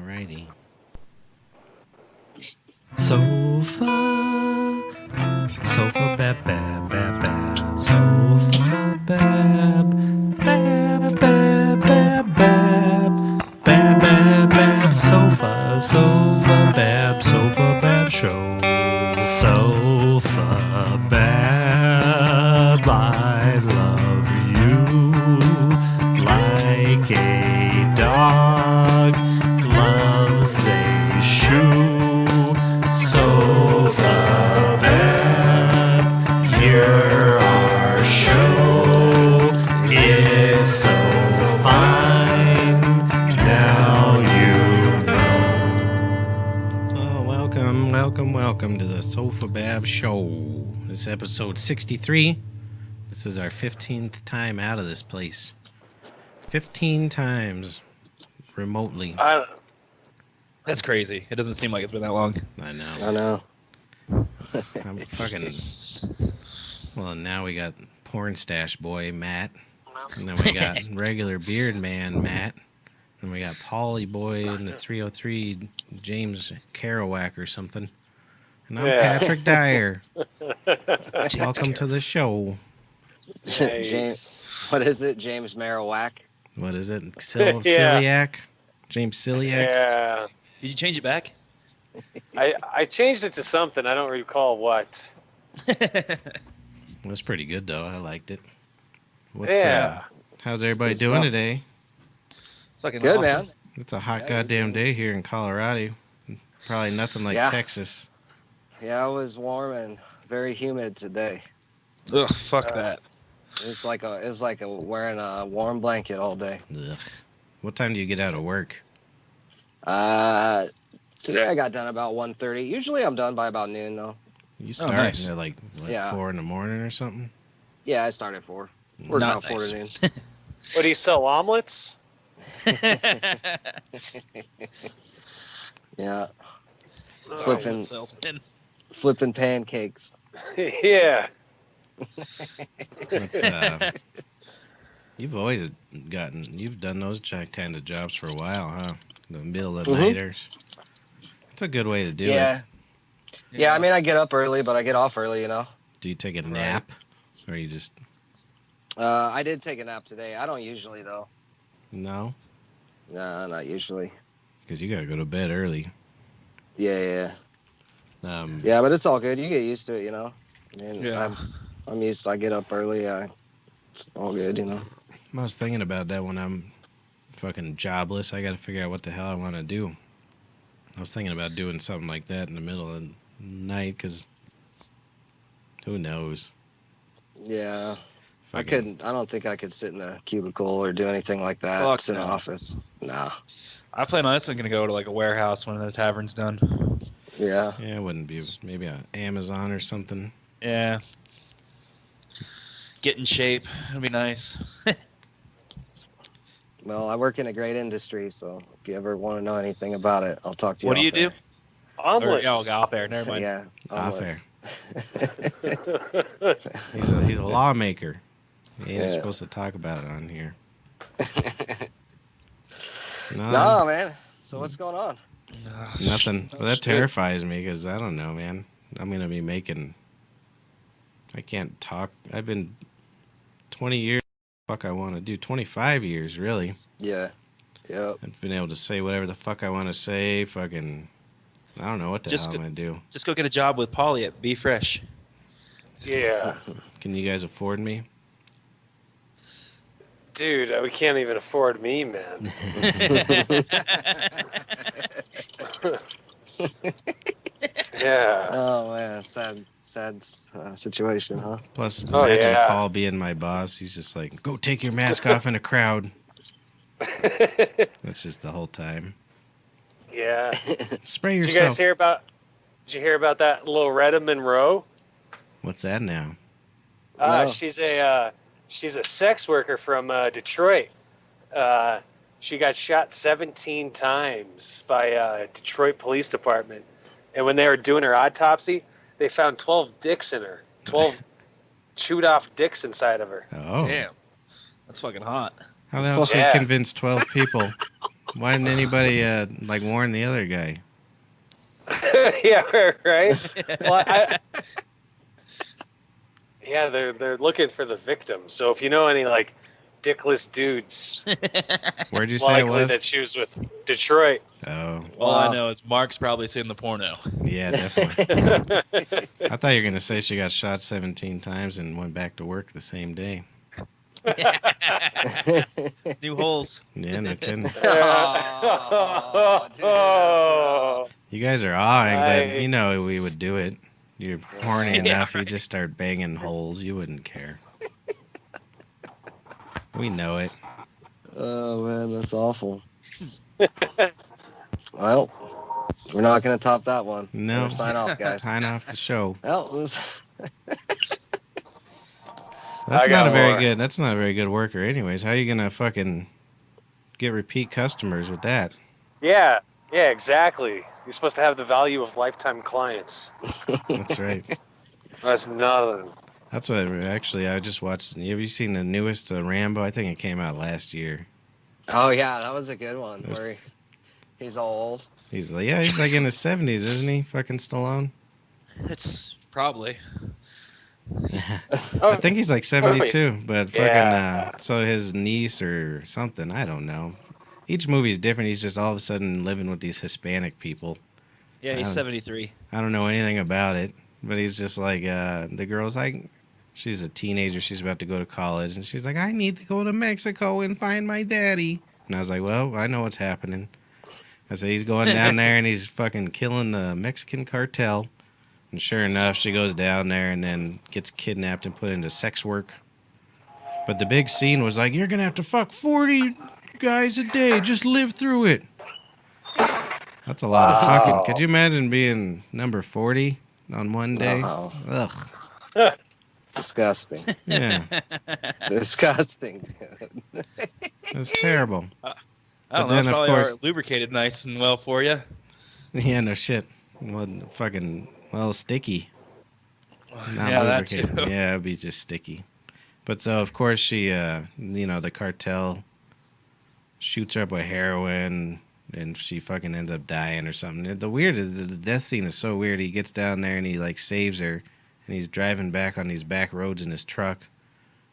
Alrighty. Sofabab, bab, bab, bab. Sofabab, bab, bab, bab, bab. Bab, bab, bab, Sofabab show. Sofabab, I love you like a dog loves a shoe. Sofabab, you're our show. It's so fine. Now you know. Oh, welcome to the Sofabab show. This is episode 63. This is our 15th time out of this place. 15 times remotely. That's crazy. It doesn't seem like it's been that long. I know. I know. I'm fucking. Well, now we got porn stash boy Matt, and then we got regular beard man Matt, and we got Polly boy in the 303 James Kerouac or something, and I'm Patrick Dyer. Welcome to the show. James, what is it? James Marowak? What is it? Celiac? James Celiac? Yeah. Did you change it back? I changed it to something. I don't recall what. It was pretty good though. I liked it. How's everybody good doing stuff. today? Fucking Good, awesome. man. It's a hot goddamn day here in Colorado. Probably nothing like Texas. Yeah, it was warm and very humid today. Ugh, fuck that. It's like wearing a warm blanket all day. Ugh. What time do you get out of work? Today I got done about 1:30. Usually I'm done by about noon though. You start nice. at like Yeah. 4 in the morning or something? Yeah, I start at 4. We're Not about 4 nice. to noon. What do you sell, omelets? Yeah, Oh, flipping pancakes. yeah. But, you've always you've done those kind of jobs for a while, huh? The middle of the nighters. It's a good way to do it. Yeah, I mean I get up early, but I get off early, you know. Do you take a nap? Or you just... I did take a nap today. I don't usually though. No? Nah, not usually. Because you got to go to bed early. Yeah. Um, Yeah, but it's all good. You get used to it, you know. And Yeah. I'm used to. I get up early. It's all good, you know. I was thinking about that when I'm fucking jobless. I got to figure out what the hell I want to do. I was thinking about doing something like that in the middle of the night because who knows? Yeah. I Fucking- don't think I could sit in a cubicle or do anything like that. Fuck Sit in an no. office. Nah. I plan on this. I'm gonna go to like a warehouse when the tavern's done. Yeah. Yeah, it wouldn't be maybe on Amazon or something. Yeah. Get in shape. It'll be nice. Well, I work in a great industry, so if you ever want to know anything about it, I'll talk to you. What do you do? Omelets. Oh, off air. Never mind. Yeah. Off air. omelets. He's a lawmaker. He ain't Yeah. supposed to talk about it on here. No, No, man. So what's going on? nothing. Well, that shit. terrifies me because I don't know, man. I'm gonna be making. I can't talk. I've been 20 years. Fuck, I want to do 25 years, really. Yeah. Yep. I've been able to say whatever the fuck I want to say. Fucking, I don't know what the Just hell go- I'm gonna do. Just go get a job with Polly at Be Fresh. Yeah. Can you guys afford me? Dude, we can't even afford me, man. Yeah. Oh man, sad situation, huh? Plus, Oh, imagine yeah. Paul being my boss. He's just like, go take your mask off in a crowd. That's just the whole time. Yeah. Spray Did you yourself. guys hear about? Did you hear about that Loretta Monroe? What's that now? No. She's a sex worker from Detroit. She got shot 17 times by Detroit Police Department, and when they were doing her autopsy, they found 12 dicks in her. 12 chewed off dicks inside of her. Oh, Damn. That's fucking hot. how the hell she Yeah. convince 12 people Why didn't anybody like warn the other guy? Yeah, right. Well, yeah, they're looking for the victim. So if you know any like dickless dudes, Where'd you say it likely was? that she was with Detroit. Oh, All I know is Mark's probably seen the porno. yeah, definitely. I thought you were gonna say she got shot 17 times and went back to work the same day. New holes. Yeah, no kidding. Oh, dude, that's rough. You guys are awing, but you know Nice. we would do it. You're horny enough, you just start banging holes. You wouldn't care. We know it. Oh man, that's awful. Well, we're not gonna top that one. No. Better sign off, guys. Sign off the show. Well, it was That's I got not a very more. good. That's not a very good worker, anyways. How are you gonna fucking get repeat customers with that? Yeah, exactly. You're supposed to have the value of lifetime clients. That's right. That's nothing. That's what actually I just watched. Have you seen the newest Rambo? I think it came out last year. Oh yeah, that was a good one. That's- Where he's all old. He's like, yeah, he's like in his 70s, isn't he? Fucking Stallone. It's probably. I think he's like 72, but fucking Yeah. so his niece or something, I don't know. Each movie is different. He's just all of a sudden living with these Hispanic people. Yeah, he's Um, 73. I don't know anything about it, but he's just like the girl's like, she's a teenager, she's about to go to college, and she's like, I need to go to Mexico and find my daddy. And I was like, well, I know what's happening. I said, he's going down there and he's fucking killing the Mexican cartel. And sure enough, she goes down there and then gets kidnapped and put into sex work. But the big scene was like, you're going to have to fuck 40 guys a day. Just live through it. That's a lot of Wow. fucking. Could you imagine being number 40 on one day? Wow. Ugh. Disgusting. Yeah. Disgusting. Dude. It's terrible. I don't But know. then, It's of probably course- lubricated nice and well for you. Yeah, no shit. Well, fucking, well, sticky. Not Yeah, that too. lubricated. Yeah, it'd be just sticky. But so, of course, she, the cartel shoots her up with heroin, and she fucking ends up dying or something. The weird is the death scene is so weird. He gets down there and he like saves her, and he's driving back on these back roads in his truck,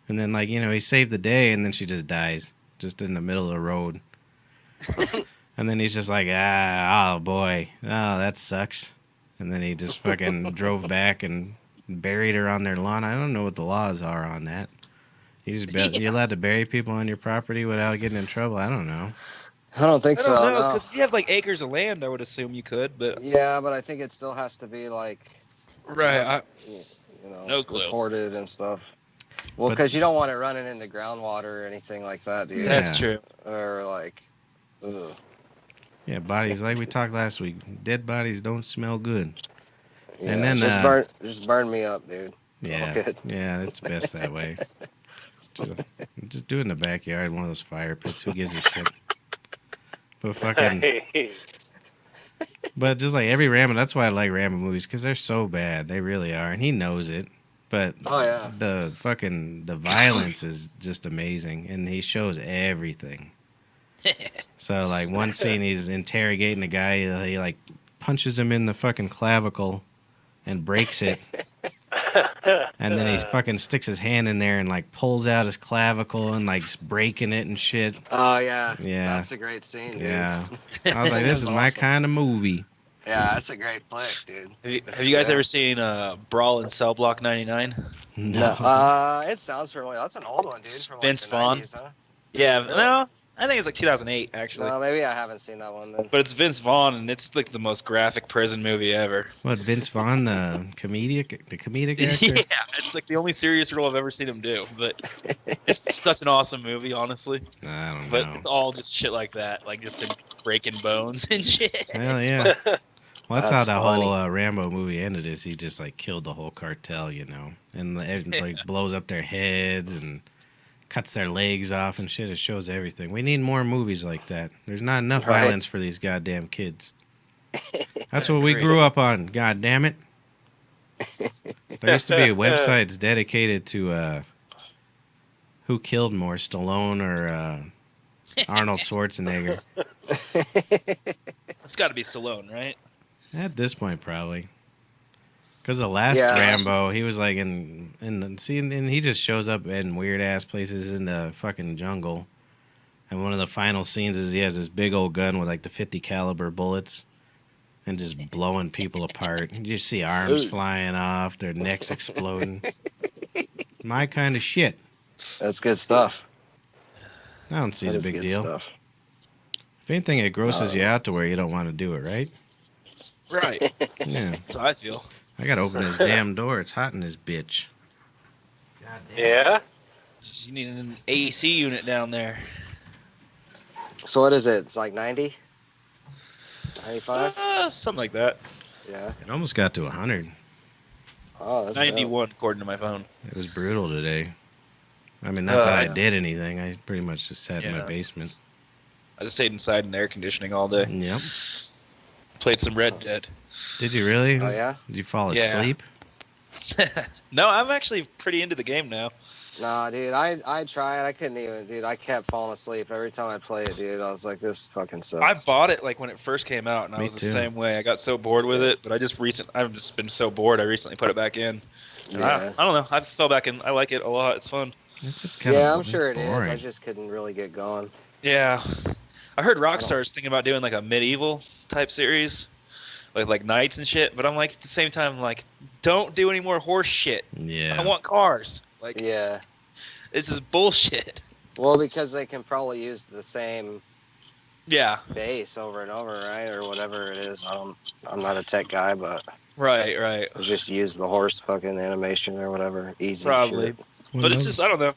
and then he saved the day, and then she just dies just in the middle of the road. And then he's just like, oh boy, oh that sucks. And then he just fucking drove back and buried her on their lawn. I don't know what the laws are on that. You're allowed to bury people on your property without getting in trouble? I don't know. I don't think I so. don't know, no. because if you have like acres of land, I would assume you could, but Yeah, but I think it still has to be like, No clue. recorded and stuff. Well, But- because you don't want it running into groundwater or anything like that, do you? Yeah. that's true. Or like, ugh. Yeah, bodies, like we talked last week, dead bodies don't smell good. Yeah, And then, just burn me up, dude. It's all Yeah, good. yeah, it's best that way. Just do it in the backyard, one of those fire pits. Who gives a shit? But fucking, but just like every Rambo, that's why I like Rambo movies, because they're so bad. They really are, and he knows it. But Oh yeah. the violence is just amazing, and he shows everything. So like one scene, he's interrogating a guy. He like punches him in the fucking clavicle, and breaks it. And then he fucking sticks his hand in there and like pulls out his clavicle and like breaking it and shit. Oh yeah. Yeah. That's a great scene, dude. Yeah. I was like, this is my Awesome. kind of movie. Yeah, that's a great flick, dude. Have you guys Yeah. ever seen Brawl in Cell Block 99? No. It sounds familiar. That's an old one, dude. From like Vince the Vaughn. 90s, huh? Yeah, no, I think it's like 2008 actually. No, maybe I haven't seen that one then. But it's Vince Vaughn, and it's like the most graphic prison movie ever. What, Vince Vaughn, the comedic Yeah, actor? it's like the only serious role I've ever seen him do. But it's such an awesome movie, honestly. I don't But know. it's all just shit like that, like just him breaking bones and shit. Hell yeah. Well, that's how That's the funny. whole Rambo movie ended. Is he just like killed the whole cartel, and like blows up their heads and cuts their legs off and shit. It shows everything. We need more movies like that. There's not enough Right. violence for these goddamn kids. That's what we grew up on. God damn it. There used to be websites dedicated to who killed more, Stallone or Arnold Schwarzenegger. It's got to be Stallone, right? At this point, probably. Because the last Yeah. Rambo, he was like and he just shows up in weird ass places in the fucking jungle. And one of the final scenes is he has this big old gun with like the 50 caliber bullets and just blowing people apart. You just see arms Ooh. flying off, their necks exploding. My kind of shit. That's good stuff. I don't see That the is big good deal. stuff. If anything, it grosses you out to where you don't want to do it, right? Right. Yeah. That's how I feel. I gotta open this damn door. It's hot in this bitch. Yeah. You need an AC unit down there. So what is it? It's like 90? 95? Something like that. Yeah. It almost got to 100. Oh, that's dope. 91 according to my phone. It was brutal today. I mean, not that I did anything. I pretty much just sat in my Yeah. basement. I just stayed inside in air conditioning all day. Yep. Played some Red Dead. Did you really? Oh, yeah? Did you fall Yeah. asleep? No, I'm actually pretty into the game now. Nah, dude, I tried. I couldn't even, dude. I kept falling asleep every time I play it, dude. I was like, this fucking sucks. I bought it like when it first came out, and I Me was too. the same way. I got so bored with it, but I've just been so bored. I recently put it back in. And Yeah. I don't know. I fell back in. I like it a lot. It's fun. It's just kind of Yeah, I'm sure it is. boring. I just couldn't really get going. Yeah, I heard Rockstar's thinking about doing like a medieval type series, like knights and shit. But I'm like at the same time, like, don't do any more horse shit. Yeah. I want cars. Like, Yeah. this is bullshit. Well, because they can probably use the same Yeah. base over and over, right, or whatever it is. I'm not a tech guy, but Right. just use the horse fucking animation or whatever. Easy Probably. shit. When But it's those- just, I don't know.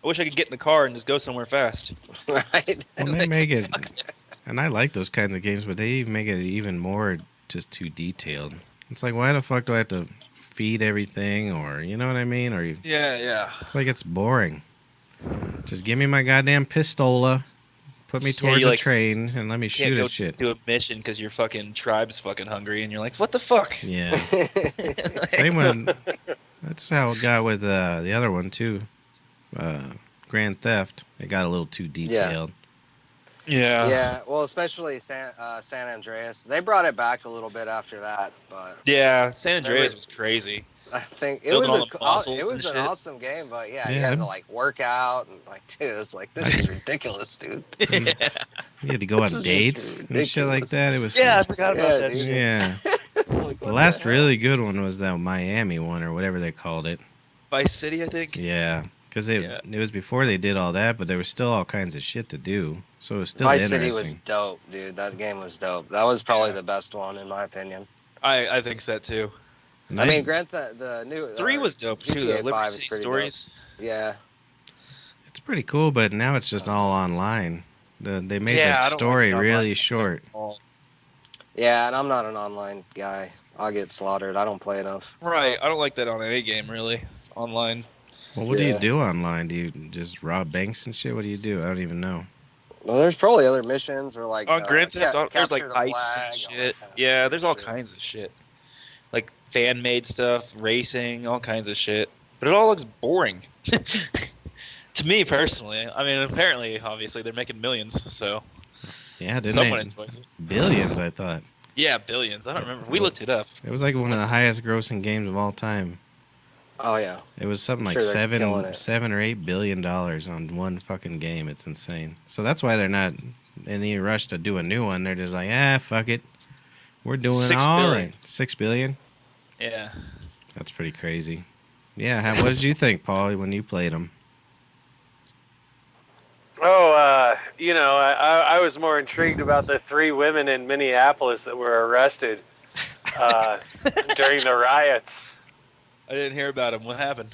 I wish I could get in the car and just go somewhere fast. Right. when they make it, and I like those kinds of games, but they make it even more just too detailed. It's like, why the fuck do I have to feed everything, or you know what I mean? Or Yeah. it's like it's boring. Just give me my goddamn pistola, put me towards you, a like, train, and let me Can't shoot go at shit. do a mission because your fucking tribe's fucking hungry, and you're like, what the fuck? Yeah. Same one. That's how it got with the other one too. Grand Theft. It got a little too detailed. Yeah. Yeah, well, especially San Andreas. They brought it back a little bit after that, but Yeah. San Andreas was crazy. I think it Building all was the muscles it and was an shit. awesome game. But yeah, you Yeah. had to like work out and like, dude, it was like, this is ridiculous, dude. Yeah. You had to go This on is dates just and shit like ridiculous. that. It was Yeah, I forgot about Yeah, that dude. shit. yeah. Like, The what last hell? really good one was that Miami one or whatever they called it. Vice City, I think. Yeah, because it Yeah. was before they did all that, but there was still all kinds of shit to do. So it was still Vice City interesting. was dope, dude. That game was dope. That was probably Yeah. the best one in my opinion. I think so too. And I mean, the new 3 was dope too, GTA though. 5 Liberty is City pretty Stories. yeah. it's pretty cool, but now it's just all online. They made Yeah, the I don't like story the online really aspect short. at all. Yeah, and I'm not an online guy. I'll get slaughtered. I don't play enough. Right. I don't like that on any game really. Online. Well, what do you Yeah. do online? Do you just rob banks and shit? What do you do? I don't even know. Well, there's probably other missions or like On Grand Theft Auto, there's like capture the ice flag, and all shit. that kind of Yeah, stupid there's all shit. kinds of shit. Like fan made stuff, racing, all kinds of shit. But it all looks boring. To me personally. I mean, apparently, obviously, they're making millions, so Yeah, didn't someone they? enjoys it. Billions, I thought. Yeah, billions. I don't remember. We looked it up. It was like one of the highest grossing games of all time. Oh yeah. It was something like Sure, they're killing it. $7 or $8 billion on one fucking game. It's insane. So that's why they're not in any rush to do a new one. They're just like, fuck it. We're doing $6 all billion. right. $6 billion? Yeah. That's pretty crazy. Yeah, what did you think, Paul, when you played them? Oh, I was more intrigued about the 3 women in Minneapolis that were arrested during the riots. I didn't hear about him. What happened?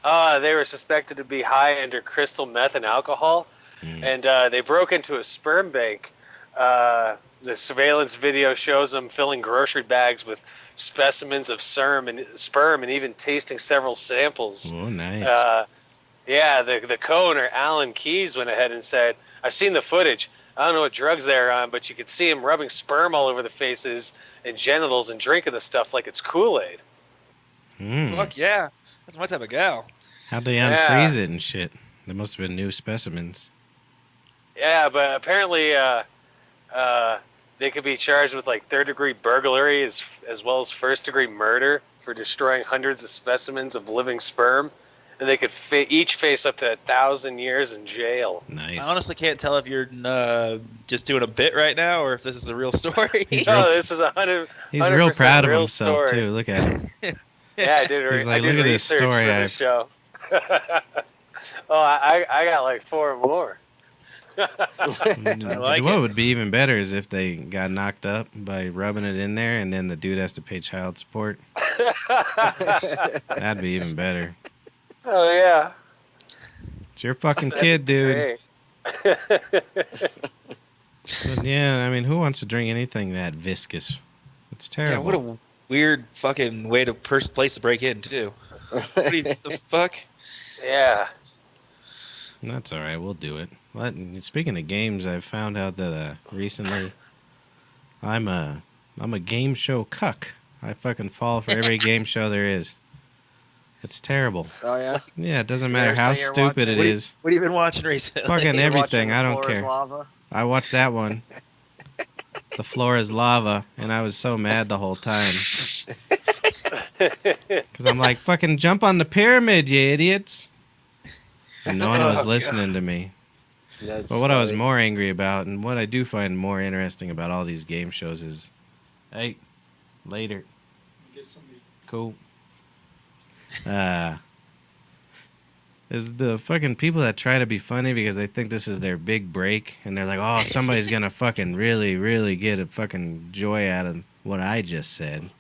They were suspected to be high under crystal meth and alcohol, and they broke into a sperm bank. The surveillance video shows them filling grocery bags with specimens of sperm and even tasting several samples. Oh, nice. Yeah, the co-owner, Alan Keyes, went ahead and said, I've seen the footage. I don't know what drugs they're on, but you could see him rubbing sperm all over the faces and genitals and drinking the stuff like it's Kool-Aid. Fuck yeah. That's my type of gal. How'd they Yeah. unfreeze it and shit? There must have been new specimens. Yeah, but apparently They could be charged with like third-degree burglary as well as first-degree murder for destroying hundreds of specimens of living sperm, and they could each face up to 1,000 years in jail. Nice. I honestly can't tell if you're just doing a bit right now or if this is a real story. He's No, real- this is 100. He's real proud of real himself story. too. Look at him. Yeah, I did. He's I like, did look at this research story for the I've- show. Oh, I got like 4 more. like What it. would be even better is if they got knocked up by rubbing it in there, and then the dude has to pay child support. That'd be even better. Oh yeah. It's your fucking kid, dude. Hey. But yeah, I mean, who wants to drink anything that viscous? It's Yeah, terrible. what a weird fucking way to place to break in too. What do you, the fuck? Yeah. That's all right. We'll do it. What? Speaking of games, I found out that recently I'm a game show cuck. I fucking fall for every game show there is. It's terrible. Oh yeah. Yeah, it doesn't matter ever how say you're stupid it watching- is. What have you been watching recently? Fucking You're everything. watching I The don't Floor is care. Lava? I watched that one. The floor is lava, and I was so mad the whole time. Because I'm like, fucking jump on the pyramid, you idiots. And no one was listening to me. That's But what I was funny. more angry about, and what I do find more interesting about all these game shows is, hey, later. Cool. Is the fucking people that try to be funny because they think this is their big break, and they're like, oh, somebody's gonna fucking really, really get a fucking joy out of what I just said.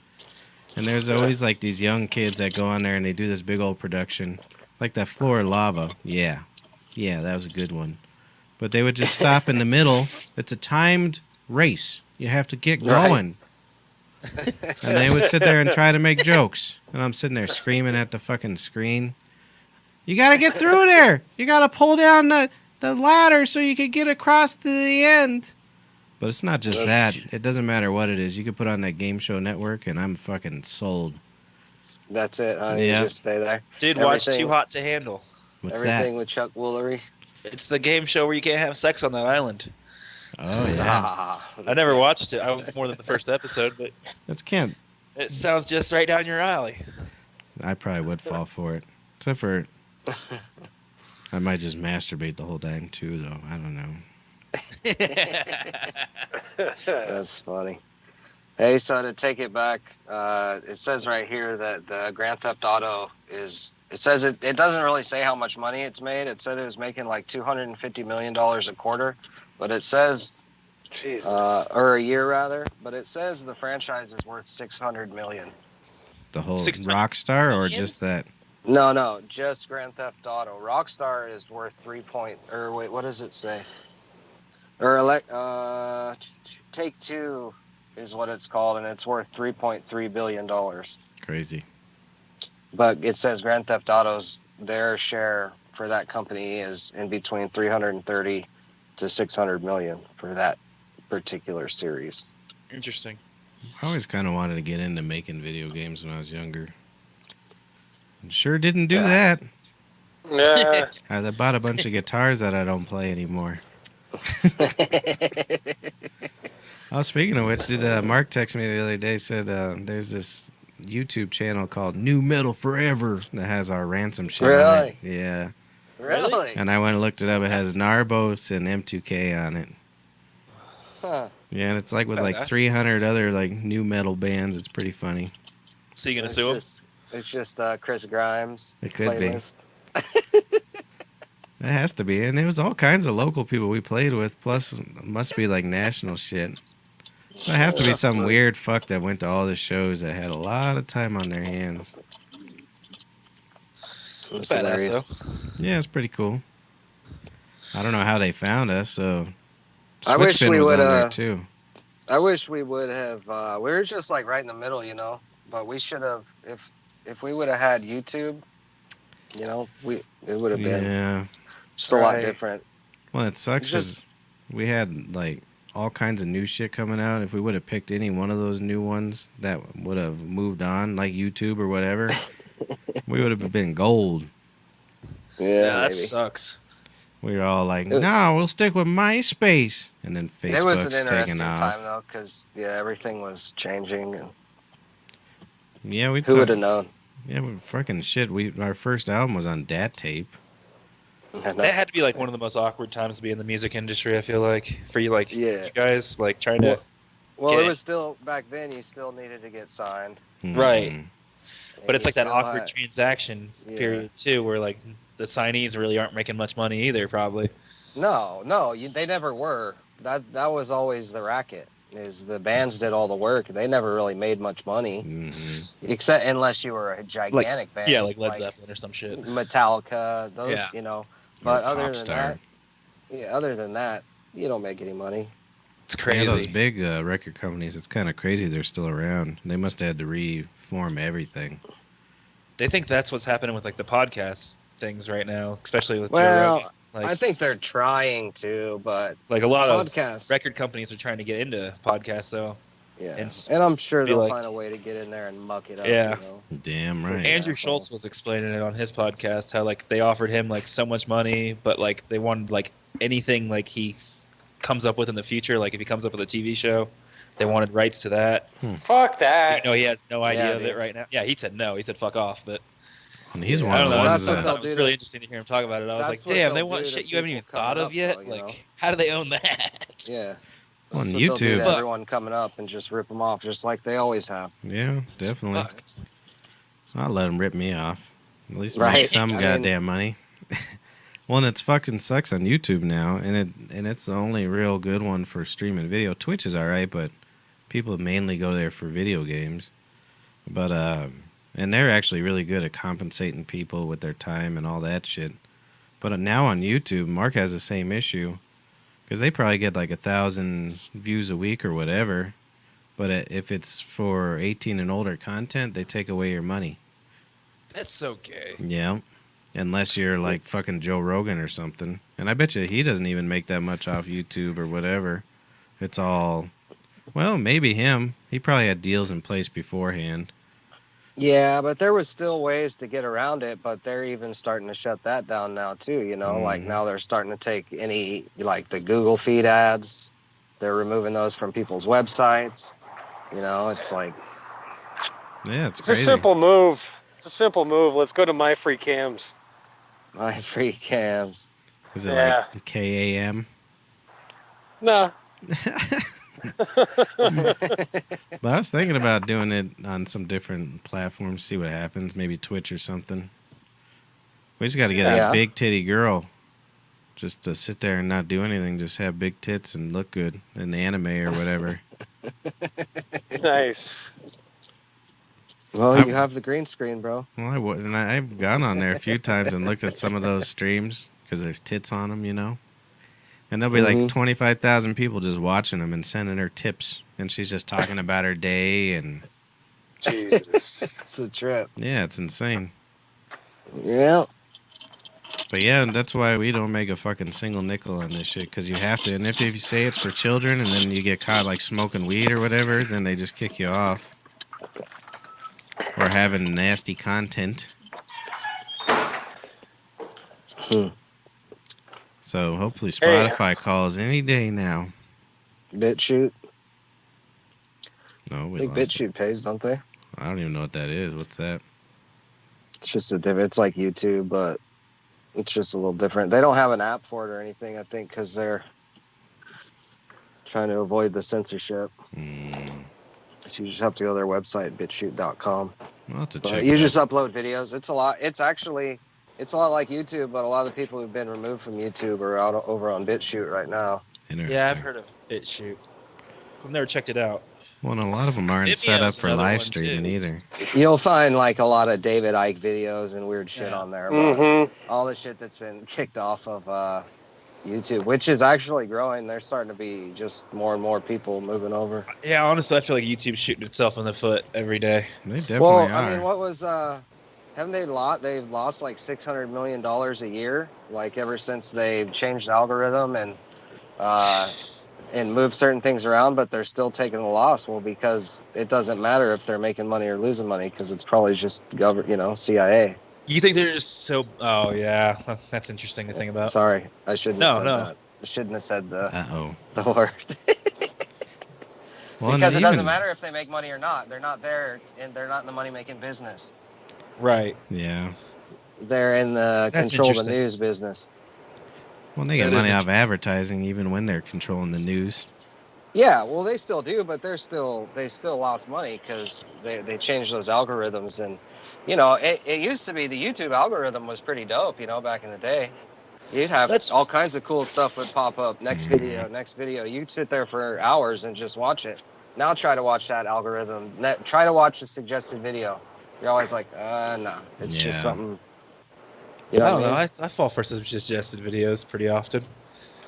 And there's always like these young kids that go on there and they do this big old production, like that Floor of Lava. Yeah, that was a good one. But they would just stop in the middle. It's a timed race. You have to get Right. going. And they would sit there and try to make jokes. And I'm sitting there screaming at the fucking screen. You got to get through there. You got to pull down the ladder so you can get across to the end. But it's not just that. It doesn't matter what it is. You could put on that game show network and I'm fucking sold. That's it. Honey. Yeah. You just stay there. Dude, watch Everything- Too Hot to Handle. What's Everything with Chuck Woolery. It's the game show where you can't have sex on that island. that? Oh, yeah. Ah. I never watched it. More than the first episode, but That's can't. it sounds just right down your alley. I probably would fall for it. Except for I might just masturbate the whole time too, though. I don't know. That's funny. Hey, so to take it back, it says right here that the Grand Theft Auto is. It says it doesn't really say how much money it's made. It said it was making like $250 million a quarter, but it says, Jesus. or a year rather. But it says the franchise is worth $600 million. The whole 600 Rockstar or million? just that? No, just Grand Theft Auto. Rockstar is worth what does it say? Or Take Two is what it's called, and it's worth $3.3 billion. Crazy. But it says Grand Theft Auto's their share for that company is in between 330 to 600 million for that particular series. Interesting. I always kind of wanted to get into making video games when I was younger. Sure didn't do that. Yeah. I bought a bunch of guitars that I don't play anymore. Oh, speaking of which, did Mark text me the other day, said there's this YouTube channel called New Metal Forever that has our ransom shit on it. Really? Yeah. Really? And I went and looked it up. It has Narbos and M2K on it. Huh. Yeah, and it's like with like Badass. 300 other like new metal bands. It's pretty funny. So you gonna It's sue him? It's just Chris Grimes. It could be. playlist. It has to be. And there was all kinds of local people we played with. Plus, it must be like national shit. So it has to be some weird fuck that went to all the shows that had a lot of time on their hands. That's That's badass hilarious. though. Yeah, it's pretty cool. I don't know how they found us, so I wish Switchpin we was would, on there too. I wish we would have. We were just like right in the middle, you know. But we should have, if we would have had YouTube, you know, it would have been Yeah. just a lot Right. different. Well, it sucks Just- because we had like all kinds of new shit coming out. If we would have picked any one of those new ones that would have moved on, like YouTube or whatever, we would have been gold. Yeah, that maybe. sucks. We were all like, no, we'll stick with MySpace. And then It was an Facebook's interesting taking off. time though, because everything was changing, and Yeah, who would have known? Yeah, fucking shit. Our first album was on DAT tape. That had to be like one of the most awkward times to be in the music industry. I feel like for you, like Yeah. you guys, like trying to. Well, it was still back then. You still needed to get signed, Right. But it's you like that still awkward had- transaction period too, where like the signees really aren't making much money either, probably. No, they never were. That was always the racket. Is the bands did all the work. They never really made much money, except unless you were a gigantic band. Yeah, like Led Zeppelin or some shit. Metallica, those, But other than that, you don't make any money. It's crazy. Yeah, those big record companies, it's kind of crazy they're still around. They must have had to reform everything. They think that's what's happening with like the podcast things right now, especially with Joe Well, Rogan. Like, I think they're trying to, but like a lot podcasts, of record companies are trying to get into podcasts, though. Yeah, and I'm sure they'll like- find a way to get in there and muck it up. Yeah. Damn right. Andrew assholes. Schultz was explaining it on his podcast how like they offered him like so much money, but like they wanted like anything like he comes up with in the future, like if he comes up with a TV show, they wanted rights to that. Fuck that. He has no idea Yeah, of it right now. Yeah, he said no. He said fuck off, but And he's Yeah, one I of don't the know. ones That's what It they'll that. was do really to- interesting to hear him talk about it. I was That's like, what damn, they they'll want do shit to you haven't even people thought coming of yet. up, though, Like, how do they own that? Yeah. On That's what they'll do YouTube. to everyone coming up and just rip them off, just like they always have. Yeah, definitely. Fuck. I'll let them rip me off. At least Right. make some I mean- goddamn money. Well, and it's fucking sucks on YouTube now, and it's the only real good one for streaming video. Twitch is alright, but people mainly go there for video games. But and they're actually really good at compensating people with their time and all that shit. But now on YouTube, Mark has the same issue because they probably get like 1,000 views a week or whatever. But if it's for 18 and older content, they take away your money. That's so gay. Yeah. Unless you're like fucking Joe Rogan or something. And I bet you he doesn't even make that much off YouTube or whatever. It's all, well, maybe him. He probably had deals in place beforehand. Yeah, but there was still ways to get around it, but they're even starting to shut that down now too, like now they're starting to take any, like the Google feed ads, they're removing those from people's websites. It's like, Yeah, it's It's crazy. a simple move. Let's go to My Free Cams. my free cams. Is it Yeah. like KAM? Nah. But I was thinking about doing it on some different platforms, see what happens. Maybe Twitch or something. We just got to get Yeah. a big titty girl just to sit there and not do anything, just have big tits and look good in the anime or whatever. Nice. Well, I- you have the green screen, bro. Well, I would, and I've gone on there a few times and looked at some of those streams because there's tits on them, And there'll be like Mhm. 25,000 people just watching them and sending her tips, and she's just talking about her day, and Jesus. It's a trip. yeah, it's insane. Yeah. But yeah, and that's why we don't make a fucking single nickel on this shit, because you have to. And if you say it's for children and then you get caught like smoking weed or whatever, then they just kick you off. Or having nasty content. So hopefully Spotify calls any day now. BitChute. No, I we think lost it. BitChute pays, don't they? I don't even know what that is. What's that? It's just a different. It's like YouTube, but it's just a little different. They don't have an app for it or anything, I think, because they're trying to avoid the censorship. So you just have to go to their website, bitchute.com. I'll have to But check you it just out. upload videos. It's a lot. It's a lot like YouTube, but a lot of the people who've been removed from YouTube are out over on BitChute right now. Interesting. Yeah, I've heard of BitChute. I've never checked it out. Well, and a lot of them aren't Vimeo's set up for another live one, streaming too. either. You'll find like a lot of David Icke videos and weird shit Yeah. on there. But Mm-hmm. all the shit that's been kicked off of YouTube, which is actually growing. There's starting to be just more and more people moving over. Yeah, honestly, I feel like YouTube's shooting itself in the foot every day. They definitely Well, are. I mean, what was haven't they they've lost like $600 million a year, like ever since they've changed the algorithm and moved certain things around, but they're still taking a loss. Well, because it doesn't matter if they're making money or losing money, because it's probably just CIA. You think they're just so? Oh yeah, that's interesting to think about. Sorry, I shouldn't have No, said no. that. I shouldn't have said Uh-oh. the word. Well, Because and it doesn't even, matter if they make money or not. They're not there, and they're not in the money making business. Right. yeah. They're in the That's control the interesting. news business. Well, they get That money is off advertising even when they're controlling the news. Yeah, well, they still do, but they still lost money because they changed those algorithms, and it used to be the YouTube algorithm was pretty dope, back in the day. You'd have That's all kinds of cool stuff would pop up. Next video, next video. You'd sit there for hours and just watch it. Now try to watch that algorithm. Try to watch a suggested video. You're always like, no, it's just Yeah. something. I don't know. I fall for some suggested videos pretty often.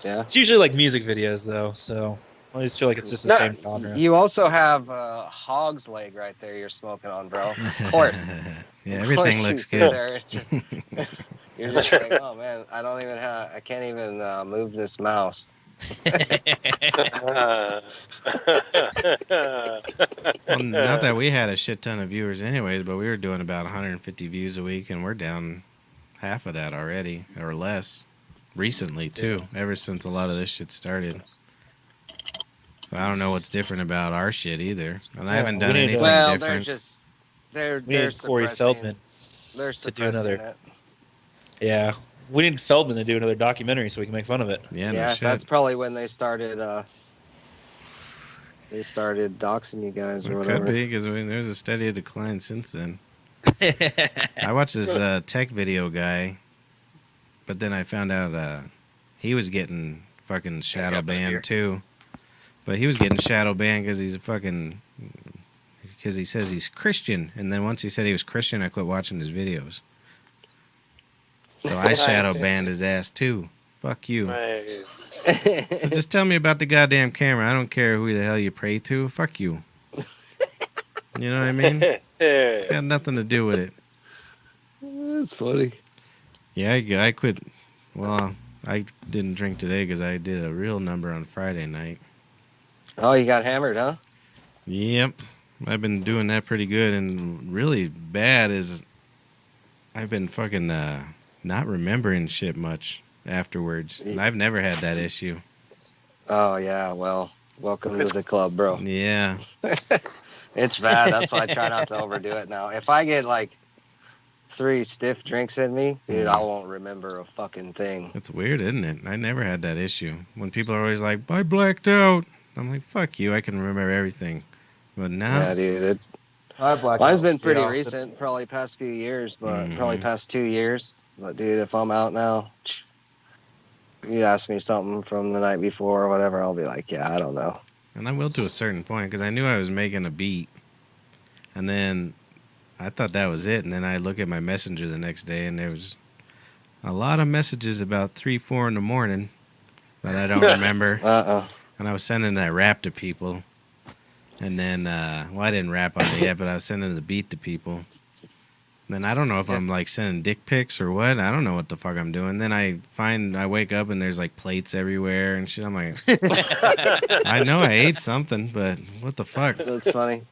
Yeah. It's usually like music videos though, so I just feel like it's just the same genre. You also have hog's leg right there. You're smoking on, bro. Of course. Yeah, Of everything course you looks sit good. there and just- You're just like, oh man, I can't even move this mouse. Well, not that we had a shit ton of viewers anyways, but we were doing about 150 views a week, and we're down half of that already, or less, recently, too, ever since a lot of this shit started. So I don't know what's different about our shit either. And I haven't done anything Well, different. they're We need Corey Feldman. They're to do suppressing another- it. Yeah, we need Feldman to do another documentary so we can make fun of it. Yeah, no Yeah, shit. that's probably when they started. They started doxing you guys or It whatever. could be, because there's a steady decline since then. I watched this tech video guy, but then I found out he was getting fucking shadow banned too. But he was getting shadow banned because because he says he's Christian, and then once he said he was Christian, I quit watching his videos. So I shadow banned his ass too. Fuck you. Nice. So just tell me about the goddamn camera. I don't care who the hell you pray to. Fuck you. You know what I mean? Got nothing to do with it. That's funny. Yeah, I quit. Well, I didn't drink today because I did a real number on Friday night. Oh, you got hammered, huh? Yep. I've been doing that pretty good, and really bad is I've been fucking not remembering shit much afterwards. And I've never had that issue. Oh yeah. Well, welcome to the club, bro. Yeah. It's bad. That's why I try not to overdo it now. If I get like 3 stiff drinks in me, dude, I won't remember a fucking thing. It's weird, isn't it? I never had that issue. When people are always like, I blacked out. I'm like, fuck you. I can remember everything. But now, Yeah, dude. Mine's been pretty recent, probably past few years, but probably past 2 years. But dude, if I'm out now, you ask me something from the night before or whatever, I'll be like, yeah, I don't know. and I will to a certain point because I knew I was making a beat. And then I thought that was it. And then I look at my messenger the next day, and there was a lot of messages about 3, 4 in the morning that I don't remember. And I was sending that rap to people. And then, well, I didn't rap on it yet, but I was sending the beat to people. Then I don't know if I'm like sending dick pics or what. I don't know what the fuck I'm doing. Then I wake up and there's like plates everywhere and shit. I'm like, I know I ate something, but what the fuck? That's funny.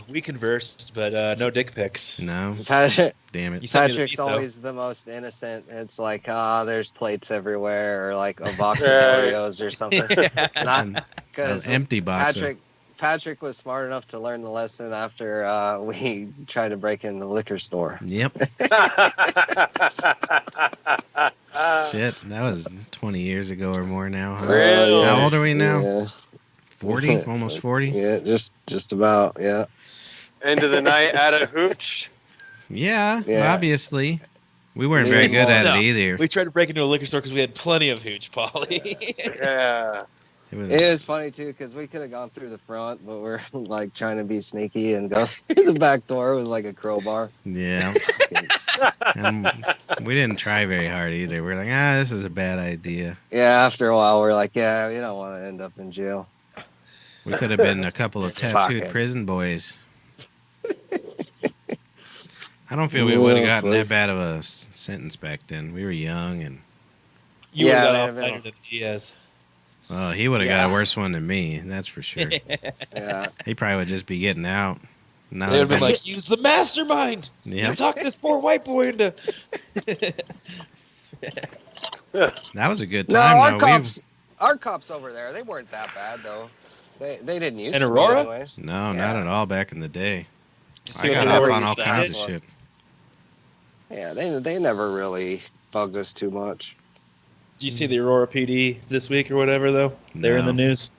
We conversed, but no dick pics. No, Patrick, damn You it. sent me the Patrick's beat, though. always the most innocent. It's like, there's plates everywhere, or like a box of Oreos or something. Not because An empty box. Patrick was smart enough to learn the lesson after we tried to break in the liquor store. Yep. Shit, that was 20 years ago or more now. Huh? Really? How old are we now? Yeah, 40? Almost 40? yeah, just about, yeah. End of the night at a hooch. Yeah, Yeah. obviously. We weren't Me very and good at No. it either. We tried to break into a liquor store because we had plenty of hooch, Polly. Yeah. It was, It was funny too because we could have gone through the front, but we're like trying to be sneaky and go through the back door with like a crowbar. yeah. And we didn't try very hard either. We're like, this is a bad idea. Yeah, after a while, we're like, yeah, we don't want to end up in jail. We could have been a couple of Fuck tattooed it. prison boys. I don't feel we would have gotten that bad of a sentence back then. We were young, and You Yeah, would man, have got man. off better than Diaz. he would have got Yeah. a worse one than me. That's for sure. Yeah, He probably would just be getting out. Now They would have been it'd like, "Use the mastermind. Yep. You talk this poor white boy into." that was a good No, time. our cops over there, they weren't that bad though. They didn't use In to be Aurora? anyways. No, not Yeah. at all back in the day. You I see what got they off were on all used to kinds of have? shit. Yeah, they never really bugged us too much. Did you see the Aurora PD this week or whatever though? They're in the No. news.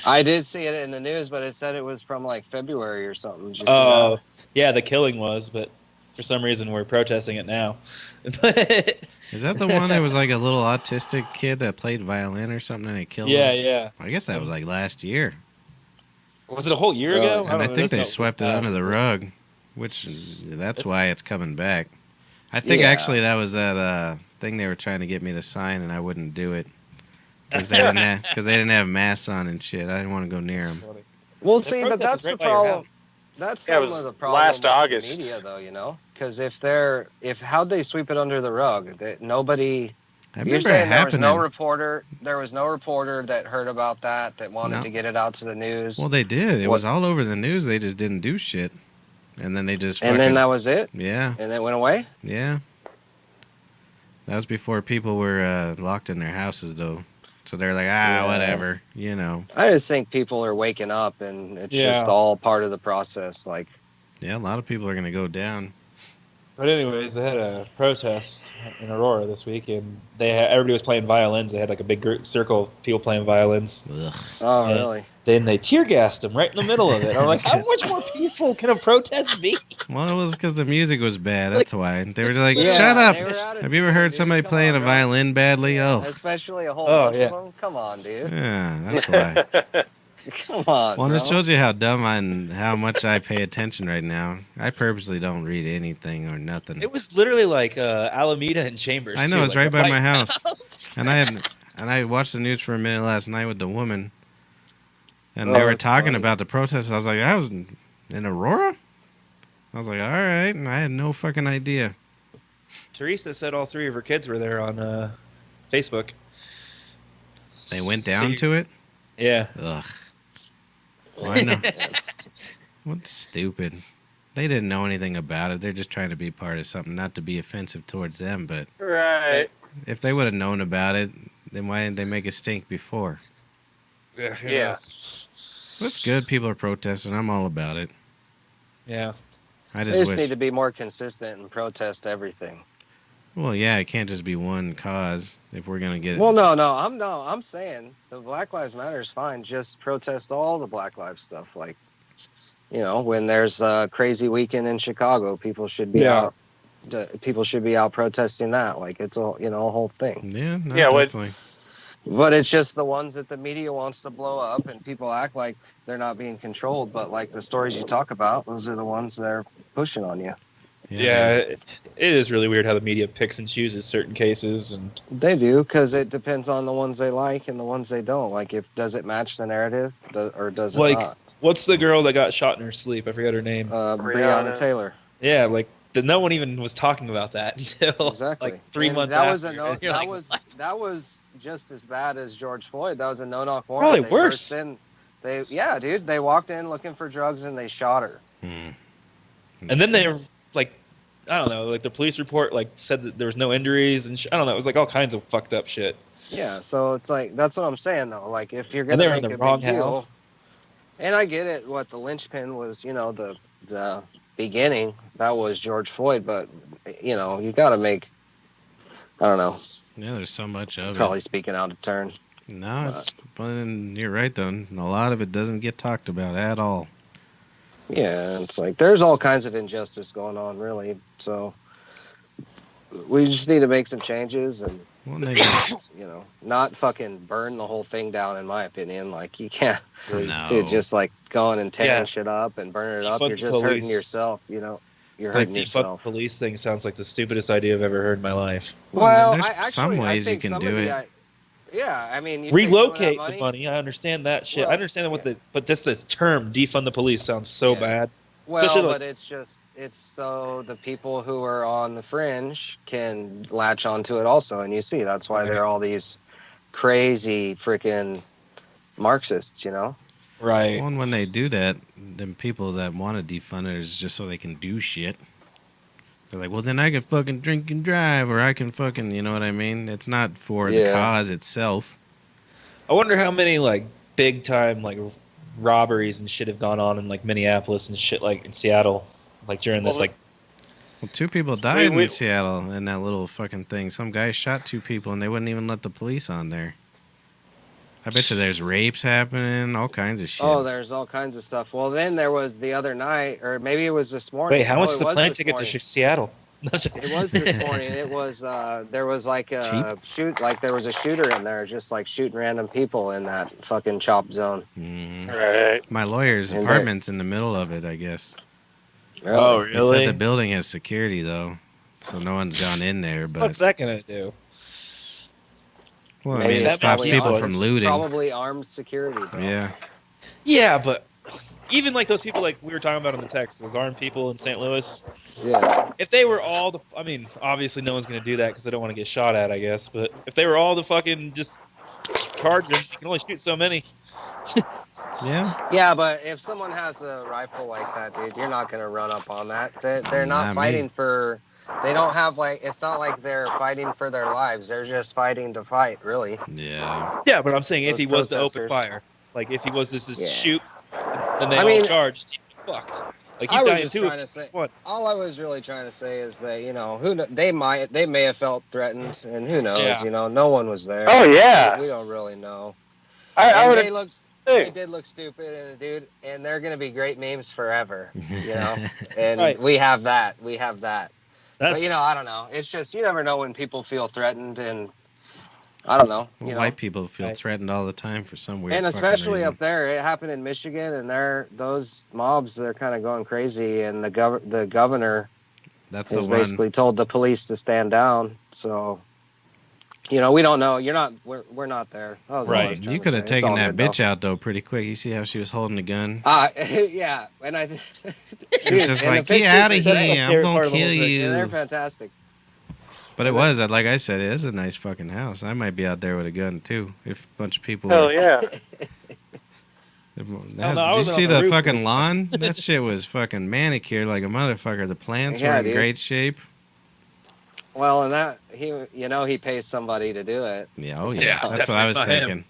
I did see it in the news, but it said it was from like February or something. Did you see Oh, that? yeah, the killing was, but for some reason we're protesting it now. Is that the one that was like a little autistic kid that played violin or something and it killed Yeah, him? yeah. I guess that was like last year. Was it a whole year Really? ago? And I don't know, think they that's not swept it fast, under the but- rug, which that's why it's coming back. I think Yeah. actually that was that thing they were trying to get me to sign and I wouldn't do it because they didn't have masks on and shit. I didn't want to go near them. Well, The see, but protest that's was the right by your problem. house. That's Yeah, it some was of the problem last with the August. media, though, you know, because if how'd they sweep it under the rug? That nobody. I You're remember saying it there was happening. no reporter. There was no reporter that heard about that wanted No. to get it out to the news. Well, they did. It What- was all over the news. They just didn't do shit, and then they just and then that was it. yeah, And it went away. yeah. That was before people were locked in their houses, though. So they're like, Yeah. whatever, you know. I just think people are waking up, and it's just Yeah. all part of the process. Like, Yeah, a lot of people are gonna go down. But anyways, they had a protest in Aurora this week, and everybody was playing violins. They had like a big circle of people playing violins. Ugh. oh, Yeah. really? Then they tear gassed them right in the middle of it. I'm like, how much more peaceful can a protest be? Well, it was because the music was bad. That's why they were like, Yeah, "Shut up." they were out of Have you ever tune, heard dude. somebody Come playing on, a bro. violin badly? Oh, Especially a whole Oh, bunch yeah. of them. Come on, dude. yeah, that's why. Come on, Well, bro. it shows you how dumb and how much I pay attention right now. I purposely don't read anything or nothing. It was literally like Alameda and Chambers. I know, too, it's like right a by my White house. And I watched the news for a minute last night with the woman, and they Oh, were that's talking funny. about the protest. I was like, I was in Aurora. I was like, all right, and I had no fucking idea. Teresa said all three of her kids were there on Facebook. They went down to it. Yeah. Ugh. Well, I know. What's stupid? They didn't know anything about it. They're just trying to be part of something, not to be offensive towards them. But Right. if they would have known about it, then why didn't they make a stink before? Yeah. who Yeah. knows? That's good. People are protesting. I'm all about it. Yeah. I They just just wish. need to be more consistent and protest everything. Well, yeah, it can't just be one cause if we're gonna get. Well, I'm saying the Black Lives Matter is fine. Just protest all the Black Lives stuff. Like, you know, when there's a crazy weekend in Chicago, people should be Yeah. out. People should be out protesting that. Like, it's a whole thing. Yeah, no, Yeah, what- definitely. But it's just the ones that the media wants to blow up, and people act like they're not being controlled. But like the stories you talk about, those are the ones that are pushing on you. Yeah. It is really weird how the media picks and chooses certain cases, and They do, because it depends on the ones they like and the ones they don't. Like, does it match the narrative, or does it Like, not? what's the girl that got shot in her sleep? I forget her name. Breonna Taylor. Yeah, like no one even was talking about that until Exactly. like 3 And months that after. was and you're like, "What?" that was just as bad as George Floyd. That was a no-knock warrant. Probably They worse. burst in- dude. They walked in looking for drugs and they shot her. And then they were like, I don't know, like the police report like said that there was no injuries and I don't know, it was like all kinds of fucked up shit. Yeah, so it's like that's what I'm saying though. Like, if you're And gonna they were make in the a wrong big deal, house. and I get it. What the linchpin was, the beginning. That was George Floyd, but you got to make. I don't know. Yeah, there's so much of Probably speaking out of turn. it. No, but you're right though. A lot of it doesn't get talked about at all. Yeah, it's like there's all kinds of injustice going on, really. So we just need to make some changes and, Well, they got, not fucking burn the whole thing down. In my opinion, like you can't, no. dude, just like going and tearing Yeah. shit up and burning it up. Defund You're the just hurting police. yourself. You're Like hurting the yourself. fuck police thing sounds like the stupidest idea I've ever heard in my life. Well, there's some ways you can do it. Yeah, I mean, you take some of that Relocate the money. I understand that shit. Well, I understand but just the term defund the police sounds so Yeah. bad. Well, Especially, but it's so the people who are on the fringe can latch onto it also, and you see that's why there are all these crazy freaking Marxists, Right. Well, and when they do that, then people that want to defund it is just so they can do shit. They're like, well, then I can fucking drink and drive, or I can fucking, you know what I mean? It's not for the Yeah. cause itself. I wonder how many like big time like robberies and shit have gone on in like Minneapolis and shit like in Seattle, like during this Well, like. Well, 2 people died we- in Seattle in that little fucking thing. Some guy shot 2 people, and they wouldn't even let the police on there. I bet you there's rapes happening, all kinds of shit. Oh, there's all kinds of stuff. Well, then there was the other night, or maybe it was this morning. Wait, how much Oh, is it the was plane this ticket morning. to Seattle? It was this morning. It was there was like a there was a shooter in there, just like shooting random people in that fucking chop zone. Mhm. Right. My lawyer's And apartment's in the middle of it, I guess. Oh, They said the really? building has security, though, so no one's gone in there. What's But that gonna do? well, I Maybe mean, it it's stops probably people armed- from it's looting. Probably armed security, bro. Yeah, Yeah, but even like those people like we were talking about in the text, those armed people in St. Louis. Yeah. If they were all the, I mean, obviously no one's gonna do that because they don't want to get shot at, I guess. But if they were all the fucking just charge them, you can only shoot so many. yeah. Yeah, but if someone has a rifle like that, dude, you're not gonna run up on that. They're Not not me. fighting for. They don't have like. It's not like they're fighting for their lives. They're just fighting to fight, really. Yeah. Yeah, but I'm saying if Those he was to open protesters. fire, like if he was to just Yeah. shoot, then they I all mean- charged, he'd be fucked. Like I he's was dying just too. trying to say. What? All I was really trying to say is that they may have felt threatened, and who knows? Yeah. No one was there. Oh yeah. We don't really know. I And would they have. looked. They did look stupid, and dude, and they're gonna be great memes forever. You know, and Right. we have that. We have that. That's But I don't know. It's just you never know when people feel threatened, and I don't know. Well, white people feel Right. threatened all the time for some weird And fucking especially reason. up there, it happened in Michigan, and those mobs they're kind of going crazy, and the governor That's has the one. basically told the police to stand down. So, we don't know. We're not there. That was all I Right. was trying You to could say. have It's taken all that good, bitch out though pretty quick. You see how she was holding the gun? though. Yeah, and I. She was just and the like, "Get pictures out of are great. here! I'm favorite part gonna of the whole kill thing. Yeah, they're you." fantastic. But it was, like I said, it is a nice fucking house. I might be out there with a gun too if a bunch of people. Hell yeah. Did no, I you wasn't see on the the roof. fucking lawn? That shit was fucking manicured like a motherfucker. The plants Yeah, were in dude. great shape. Well, and that he pays somebody to do it. Yeah, oh yeah. Yeah, That's what I was definitely not him.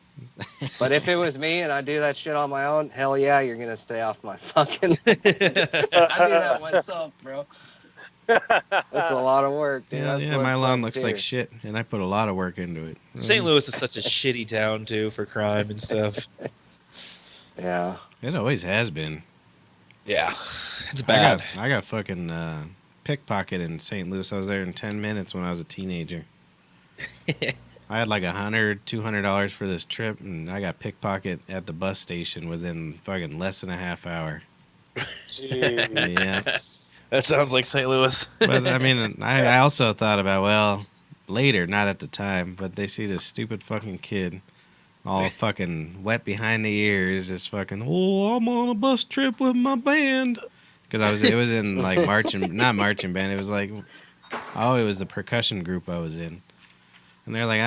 thinking. But if it was me and I do that shit on my own, hell yeah, you're gonna stay off my fucking. I do that myself, bro. That's a lot of work, dude. Yeah, That's yeah. blood, My sweat, lawn and looks like tears. shit, and I put a lot of work into it. St. Louis is such a shitty town too for crime and stuff. Yeah. It always has been. Yeah, it's bad. I got fucking pickpocket in St. Louis. I was there in 10 minutes when I was a teenager. I had like $100-$200 for this trip, and I got pickpocket at the bus station within fucking less than a half hour. Jeez. Yeah. That sounds like St. Louis. But I mean, I also thought about, well, later, not at the time, but they see this stupid fucking kid all fucking wet behind the ears, just fucking, oh, I'm on a bus trip with my band. Because it was in like not marching band, it was like, it was the percussion group I was in. And they're like,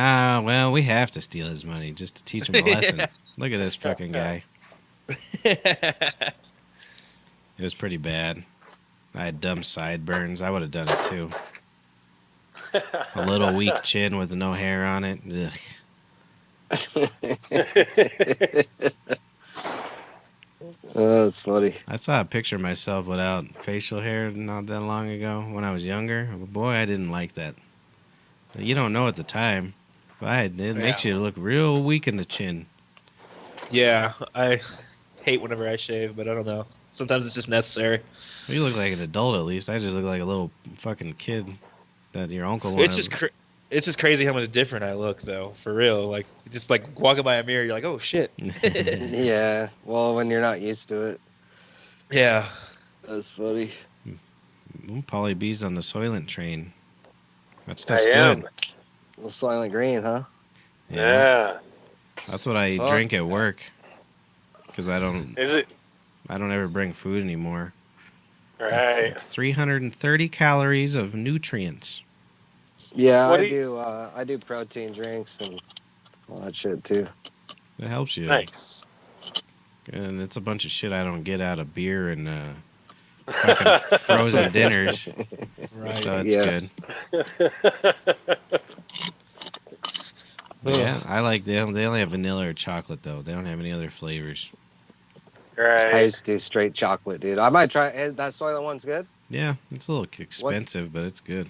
well, we have to steal his money just to teach him a lesson. Look at this fucking guy. It was pretty bad. I had dumb sideburns. I would have done it too. A little weak chin with no hair on it. Ugh. Oh, that's funny. I saw a picture of myself without facial hair not that long ago when I was younger. Boy, I didn't like that. You don't know at the time, but it makes you look real weak in the chin. Yeah, I hate whenever I shave, but I don't know. Sometimes it's just necessary. You look like an adult at least. I just look like a little fucking kid that your uncle wanted. It's just crazy how much different I look, though. For real, like just like walking by a mirror, you're like, oh shit. Yeah. Well, when you're not used to it, Yeah. that's funny. Pauly B's on the Soylent train. That stuff's I am. good. The Silent Green, huh? Yeah. That's what I Fuck. drink at work. Because I don't Is it ever bring food anymore. right? It's 330 calories of nutrients. Yeah, What I do I do protein drinks and all that shit too. It helps you. Nice. and it's a bunch of shit I don't get out of beer and fucking frozen dinners. Right. So it's good. But yeah, I like they only have vanilla or chocolate though. They don't have any other flavors. I Right. used to do straight chocolate, dude. I might try. That Soylent one's good. Yeah, it's a little expensive, but it's good.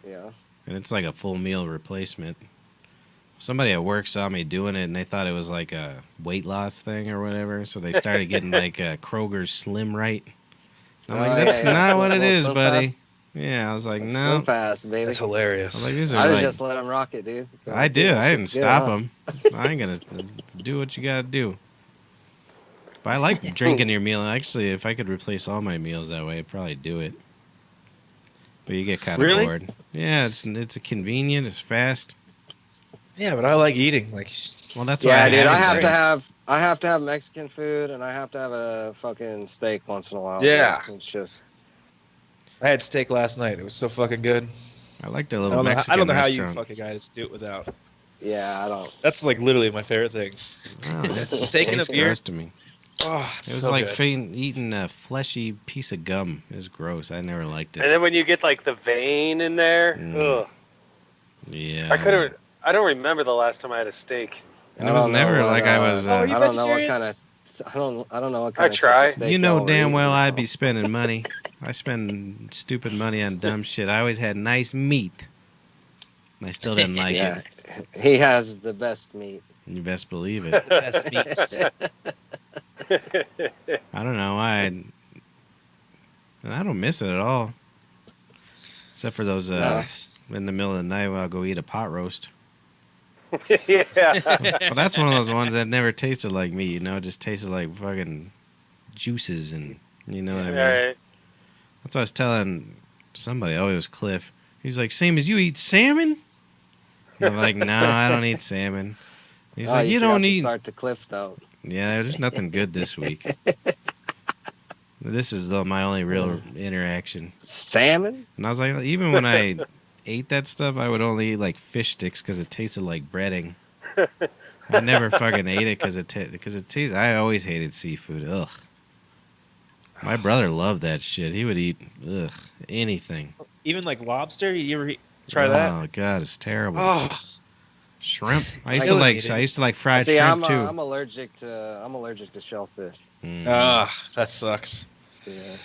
Yeah. And it's like a full meal replacement. Somebody at work saw me doing it, and they thought it was like a weight loss thing or whatever. So they started getting like a Kroger's Slim Right. I'm like, that's not what it is, buddy. Fast. Yeah, I was like, Slim no. fast, baby. That's hilarious. I was like, these I are would like, just let him rock it, dude. I did. I didn't Good, stop huh? them. I ain't gonna do what you gotta do. But I like drinking your meal. Actually, if I could replace all my meals that way, I'd probably do it. But you get kind of Really? bored. Yeah, it's convenient. It's fast. Yeah, but I like eating. Like, Well, that's why Yeah, dude. I haven't have to have Mexican food, and I have to have a fucking steak once in a while. Yeah. Dude. It's just. I had steak last night. It was so fucking good. I like the I little don't know, Mexican I don't know how you restaurant. fucking guys do it without. Yeah, I don't. That's like literally my favorite thing. Oh, it's just Steak and a tastes beer? gross to me. Oh, It was so like good. eating a fleshy piece of gum. It was gross. I never liked And it. then when you get like the vein in there, Mm. ugh. Yeah. I don't remember the last time I had a steak. And it was don't know never what, like I was. Oh, you I don't know what vegetarian? kind of. I don't know what I kind of. try. steak You know y'all were damn well eating, I'd so. be spending money. I spend stupid money on dumb shit. I always had nice meat. And I still didn't like Yeah, it. he has the best meat. You best believe it. Best meats. I don't know. I don't miss it at all. Except for those No. in the middle of the night when I'll go eat a pot roast. Yeah. But that's one of those ones that never tasted like meat, you know, it just tasted like fucking juices and you know what I mean? Right. That's what I was telling somebody, oh it was Cliff. He's like, same as you eat salmon? And I'm like, no, I don't eat salmon. He's like, you forgot don't to eat. Start the cliff though. Yeah, there's nothing good this week. This is my only real interaction. Salmon. And I was like, even when I ate that stuff, I would only eat like fish sticks because it tasted like breading. I never fucking ate it because it tastes. I always hated seafood. Ugh. My brother loved that shit. He would eat anything. Even like lobster. You ever try that? Oh god, it's terrible. Oh, Shrimp. I used I to really like. hate it. I used to like fried See, shrimp too. I'm allergic to shellfish. Mhm. that sucks. Yeah.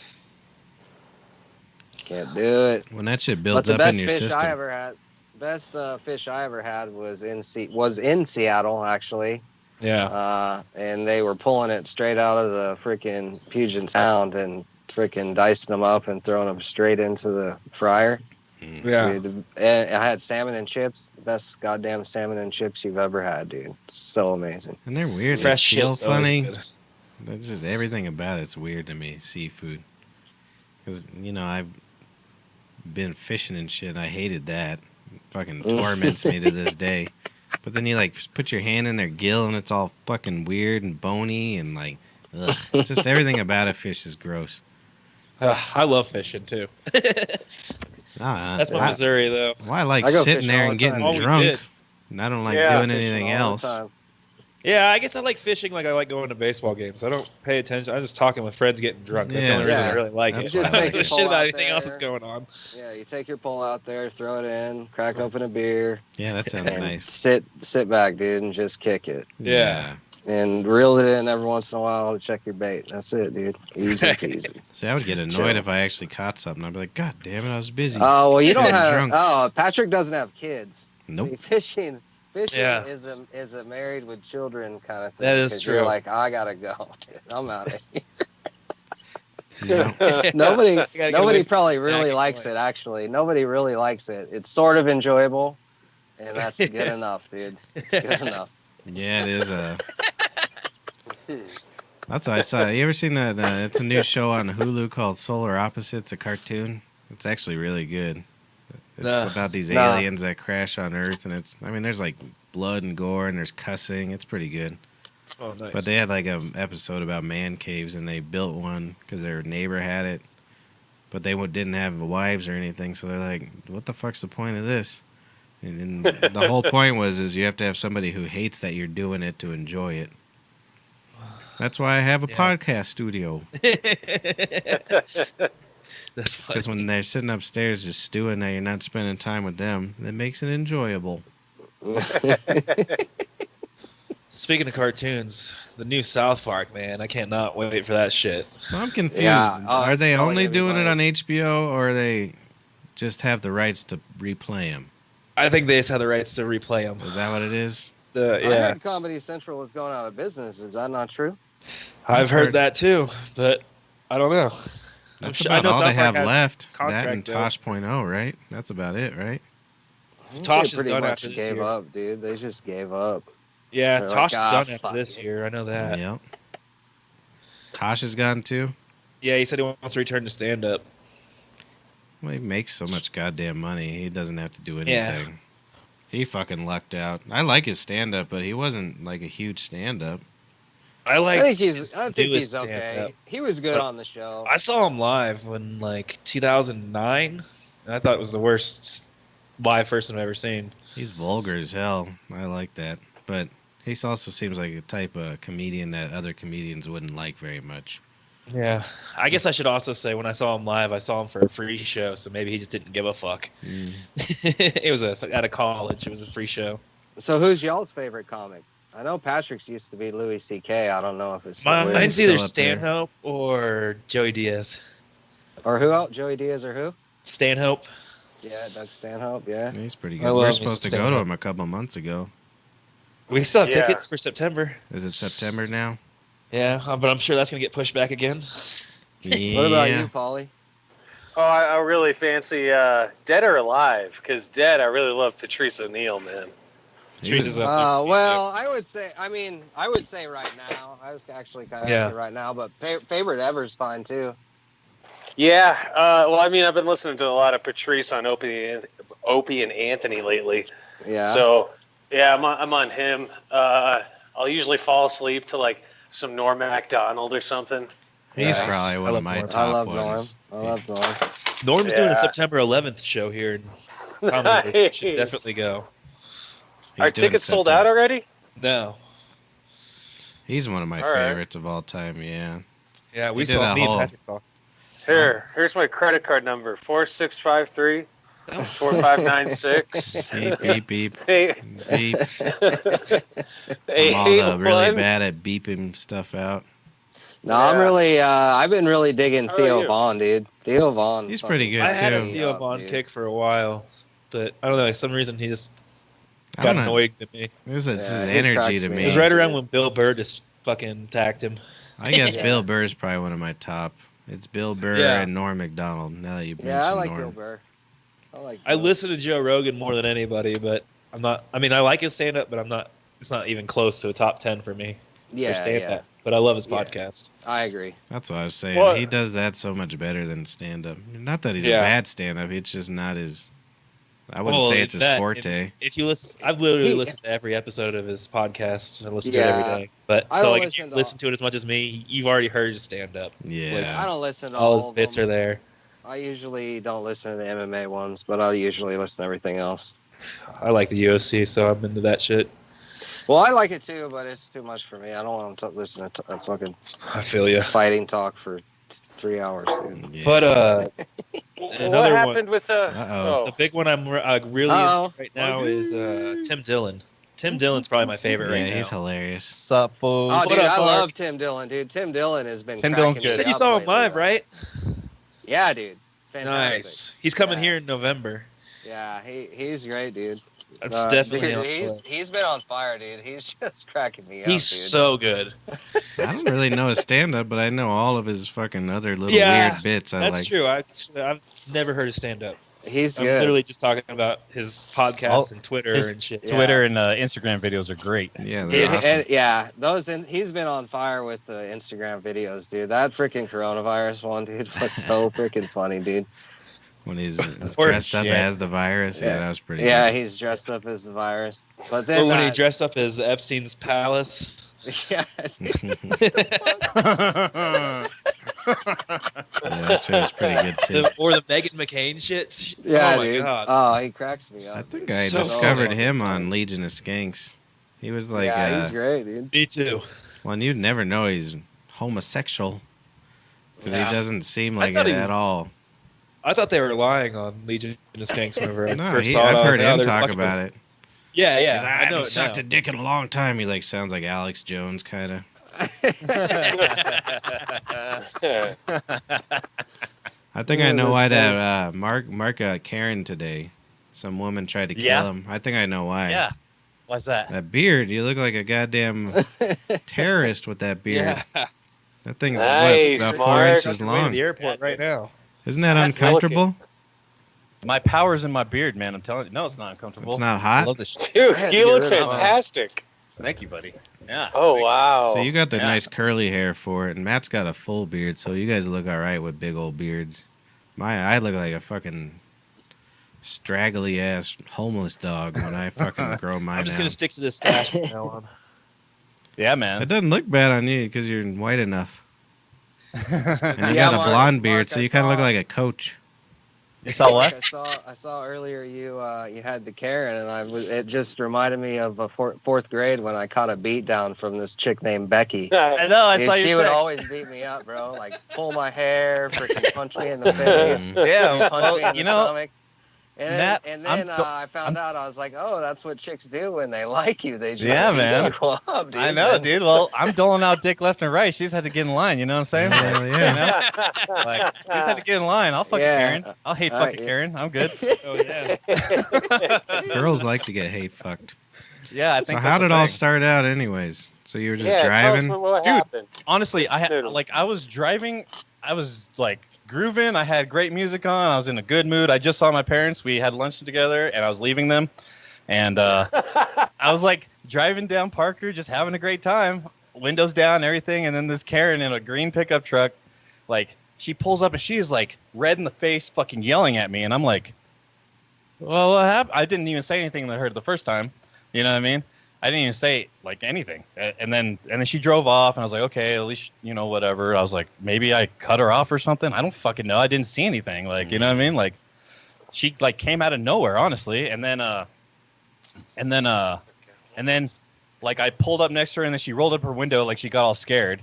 Can't do it. When that shit But builds the up best in your fish system. I ever had, fish I ever had was in Seattle actually. Yeah. And they were pulling it straight out of the freaking Puget Sound and freaking dicing them up and throwing them straight into the fryer. Yeah. Dude, and I had salmon and chips, the best goddamn salmon and chips you've ever had, dude. So amazing. And they're weird. Fresh They feel shit's always funny. good. That's just everything about it's weird to me. Seafood, because you know I've been fishing and shit. And I hated that. It fucking torments me to this day. But then you like put your hand in their gill and it's all fucking weird and bony and like, ugh. Just everything about a fish is gross. I love fishing too. That's my Missouri though. Well, I like I go sitting fishing there all and the time. getting Oh, we drunk. did. And I don't like Yeah, doing Fishing anything all the else. time. Yeah, I guess I like fishing like I like going to baseball games. I don't pay attention. I'm just talking with friends getting drunk. That's the only reason I really like That's it. why I I don't like give a it. shit about Pull anything out else there. that's going on. Yeah, you take your pole out there, throw it in, crack open a beer, Yeah, that sounds and nice. sit back, dude, and just kick it. Yeah. And reel it in every once in a while to check your bait. That's it, dude. Easy peasy. See, I would get annoyed if I actually caught something. I'd be like, God damn it, I was busy. Oh well, you don't Getting have. drunk. Oh, Patrick doesn't have kids. Nope. See, fishing Yeah. is a married with children kind of thing. That is 'cause true. You're like, I gotta go. Dude. I'm out of here. Yeah. Nobody gotta get away nobody from probably the really nagging likes point. it. Actually, nobody really likes it. It's sort of enjoyable, and that's good enough, dude. It's good enough. Yeah, it is. That's what I saw. You ever seen that? It's a new show on Hulu called Solar Opposites, a cartoon. It's actually really good. It's Nah. about these Nah. aliens that crash on Earth, and there's like blood and gore, and there's cussing. It's pretty good. Oh, nice. But they had like an episode about man caves, and they built one because their neighbor had it, but they didn't have wives or anything. So they're like, "What the fuck's the point of this?" And the whole point is you have to have somebody who hates that you're doing it to enjoy it. That's why I have a Yeah. podcast studio. That's Because when they're sitting upstairs just stewing there, you're not spending time with them. That makes it enjoyable. Speaking of cartoons, the new South Park, man, I cannot wait for that shit. So I'm confused. Yeah, Are it's they probably only gonna be doing it funny. on HBO, or they just have the rights to replay them? I think they just have the rights to replay them. Is that what it is? I Yeah, heard Comedy Central was going out of business. Is that not true? I've heard heard- that too, but I don't know. That's I about know all they South Park have has left. That contract, and though. Tosh.0, right? That's about it, right? I think Tosh they is pretty done much after this gave year. up, dude. They just gave up. Yeah, They're Tosh like, is "Ah, done after fuck this it." year. I know that. Yep. Tosh is gone too. Yeah, he said he wants to return to stand up. Well, he makes so much goddamn money. He doesn't have to do Yeah. anything. He fucking lucked out. I like his stand-up, but he wasn't like a huge stand-up. I like. I think he's okay. He was good But on the show. I saw him live in like 2009, and I thought it was the worst live person I've ever seen. He's vulgar as hell. I like that. But he also seems like a type of comedian that other comedians wouldn't like very much. Yeah, I guess I should also say when I saw him live, I saw him for a free show, so maybe he just didn't give a fuck. Mm. It was out of college. It was a free show. So who's y'all's favorite comic? I know Patrick's used to be Louis C.K. I don't know if it's still is. Mine's still either up there. Stanhope or Joey Diaz. Or who else? Joey Diaz or who? Stanhope. Yeah, Doug Stanhope. Yeah. He's pretty I good. love We're me supposed to some go to stand-up. him a couple months ago. We still have Yeah. tickets for September. Is it September now? Yeah, but I'm sure that's gonna get pushed back again. Yeah. What about you, Paulie? Oh, I really fancy Dead or Alive, because Dead, I really love Patrice O'Neill, man. He was- Trees is up there. Well, I would say right now. I was actually kind of Yeah. asking right now, but favorite ever's fine too. Yeah, well, I mean, I've been listening to a lot of Patrice on Opie and Anthony lately. Yeah. So, yeah, I'm on him. I'll usually fall asleep to like some Norm Macdonald or something. He's Yeah. probably one I of love my Norm. top I love Norm. ones. I love Norm. Norm's doing a Yeah. September 11th show here in Comedy. You should Nice. definitely go. He's Are doing tickets sold September. out already? No. He's one of my All right. favorites of all time. Yeah. Yeah, we He did saw a me and whole- Patrick saw. Here's my credit card number: 4653-4596. Beep beep beep Hey, beep. hey, I'm all really 81. bad at beeping stuff out. No, I'm Yeah. really. I've been really digging How are Theo you? Vaughn, dude. Theo Vaughn. He's fucking pretty good, I had a too. Theo up, Vaughn dude. kick for a while, but I don't know. For some reason, he just I got don't know. annoyed with me. It's Yeah, his he energy cracks to me me. It was right around when Bill Burr just fucking attacked him. I guess Yeah. Bill Burr's probably one of my top. It's Bill Burr Yeah. and Norm Macdonald. Now that you mentioned Yeah, I like Norm. Bill Burr. I listen to Joe Rogan more than anybody, but I'm not. I mean, I like his stand up, but I'm not. It's not even close to a top 10 for me. For Yeah, stand yeah. up. But I love his Yeah. podcast. I agree. That's what I was saying. What? He does that so much better than stand up. Not that he's Yeah. a bad stand up. It's just not his. I wouldn't Well, say it's his that, forte. and if you listen, I've literally He- listened to every episode of his podcast. I listen to it Yeah. every day. But I so don't like, if you listen to listen to it as much as me, you've already heard his stand up. Yeah. I don't listen to All his of bits them. are there. I usually don't listen to the MMA ones, but I'll usually listen to everything else. I like the UFC, so I'm into that shit. Well, I like it too, but it's too much for me. I don't want to listen to fucking I feel you. fighting talk for 3 hours, dude. Yeah. But What another one. happened with the? Uh-oh. The big one I'm really Uh-oh. into right now is Tim Dillon. Tim Dillon's probably my favorite yeah, right now. he's hilarious. Sup, fool? Oh, What dude, up, I Mark? love Tim Dillon, dude. Tim Dillon has been. Tim Dillon's cracking You me said you up saw him lately, live, though. right? Yeah, dude. Fantastic. Nice. He's coming Yeah. here in November. Yeah, he's great, dude. That's dude, definitely on the list. he's been on fire, dude. He's just cracking me up, He's dude. so good. I don't really know his stand up, but I know all of his fucking other little Yeah, weird bits. I That's like. true. I've never heard his stand up. He's I'm good. literally just talking about his podcast Oh, and Twitter his- and shit. Yeah. Twitter and Instagram videos are great. Yeah, Dude, they're awesome. yeah, he's been on fire with the Instagram videos, dude. That freaking coronavirus one, dude, was so freaking funny, dude. When he's Or dressed up shit. as the virus. Yeah, Yeah. that was pretty Yeah, good. he's dressed up as the virus. But Or then when he dressed up as Epstein's palace. yeah, Yeah, that shit was pretty good too. Or the Megan McCain shit. yeah, oh my dude. god. Oh, he cracks me up. I think dude. I So discovered fucking him funny. on Legion of Skanks. He was like, yeah, he's great, dude. Me too. Well, and you'd never know he's homosexual because he Yeah. doesn't seem I like thought it he was- at all. I thought they were lying on Legion of Skanks whenever I No, first saw it. I've I was heard like, oh, him they're talk fucking- about it. Yeah, He's yeah. like, I I know haven't it sucked now. a dick in a long time. He like sounds like Alex Jones kind of. I think I know why that Mark got Karen today. Some woman tried to kill Yeah? him. I think I know why. Yeah. Why's that? That beard, you look like a goddamn terrorist with that beard. Yeah. That thing's Nice, about 4 Mark. inches On the way to long. the airport right now. Isn't that uncomfortable? My power's in my beard, man. I'm telling you. No, it's not uncomfortable. It's not I hot. love this shit. Dude, I had to you get look rid of mine. fantastic. Thank you, buddy. Yeah. Oh, wow. So you got the Yeah. nice curly hair for it, and Matt's got a full beard, so you guys look all right with big old beards. I look like a fucking straggly ass homeless dog when I fucking grow mine I'm just out. gonna stick to this stash from now on. Yeah, That man. doesn't look bad on you because you're white enough, and you Yeah, got a Mark- blonde beard, Mark, so I you kind of look saw- like a coach. You saw what? I saw earlier you had the Karen, and it just reminded me of fourth grade when I caught a beat down from this chick named Becky. I know. I Dude, saw she your would text. always beat me up, bro. Like pull my hair, freaking punch me in the face, Yeah. punch me Well, in you the know, stomach. And Matt, then I'm go- I found out, I was like, oh, that's what chicks do when they like you. They just Yeah, beat man. you up, dude. I know, Then- dude. Well, I'm doling out dick left and right. She's had to get in line. You know what I'm saying? Hell yeah. You know? Like, she's had to get in line. I'll fuck Yeah. Karen. I'll hate All right, fucking yeah. Karen. I'm good. Oh yeah. Girls like to get hate fucked. Yeah, I So think. how that's did the all thing. start out, anyways? So you were just Yeah, driving? tell us what Dude. happened. Honestly, I had Snoodle. I was driving. I was like grooving. I had great music on. I was in a good mood. I just saw my parents. We had lunch together, and I was leaving them. And I was like driving down Parker, just having a great time. Windows down, everything. And then this Karen in a green pickup truck, like she pulls up and she is like red in the face, fucking yelling at me. And I'm like, well, what happened? I didn't even say anything to her the first time. You know what I mean? I didn't even say like anything. And then she drove off, and I was like, okay, at least whatever. I was like, maybe I cut her off or something. I don't fucking know. I didn't see anything. Like, you know what I mean? Like, she like came out of nowhere, honestly. And then like I pulled up next to her, and then she rolled up her window like she got all scared.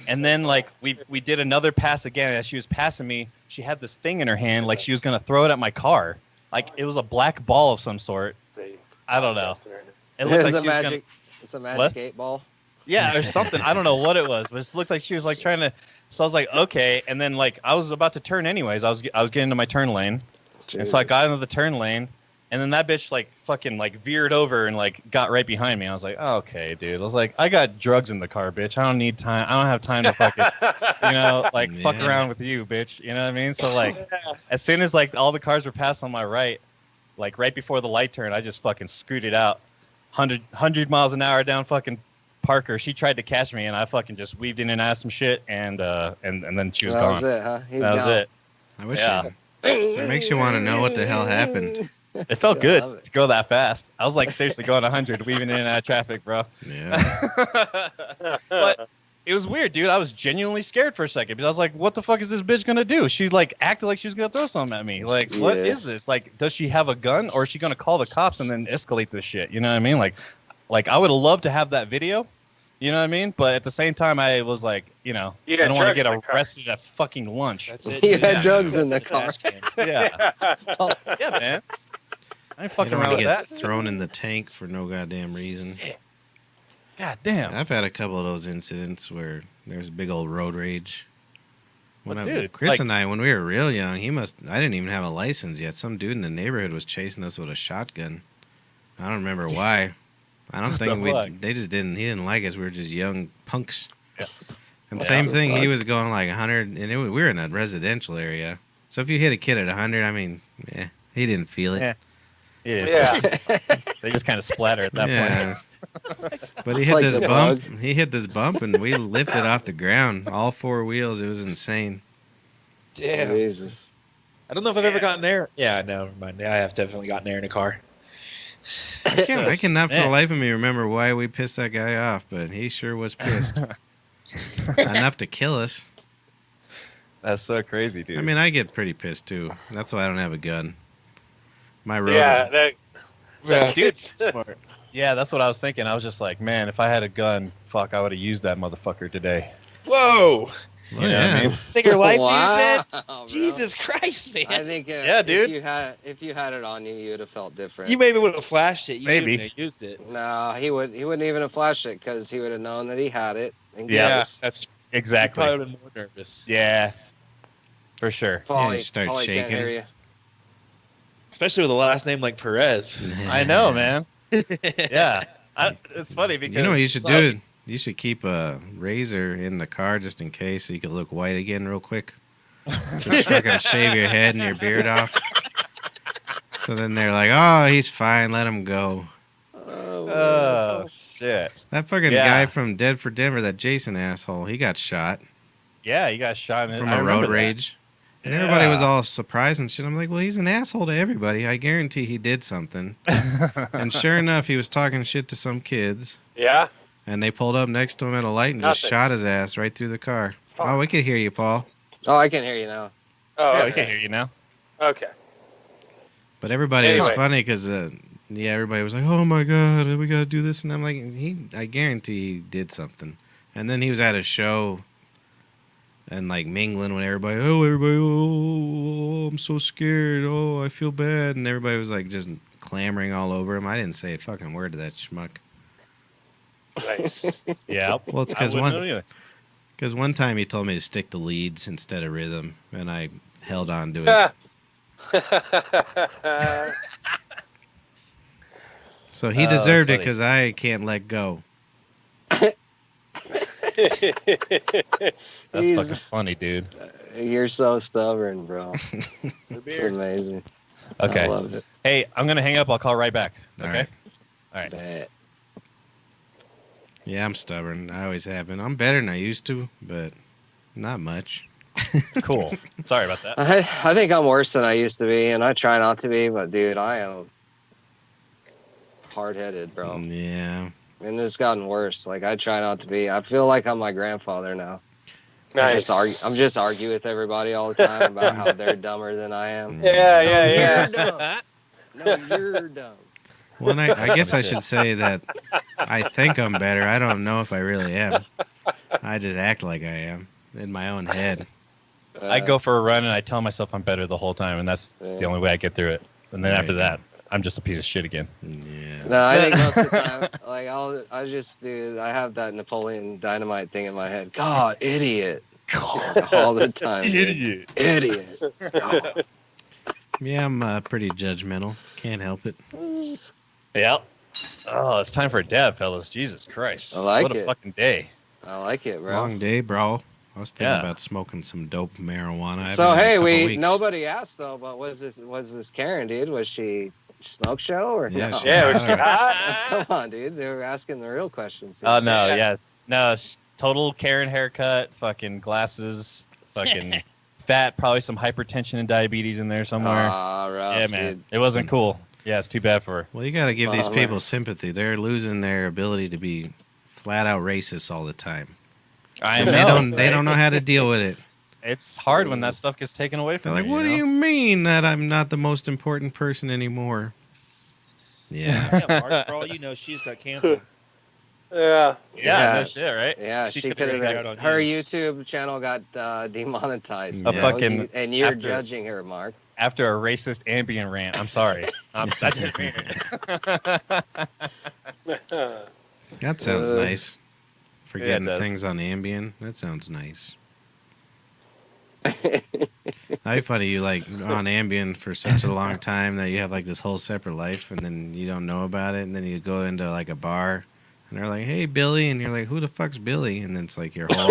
And then like we did another pass again. As she was passing me, she had this thing in her hand like she was gonna throw it at my car. Like it was a black ball of some sort. I don't know. It looked like it's she a was magic. It's a magic What? 8-ball. yeah, or something. I don't know what it was, but it looked like she was like trying to. So I was like, okay. And then like I was about to turn anyways. I was getting into my turn lane, and so I got into the turn lane, and then that bitch like fucking like veered over and like got right behind me. I was like, oh, okay, dude. I was like, I got drugs in the car, bitch. I don't need time. I don't have time to fucking fuck Yeah. around with you, bitch. You know what I mean? So like, as soon as like all the cars were passed on my right, like right before the light turn, I just fucking scooted out, 100 miles an hour down fucking Parker. She tried to catch me, and I fucking just weaved in and out of some shit, and then she was that gone. was it, huh? He That was gone. it. I wish Yeah. it makes you want to know what the hell happened. It felt Yeah, I love good it. to go that fast. I was like seriously going 100, weaving in and out of traffic, bro. Yeah. But it was weird, dude. I was genuinely scared for a second because I was like, what the fuck is this bitch gonna do? She like acted like she was gonna throw something at me. Like, what Yeah. is this? Like, does she have a gun, or is she gonna call the cops and then escalate this shit? You know what I mean? Like I would have loved to have that video. You know what I mean? But at the same time, I was like, You I got don't want to drugs get in the car. arrested at fucking lunch. That's it. You dude. had Yeah. drugs in the That's car. trash can. Yeah, yeah, man. I ain't You fucking don't around want to with get that. thrown in the tank for no goddamn reason. God damn. I've had a couple of those incidents where there's big old road rage. When Well, dude, Chris like- and I, when we were real young, I didn't even have a license yet. Some dude in the neighborhood was chasing us with a shotgun. I don't remember why. I don't think the fuck? they just didn't, he didn't like us. We were just young punks. Yeah. And Yeah. same thing, he was going like 100, and we were in a residential area. So if you hit a kid at 100, I mean, he didn't feel it. Yeah. Yeah. They just kind of splatter at that Yeah. point. But he It's hit like this the bump. bug. He hit this bump, and we lifted off the ground. All four wheels. It was insane. Damn. Jesus. I don't know if I've ever gotten there. Yeah, no, never mind. I have definitely gotten there in a car. I cannot for the Man. life of me remember why we pissed that guy off, but he sure was pissed. Enough to kill us. That's so crazy, dude. I mean, I get pretty pissed too. That's why I don't have a gun. My road. Yeah, that Yeah, dude's smart. Yeah, that's what I was thinking. I was just like, man, if I had a gun, fuck, I would have used that motherfucker today. Whoa! Well, You know what I yeah. mean? Think your life, Wow, dude, man? bro. Jesus Christ, man! I think Yeah, dude. if you had it on you, you'd have felt different. You maybe would have flashed it. You Maybe. wouldn't have used it. No, he wouldn't even have flashed it because he would have known that he had it. And Yeah. guess. That's Exactly. You probably would have been more nervous. Yeah, for sure. Paulie, you start Paulie can't shaking. hear you. Especially with a last name like Perez. I know, man. Yeah, it's funny because You know what you should do? You should keep a razor in the car just in case, so you could look white again real quick. Just fucking shave your head and your beard off. So then they're like, "Oh, he's fine. Let him go." Oh shit! That fucking Yeah. guy from Dead for Denver, that Jason asshole, he got shot Yeah, you got shot in from I a remember road that. rage. And everybody was Yeah. all surprised and shit. I'm like, well, he's an asshole to everybody. I guarantee he did something. And sure enough, he was talking shit to some kids. Yeah. And they pulled up next to him at a light and just Nothing. shot his ass right through the car. Fuck. Oh, we could hear you, Paul. Oh, I can hear you now. Oh, Yeah, okay. we can hear you now. Okay. But everybody was Anyway. funny because, yeah, everybody was like, oh my God, we got to do this. And I'm like, I guarantee he did something. And then he was at a show and like mingling with everybody. Oh, everybody, oh, I'm so scared. Oh, I feel bad. And everybody was like just clamoring all over him. I didn't say a fucking word to that schmuck. Nice. Yeah. Well, it's I wouldn't know either. because one time he told me to stick to leads instead of rhythm, and I held on to it. So he Oh, deserved that's it because I can't let go. That's He's- fucking funny, dude. You're so stubborn, bro. It's amazing. I Okay. love it. Hey, I'm gonna hang up. I'll call right back. All Okay. right. All right. Bet. Yeah, I'm stubborn. I always have been. I'm better than I used to, but not much. Cool. Sorry about that. I think I'm worse than I used to be, and I try not to be, but dude, I am hard-headed, bro. Yeah. And it's gotten worse. Like, I try not to be. I feel like I'm my grandfather now. Nice. I'm just arguing with everybody all the time about how they're dumber than I am. Yeah, yeah, You're yeah. dumb. No, you're dumb. Well, and I guess I should say that I think I'm better. I don't know if I really am. I just act like I am in my own head. I go for a run and I tell myself I'm better the whole time, and that's the Yeah. only way I get through it. And then There after you that, I'm just a piece of shit again. Yeah. No, I think most of the time, like, I have that Napoleon Dynamite thing in my head. God, idiot. All the time. dude. Idiot. God. Yeah, I'm pretty judgmental. Can't help it. Yep. Oh, it's time for a dab, fellas. Jesus Christ. I like what a it. fucking day. I like it, bro. Long day, bro. I was thinking Yeah. about smoking some dope marijuana. I So haven't in a hey, couple weeks. nobody asked though, but was this Karen, dude? Was she smoke show or Yeah, no? she- Yeah, was she Alright. hot? Come on, dude. They were asking the real questions. Oh, no, Yeah. yes. No, total Karen haircut, fucking glasses, fucking fat, probably some hypertension and diabetes in there somewhere. Rough, Yeah, man. dude. It wasn't cool. Yeah, it's too bad for her. Well, you got to give these Oh, people man. sympathy. They're losing their ability to be flat out racist all the time. I And know. they don't know right? how to deal with it. It's hard when that stuff gets taken away They're from like, you. "What do know? you mean that I'm not the most important person anymore?" Yeah. Yeah, Mark, for all you know, she's got canceled. Yeah. Yeah, Yeah. no shit, right? Yeah, She she could've could have. straight out on Her you. YouTube channel got demonetized. A bro. fucking- and you're after- judging her, Mark. After a racist ambient rant. I'm sorry. That's just me. That sounds Uh, nice. Forgetting does. things on Ambien. That sounds nice. That'd be funny. You like on Ambien for such a long time that you have like this whole separate life, and then you don't know about it, and then you go into like a bar, and they're like, "Hey, Billy," and you're like, "Who the fuck's Billy?" And then it's like your whole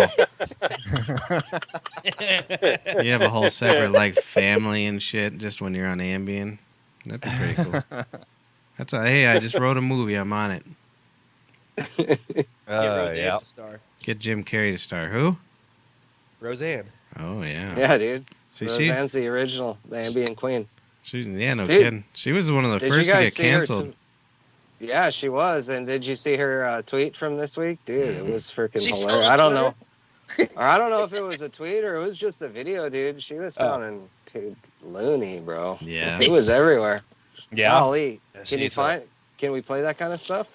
you have a whole separate like family and shit just when you're on Ambien. That'd be pretty cool. That's hey, I just wrote a movie. I'm on it. Yeah. Star. Get Jim Carrey to star. Who? Roseanne. Oh yeah. Yeah, dude. See, Roseanne's the original, the ambient queen. she's no Dude, kidding. She was one of the Did first you to guys get see her canceled. Yeah, she was. And did you see her tweet from this week, dude? It was freaking She's hilarious. on I don't know. Or I don't know if it was a tweet or it was just a video, dude. She was sounding too loony, bro. Yeah. It was everywhere. Yeah. Golly. Yeah, Can she you needs find Can we play that kind of stuff?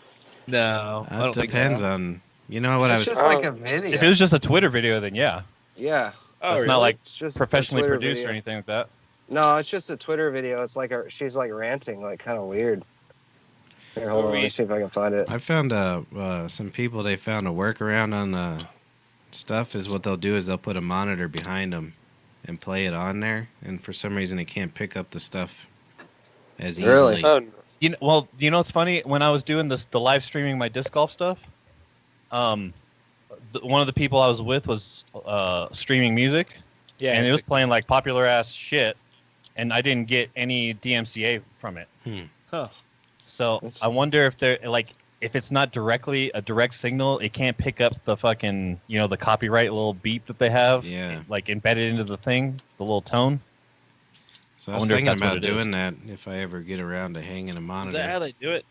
No, I It don't think so. depends on. You know what I It's was. just like a video. If it was just a Twitter video, then yeah. Yeah. Oh, It's really? not like It's just a professionally Twitter produced video. or anything like that. No, it's just a Twitter video. It's like she's like ranting, like kind of weird. Here, hold on. Let me see if I can find it. I found some people. They found a workaround on the stuff. Is what they'll do is they'll put a monitor behind them and play it on there. And for some reason, it can't pick up the stuff as Really? easily. Oh, no. You know what's funny? When I was doing the live streaming my disc golf stuff, one of the people I was with was streaming music, Yeah, and it was playing like popular ass shit, and I didn't get any DMCA from it. Huh. So I wonder if if it's not directly a direct signal, it can't pick up the fucking the copyright little beep that they have, Yeah. like embedded into the thing, the little tone. So I I was wonder if thinking that's what about it is. doing that if I ever get around to hanging a Is monitor. that how they do it?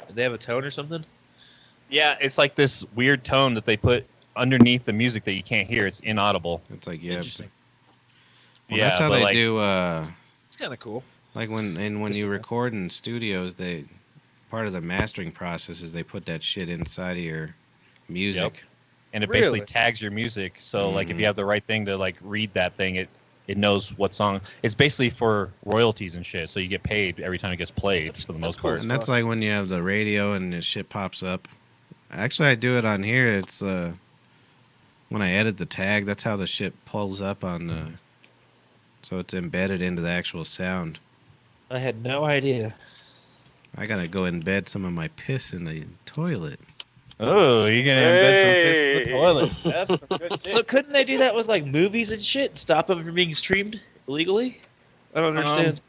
Do they have a tone or something? Yeah, it's like this weird tone that they put underneath the music that you can't hear. It's inaudible. It's like yeah. Interesting. Well, Yeah, that's how but they like- do. It's kind of cool. Like when you record in studios, part of the mastering process is they put that shit inside of your music. And it Really? basically tags your music. So like if you have the right thing to like read that thing, it knows what song. It's basically for royalties and shit. So you get paid every time it gets played for the most part. And that's like when you have the radio and the shit pops up. Actually, I do it on here. It's when I edit the tag. That's how the shit pulls up on the. So it's embedded into the actual sound. I had no idea. I gotta go embed some of my piss in the toilet. Oh, you're gonna embed some piss in the Hey. toilet. That's some good shit. So couldn't they do that with like movies and shit? Stop them from being streamed illegally? I don't understand.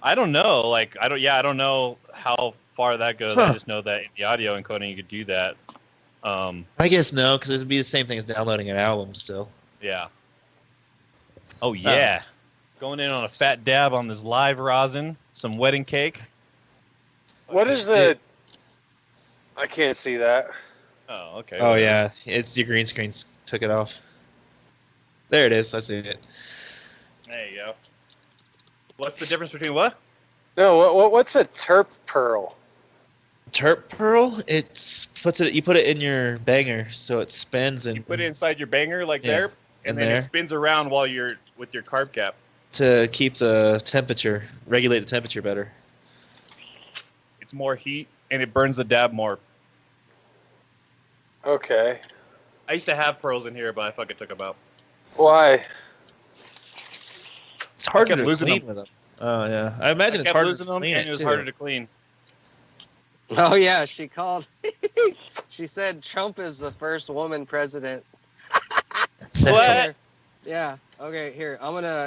I don't know. Like I don't know how far that goes. I just know that in the audio encoding you could do that. I guess no, because it would be the same thing as downloading an album still. Yeah. Oh yeah. Going in on a fat dab on this live rosin, some wedding cake. What is the? I can't see that. Oh, okay. Oh yeah, it's your green screen took it off. There it is. I see it. There you go. What's the difference between what? No, what's a terp pearl? Terp pearl. You put it in your banger, so it spins and You put it inside your banger like Yeah, there, in and then there. it spins around while you're with your carb cap. to keep the temperature, regulate the temperature better. It's more heat and it burns the dab more. Okay. I used to have pearls in here, but I fucking took them out. Why? It's harder kept to losing clean them. with them. Oh yeah, I imagine I it's kept harder losing to them, clean and it was too. harder to clean. Oh yeah, she called. She said Trump is the first woman president. What? Yeah. Okay. Here,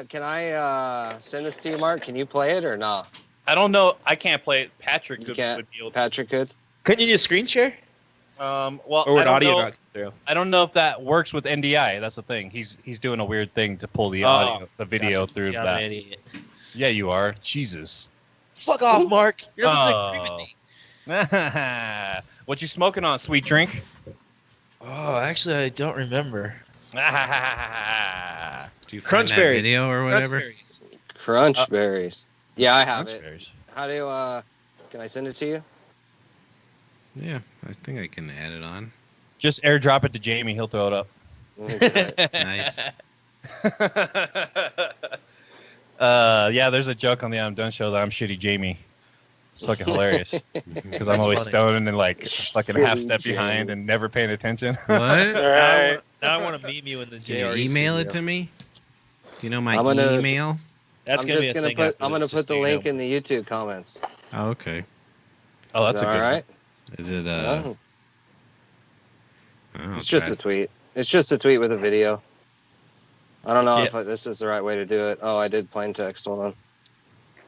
Can I send this to you, Mark? Can you play it or not? I don't know. I can't play it. Patrick You would can't. be able to. Patrick could. Couldn't you just screen share? Well, Or I an don't audio know. not through? I don't know if that works with NDI. That's the thing. He's doing a weird thing to pull the audio, the video Gotcha. through Yeah, I'm that. an idiot. Yeah, you are. Jesus. Fuck off, Mark. You're not Oh. agree with me. What you smoking on, sweet drink? Oh, actually, I don't remember. Do you find that Crunchberries. video or whatever? Crunchberries. Crunch berries. Yeah, I have it. Crunchberries. How do Can I send it to you? Yeah, I think I can add it on. Just airdrop it to Jamie. He'll throw it up. Let me try it. Nice. Yeah, there's a joke on the I'm Done show that I'm shitty Jamie. It's fucking hilarious because I'm That's always funny. stoned and like fucking half step Shitty behind Jamie. and never paying attention. What? All right. Now I want to meme you in the Can you JRE email it studio. to me? Do you know my I'm gonna- email? That's I'm gonna just be a thing put. after I'm gonna this, put just the so you link know. in the YouTube comments. Oh, okay. Oh, that's Is a that good all one. right? Is it No. I'll It's just try. a tweet. It's just a tweet with a video. I don't know Yeah. if this is the right way to do it. Oh, I did plain text. Hold on.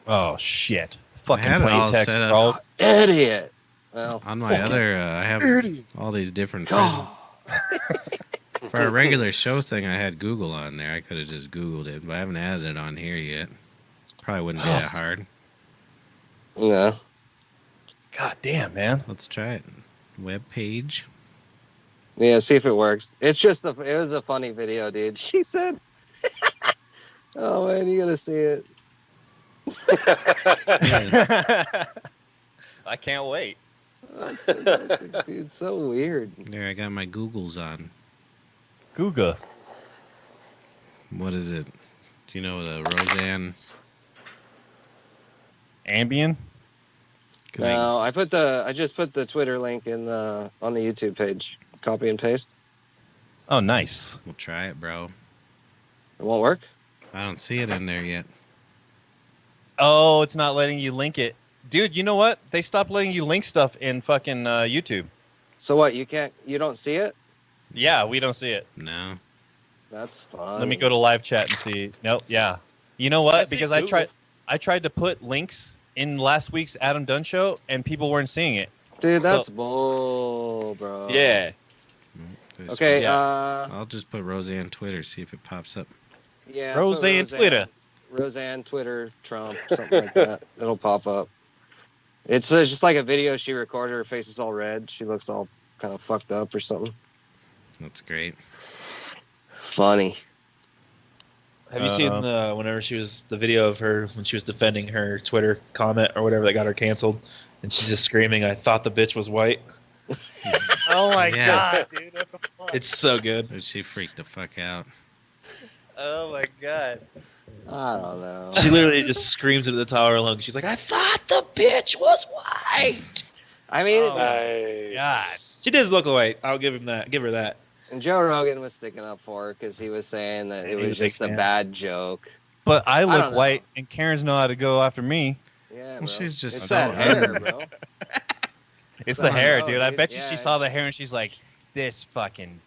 Oh shit! Fucking had it plain all text, set up. bro. Idiot. Well, On my fuck it. other, I have all these different. God. For a regular show thing, I had Google on there. I could have just Googled it, but I haven't added it on here yet. Probably wouldn't be that hard. Yeah. God damn, man. Let's try it. Web page. Yeah. See if it works. It's just it was a funny video, dude. She said. Oh man, you gotta see it. I can't wait. That's fantastic, dude. So weird. There, I got my Googles on. Googa. What is it? Do you know what a Roseanne? Ambien? Can I- No, I just put the Twitter link in the on the YouTube page. Copy and paste. Oh, nice. We'll try it, bro. It won't work. I don't see it in there yet. Oh, it's not letting you link it. Dude, you know what? They stopped letting you link stuff in fucking YouTube. So what? You don't see it? Yeah, we don't see it. No. That's fine. Let me go to live chat and see. Nope, yeah. You know I what? see Because Google. I tried to put links in last week's Adam Dunn show and people weren't seeing it. Dude, that's So- bull, bro. Yeah. There's- Okay. Yeah. I'll just put Roseanne Twitter, see if it pops up. Yeah. put Roseanne Twitter. Roseanne Twitter Trump, something like that. It'll pop up. It's just like a video she recorded. Her face is all red. She looks all kind of fucked up or something. That's great. Funny. Have you seen the the video of her when she was defending her Twitter comment or whatever that got her canceled, and she's just screaming, "I thought the bitch was white." Oh my Yeah. god, dude. What the fuck? It's so good. But she freaked the fuck out. Oh my god. I don't know. She literally just screams into the tower alone. She's like, "I thought the bitch was white." I mean, Oh. Nice. God. She does look white. I'll give him that. Give her that. and Joe Rogan was sticking up for her because he was saying that it He's was a big just a fan. bad joke. But I don't look know. white and Karen's know how to go after me. Yeah, Well, bro. she's just it's so that hair, ugly. bro. It's I the don't hair, know, dude. I dude. bet you Yeah, she saw the it's- hair and she's like, this fucking.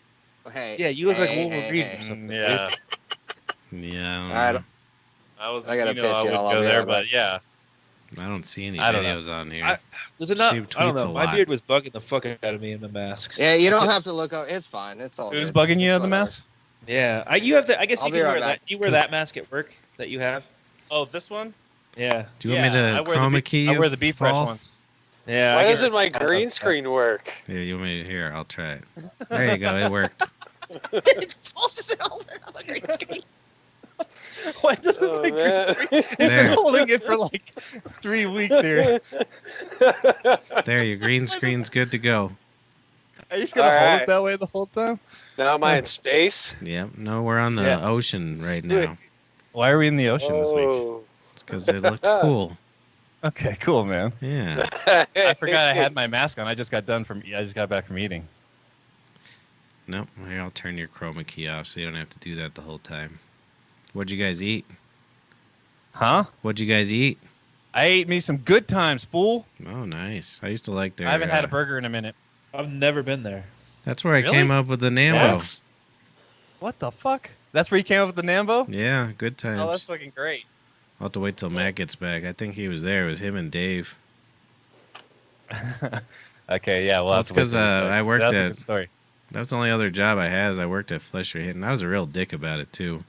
Hey. Yeah, you look like hey, Wolverine hey, or hey. something. Yeah. Yeah. All I right. don't, I was. I gotta you know, piss I you would all go over there, here, but yeah. I don't see any I don't know. videos on here. Does it not? She I don't tweets know. a My lot. beard was bugging the fuck out of me in the masks. Yeah, you don't have to look up. It's fine. It's all Who's good. bugging you It's on the whatever. mask? Yeah. You have the. I guess I'll you be can right wear back. that. Do you wear that mask at work that you have? Oh, this one? Yeah. Do you want me I to wear the chroma Be- key I you, wear the beef fresh Paul? ones. Yeah. Why I doesn't guess- my green screen work? Here, you want me to? Here, I'll try it. There you go. It worked. Why doesn't Oh, my green man. screen? He's There. been holding it for like 3 weeks here. There, your green screen's good to go. Are you just gonna All hold right. it that way the whole time? Now am I in space? Yep. No, we're on the Yeah. ocean right Sweet. now. Why are we in the ocean this week? Oh. It's because it looked cool. Okay, cool, man. Yeah. I forgot I had my mask on. I just got back from eating. Nope. Here, I'll turn your chroma key off so you don't have to do that the whole time. What'd you guys eat? Huh? What'd you guys eat? I ate me some good times, fool. Oh, nice. I used to like their. I haven't had a burger in a minute. I've never been there. That's where I Really? came up with the Nambo. Yes. What the fuck? That's where you came up with the Nambo? Yeah, good times. Oh, that's fucking great. I'll have to wait till Matt gets back. I think he was there. It was him and Dave. Okay, yeah. Well, That's 'cause, I worked That's a at- good story. That's the only other job I had is I worked at Flesher Hinton. I was a real dick about it, too.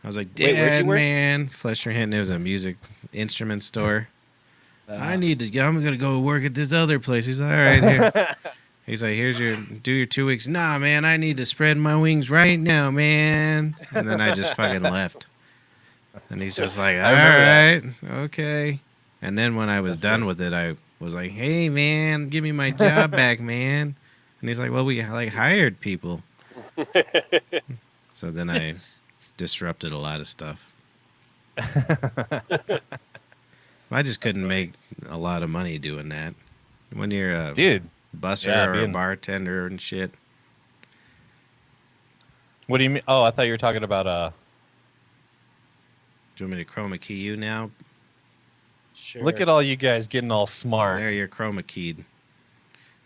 I was like, Wait, where'd you Dad, work? man. Flesher Hinton, it was a music instrument store. Uh, I'm going to go work at this other place. He's like, all right, here. He's like, do your 2 weeks. Nah, man, I need to spread my wings right now, man. And then I just fucking left. And he's just like, all I remember right, okay. And then when I was done with it, I was like, hey, man, give me my job back, man. And he's like, well, we like hired people. So then I disrupted a lot of stuff. I just couldn't make a lot of money doing that. When you're a Dude, busser yeah, or a being- bartender and shit. what do you mean? Oh, I thought you were talking about Do you want me to chroma key you now? sure. Look at all you guys getting all smart. There, you're chroma keyed.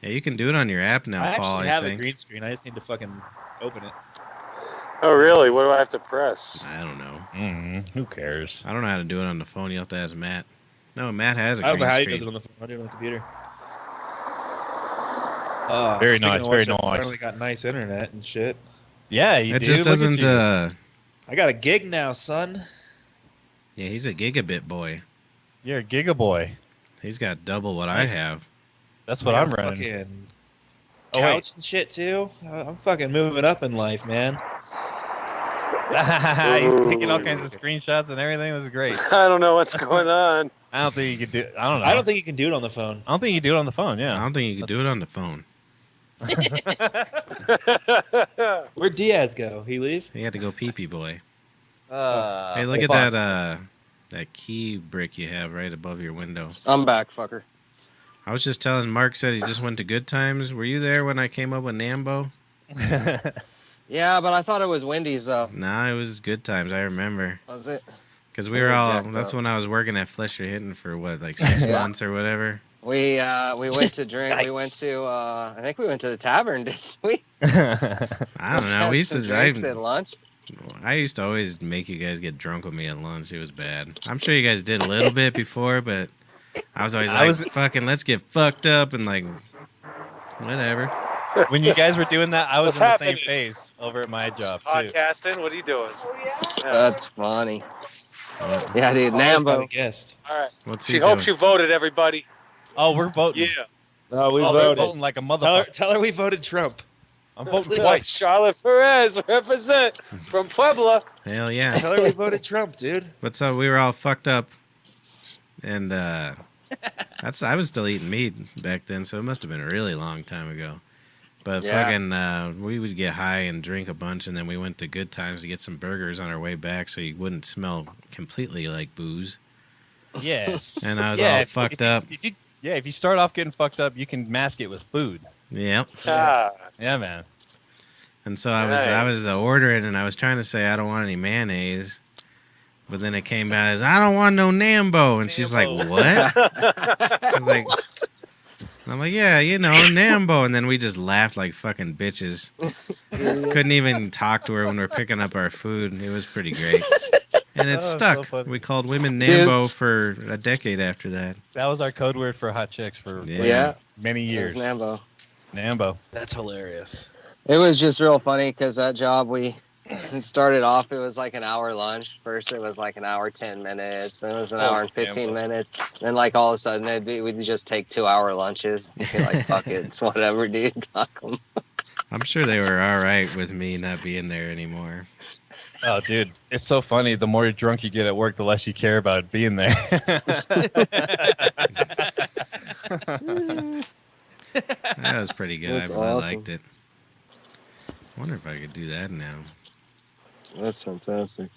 Yeah, you can do it on your app now, I Paul, actually I have a think. green screen. I just need to fucking open it. Oh, really? What do I have to press? I don't know. Who cares? I don't know how to do it on the phone. You'll have to ask Matt. No, Matt has a I don't know green how you do it screen. on the phone. I do it on the computer. Very speaking nice, of very which, I nice. finally got nice internet and shit. Yeah, you It do. just Look at doesn't. you. I got a gig now, son. Yeah, he's a gigabit boy. You're a giga boy. He's got double what I Nice. have. That's what I I'm got a running. Fucking Oh, couch and shit too. I'm fucking moving up in life, man. He's taking all kinds of screenshots and everything. This is great. I don't know what's going on. I don't think you could do. I don't know. I don't think you can do it on the phone. I don't think you can do it on the phone. I Yeah. don't think you could do it on the phone. Where'd Diaz go? He leave? He had to go pee-pee boy. Uh, Hey, look at fuck. that key brick you have right above your window. I'm back, fucker. I was just telling Mark said he just went to Good Times. Were you there when I came up with Nambo? Yeah, but I thought it was Wendy's though. Nah, it was Good Times. I remember. Was it? Because we We were were all, jacked that's up. when I was working at Fletcher Hinton for what, like 6 Yeah. months or whatever. We went to drink. We Nice. went to I think we went to the tavern, didn't we? I don't know. We used Some to, drinks at lunch. I used to always make you guys get drunk with me at lunch. It was bad. I'm sure you guys did a little bit before, but I was always I like, was- fucking, let's get fucked up and like, whatever. When you guys were doing that, I was What's in the happening? same phase over at my job too. Podcasting. What are you doing? That's funny. Yeah, dude, Always got a Nambo. guest. All right. What's She he hopes doing? you voted, everybody. Oh, we're voting. Yeah. Oh, we Oh, they're voted. voting like a Tell her, motherfucker. tell her we voted Trump. I'm voting Yes, twice. Charlotte Perez represent from Puebla. Hell yeah. Tell her we voted Trump, dude. What's up? We were all fucked up, and I was still eating meat back then, so it must have been a really long time ago. But Yeah. fucking, we would get high and drink a bunch, and then we went to Good Times to get some burgers on our way back, so you wouldn't smell completely like booze. Yeah. And I was Yeah, all if- fucked if- up. If you start off getting fucked up, you can mask it with food. Yep. Ah, Yeah, man. And so I was Nice. ordering, and I was trying to say I don't want any mayonnaise, but then it came out as I don't want no Nambo, and she's like, Nambo. what? She's like, and I'm like, yeah, you know, Nambo, and then we just laughed like fucking bitches. Couldn't even talk to her when we're picking up our food. It was pretty great, and it Oh, so stuck. funny. We called women Dude. Nambo for a decade after that. That was our code word for hot chicks for Yeah. Yeah, many it was years. Nambo. Nambo. That's hilarious. It was just real funny because that job it started off, it was like an hour lunch. First it was like an hour 10 minutes, then it was an hour and 15 minutes. Then like all of a sudden we'd just take 2-hour lunches. You'd be like, fuck it, it's whatever, dude. Fuck 'em. I'm sure they were all right with me not being there anymore. Oh, dude, it's so funny. The more drunk you get at work, the less you care about being there. That was pretty good. I That's really awesome. liked it. Wonder if I could do that now. That's fantastic.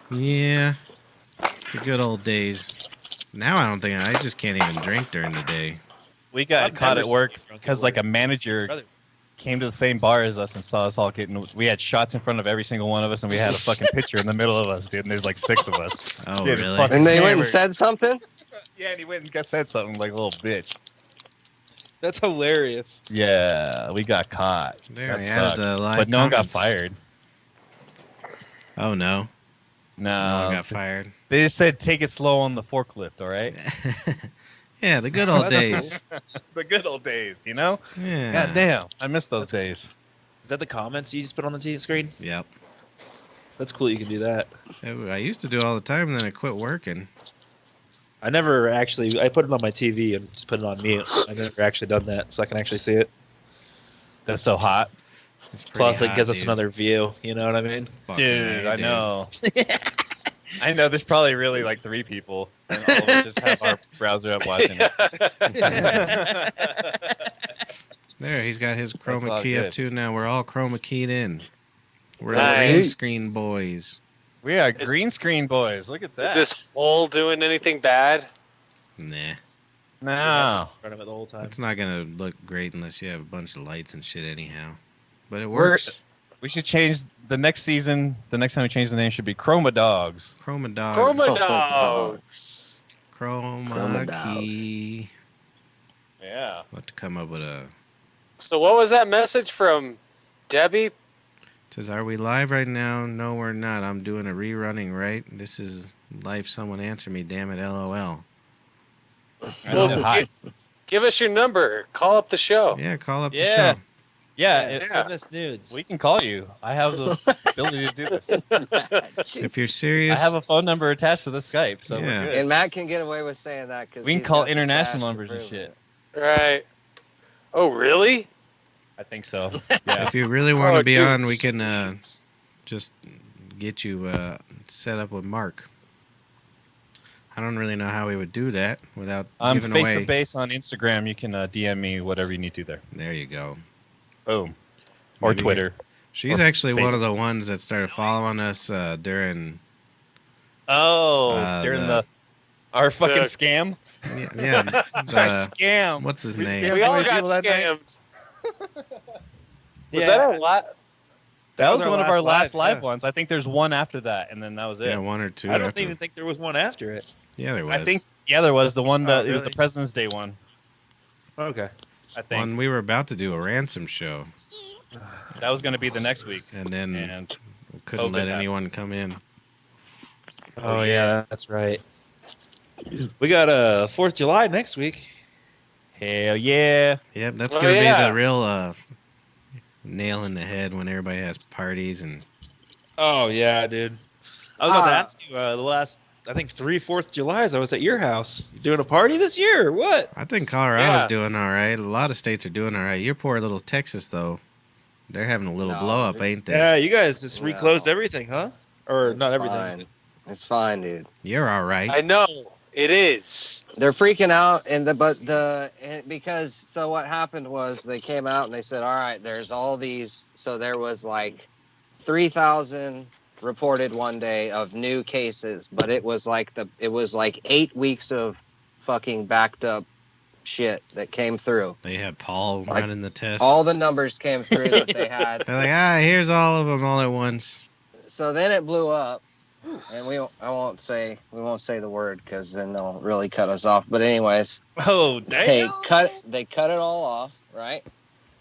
Yeah, the good old days. Now I don't think I just can't even drink during the day. We got I've caught never at work seen you drunk at because like a work. manager Brother. came to the same bar as us and saw us all getting. We had shots in front of every single one of us, and we had a fucking picture in the middle of us, dude. And there's like 6 of us. Oh, Dude, really? fucking And they went and hammered. said something? Yeah, and he went and said something like a little bitch. That's hilarious. Yeah, we got caught. There, That I added sucks. the live But no one got comments. fired. Oh no, no one No, got fired. they just said take it slow on the forklift. All right. Yeah, the good old days. The good old days, you know. Yeah. God damn, I miss those days. Is that the comments you just put on the screen? Yep. That's cool. You can do that. I used to do it all the time, and then I quit working. I never actually. I put it on my TV and just put it on mute. I've never actually done that, so I can actually see it. That's so hot, It's pretty Plus, it hot, gives us dude. another view. You know what I mean? Fucking dude. A, I dude. know. I know. There's probably really like 3 people, and all of us just have our browser up watching it. There, he's got his That's chroma all key up good. too now. We're all chroma keyed in. We're Nice. green screen boys. We are Is- green screen boys. Look at that. is this hole doing anything bad? Nah, No. In front of it the whole time. it's not gonna look great unless you have a bunch of lights and shit anyhow. But it We're- works. We should change the next season. The next time we change the name should be Chroma Dogs. Chroma dog. Chroma dogs. Chroma Chroma dog. key. Yeah. I'll have to come up with a. So what was that message from Debbie? It says, "Are we live right now?" No, we're not. I'm doing a rerunning. Right. This is life. Someone answer me. Damn it. LOL. Well, Hi. Give us your number. Call up the show. Yeah. Call up Yeah. the show. Yeah, Yeah, if- send us nudes. we can call you. I have the ability to do this. If you're serious, I have a phone number attached to the Skype, so Yeah. we're good. And Matt can get away with saying that because We can call international numbers and shit. Right. Oh, really? I think so. Yeah. if you really want to Oh, be dude, on, we can just get you set up with Mark. I don't really know how we would do that without I'm giving face away. to face on Instagram. You can DM me whatever you need to there. There you go. Boom. Or Maybe- Twitter. She's Or actually one Facebook. of the ones that started following us during. Oh, during our fucking The- scam. Yeah, Our the, scam. what's his We name? scammed We so all many got people that night. scammed. Was Yeah. that a lot? That was was our one of our last last live yeah. ones. I think there's one after that, and then that was it. Yeah, one or two. I don't after. even think there was one after it. Yeah, there was. I think there was the one that it was the really? President's Day one. Okay. I think When we were about to do a ransom show, that was going to be the next week, and then and we couldn't COVID let happened. anyone come in. Oh yeah, that's right. We got 4th of July next week. hell yeah. Yep, that's Oh, gonna be yeah. the real nail in the head when everybody has parties and. Oh yeah, dude. I was about to ask you the last, I think 4th of July's. I was at your house. You doing a party this year or what? I think Colorado's Yeah. doing all right. A lot of states are doing all right. Your poor little Texas, though, they're having a little No, blow up, ain't they? Yeah, you guys just No. reclosed everything, huh? Or It's not everything. fine. It's fine, dude. You're all right. I know it is. They're freaking out, because so what happened was they came out and they said, all right, there's all these. So there was like 3,000 reported one day of new cases, but it was like 8 weeks of fucking backed up shit that came through. They had Paul Like, running the test. All the numbers came through that they had. They're like, here's all of them all at once. So then it blew up, and we won't say the word because then they'll really cut us off. But anyways, Oh they damn. cut it all off, right?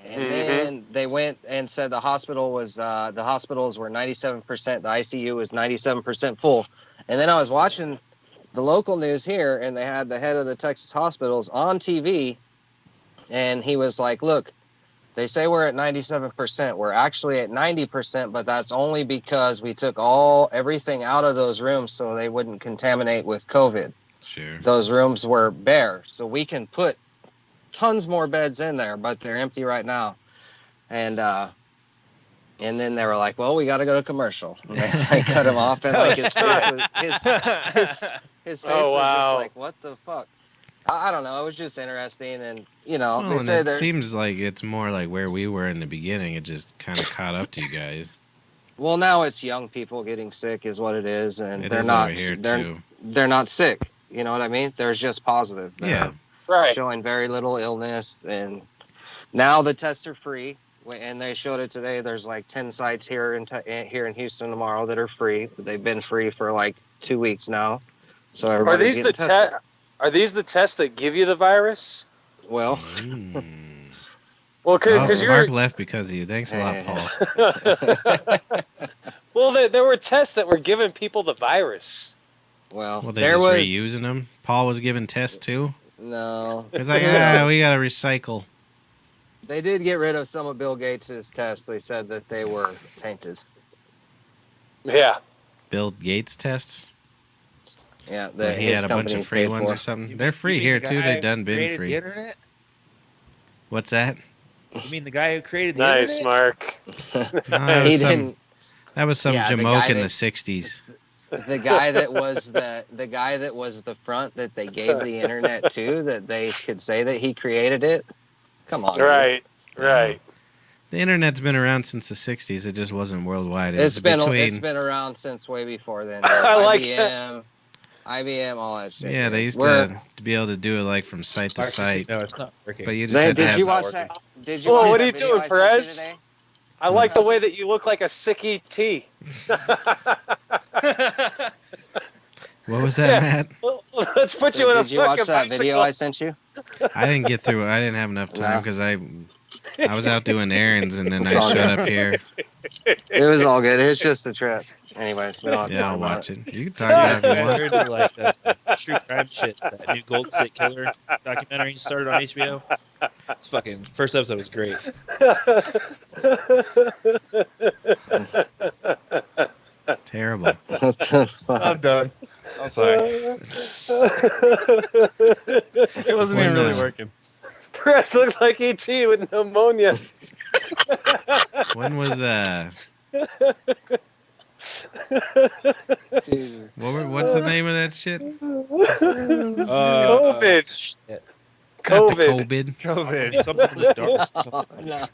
And Mhm. then they went and said the hospitals were 97%, the ICU was 97% full. And then I was watching the local news here, and they had the head of the Texas hospitals on TV, and he was like, look, they say we're at 97%. We're actually at 90%, but that's only because we took everything out of those rooms so they wouldn't contaminate with COVID. Sure. Those rooms were bare, so we can put tons more beds in there, but they're empty right now. And then they were like, well, we got to go to commercial. And they cut him off, and like his face Oh, was wow. just like, what the fuck? I don't know. It was just interesting, and Well, they and said it there's. seems like it's more like where we were in the beginning. It just kind of caught up to you guys. Well, now it's young people getting sick, is what it is, and It they're is not. over here they're too. they're not sick. You know what I mean? They're just positive. They're Yeah. Right. showing very little illness, and now the tests are free. And they showed it today. There's like 10 sites here in Houston tomorrow that are free. They've been free for like 2 weeks now. So Are everybody's these the getting tested. Are these the tests that give you the virus? Well, Mm. Well, Oh, because you're. Mark left because of you. Thanks a lot, Paul. Well, there were tests that were giving people the virus. well, Well, they there just was reusing them. Paul was giving tests too. no. It's like, we gotta recycle. They did get rid of some of Bill Gates's tests. They said that they were tainted. Yeah. Bill Gates tests. Yeah, Well, he his had a bunch company of free paid ones for. or something. They're free You mean here the too. guy They done been created free. The internet? What's that? You mean the guy who created the Nice, internet? Mark. No, that He was some, didn't. that was some Yeah, the jamoke guy in the that- '60s. The guy that was the front that they gave the internet to, that they could say that he created it. Come on, dude. Right. Right. The internet's been around since the '60s. It just wasn't worldwide. It It's was been between. it's been around since way before then. I like IBM, all that shit. Yeah, dude. they used We're- to be able to do it like from site to site, No, it's not working. but you just They- had to did have. you watch working. that? Did you? Well, watch what that are you video doing, I sent you Perez? today? I like the way that you look like a sick ET. What was that, Yeah. Matt? Well, let's put you in a Did you watch fucking that bicycle. video I sent you? I didn't get through. I didn't have enough time No. because I was out doing errands and then I It's all showed good. up here. It was all good. It's just a trip. Anyways, we don't have to Yeah, talk I'll about watch it. it. You can talk about it if you I want. heard of, like the true crime shit, that new Golden State Killer documentary started on HBO. It's fucking first episode was great. Terrible. What the fuck? I'm done. I'm sorry. It wasn't even really working. Perez looked like ET with pneumonia. When was Jesus. What's the name of that shit? COVID. Shit. Not the COVID. COVID. COVID. Something in the dark. Oh, no.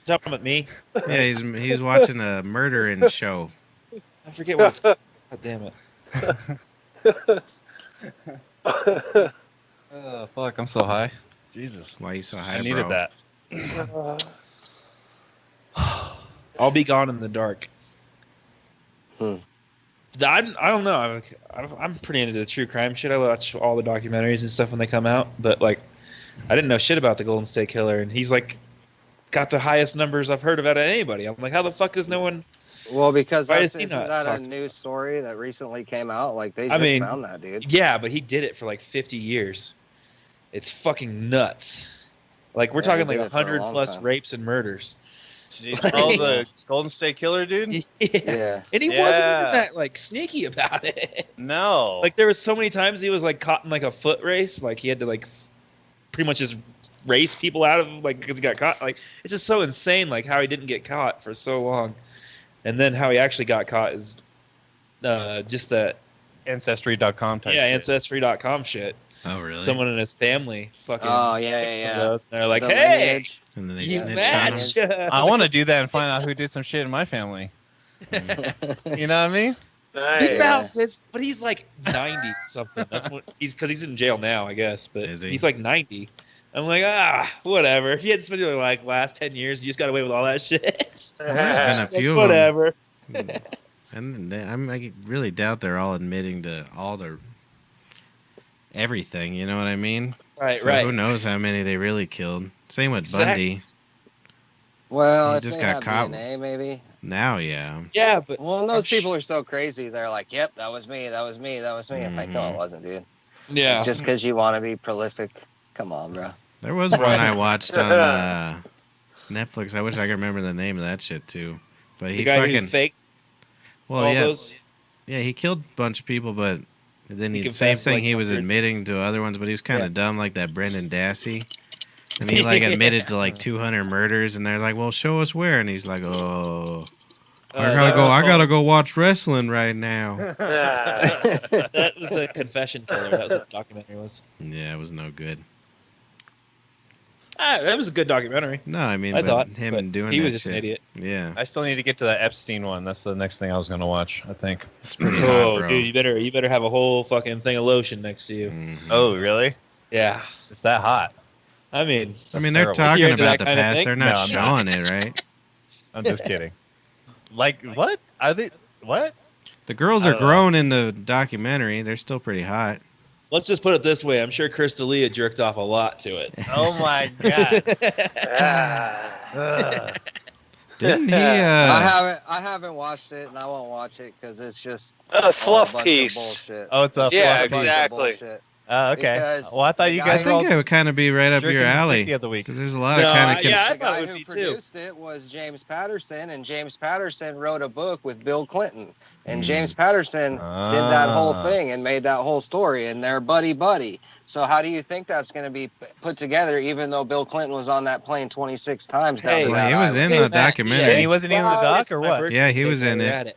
Talking about me. Yeah, he's watching a murdering show. I forget what it's called. God damn it. Oh fuck! I'm so high. Jesus. Why you so high, I needed bro? that. I'll be gone in the dark. Hmm. I don't know. I'm pretty into the true crime shit. I watch all the documentaries and stuff when they come out. But like, I didn't know shit about the Golden State Killer, and he's like got the highest numbers I've heard about anybody. I'm like, how the fuck is no one? Well, because Why that's, does he isn't not that a talk to news story that recently came out? Like they I just mean, found that dude. Yeah, but he did it for like 50 years. It's fucking nuts. Like we're Yeah, talking he like did it for a 100 long plus time. rapes and murders. Oh, the Golden State Killer dude? Yeah. Yeah. And he wasn't Yeah. even that like sneaky about it. No. Like there was so many times he was like caught in like a foot race, like he had to like pretty much just race people out of like because he got caught. Like it's just so insane, like how he didn't get caught for so long, and then how he actually got caught is just that Ancestry.com type. yeah shit. Ancestry.com shit. Oh, really? Someone in his family fucking. Oh yeah. those, and they're like, The hey, lineage. And then they you snitched on match. him. I want to do that and find out who did some shit in my family. You know what I mean? Big Nice. Mouth is, but he's like 90 something. That's what he's because he's in jail now, I guess. But Is he? he's like 90. I'm like, whatever. If you had spent your like last 10 years, you just got away with all that shit. Well, there's been a Like, few of whatever. them. And I really doubt they're all admitting to all the everything. You know what I mean? Right, So right. who knows how many they really killed? Same with Bundy. Well, He if just they got have caught. DNA, maybe. Now, yeah. Yeah, but Well, those people are so crazy. They're like, "Yep, that was me. That was me. That was me." I'm like, no, it wasn't, dude. yeah, Like, just because you want to be prolific, come on, bro. There was one I watched on Netflix. I wish I could remember the name of that shit too. But the he guy who fucking faked well, all yeah, those. yeah. He killed a bunch of people, but then He the same confessed, thing. like, He was 100. admitting to other ones, but he was kind Yeah. of dumb, like that Brendan Dassey. And he like admitted to like 200 murders, and they're like, "Well, show us where." And he's like, "Oh, I gotta go. I gotta go watch wrestling right now." That was the confession killer. That was what the documentary was. Yeah, it was no good. That was a good documentary. No, I mean, I but thought him but doing he that was just shit. an idiot. Yeah, I still need to get to that Epstein one. That's the next thing I was gonna watch. I think. it's pretty hot, Oh, bro. dude, you better have a whole fucking thing of lotion next to you. Mhm. Oh, really? Yeah, It's that hot? I mean, I mean, That's they're terrible. talking You're into about that the kind of past. thing? They're not No, I'm showing it, right? I'm just kidding. Like what? Are they? What? The girls I are don't know. grown in the documentary. They're still pretty hot. let's just put it this way. I'm sure Chris D'Elia jerked off a lot to it. Oh my god. Ah. Didn't he? I haven't watched it, and I won't watch it because it's just A all fluff bunch of piece. bullshit. Oh, it's a Yeah, fluff piece. exactly. Bullshit. Okay. Because Well, I thought the you guy I guys were all think it would kind of be right up jerking your his dick alley the other week. because there's a lot of No, kind of. yeah, I The thought it guy would who be too. produced it was James Patterson, and James Patterson wrote a book with Bill Clinton. And Mm. James Patterson did that whole thing and made that whole story, and they're buddy. So how do you think that's going to be put together, even though Bill Clinton was on that plane 26 times down Hey, to Well, that he was island? in the And documentary. he wasn't in the doc or what? Yeah, he was in it.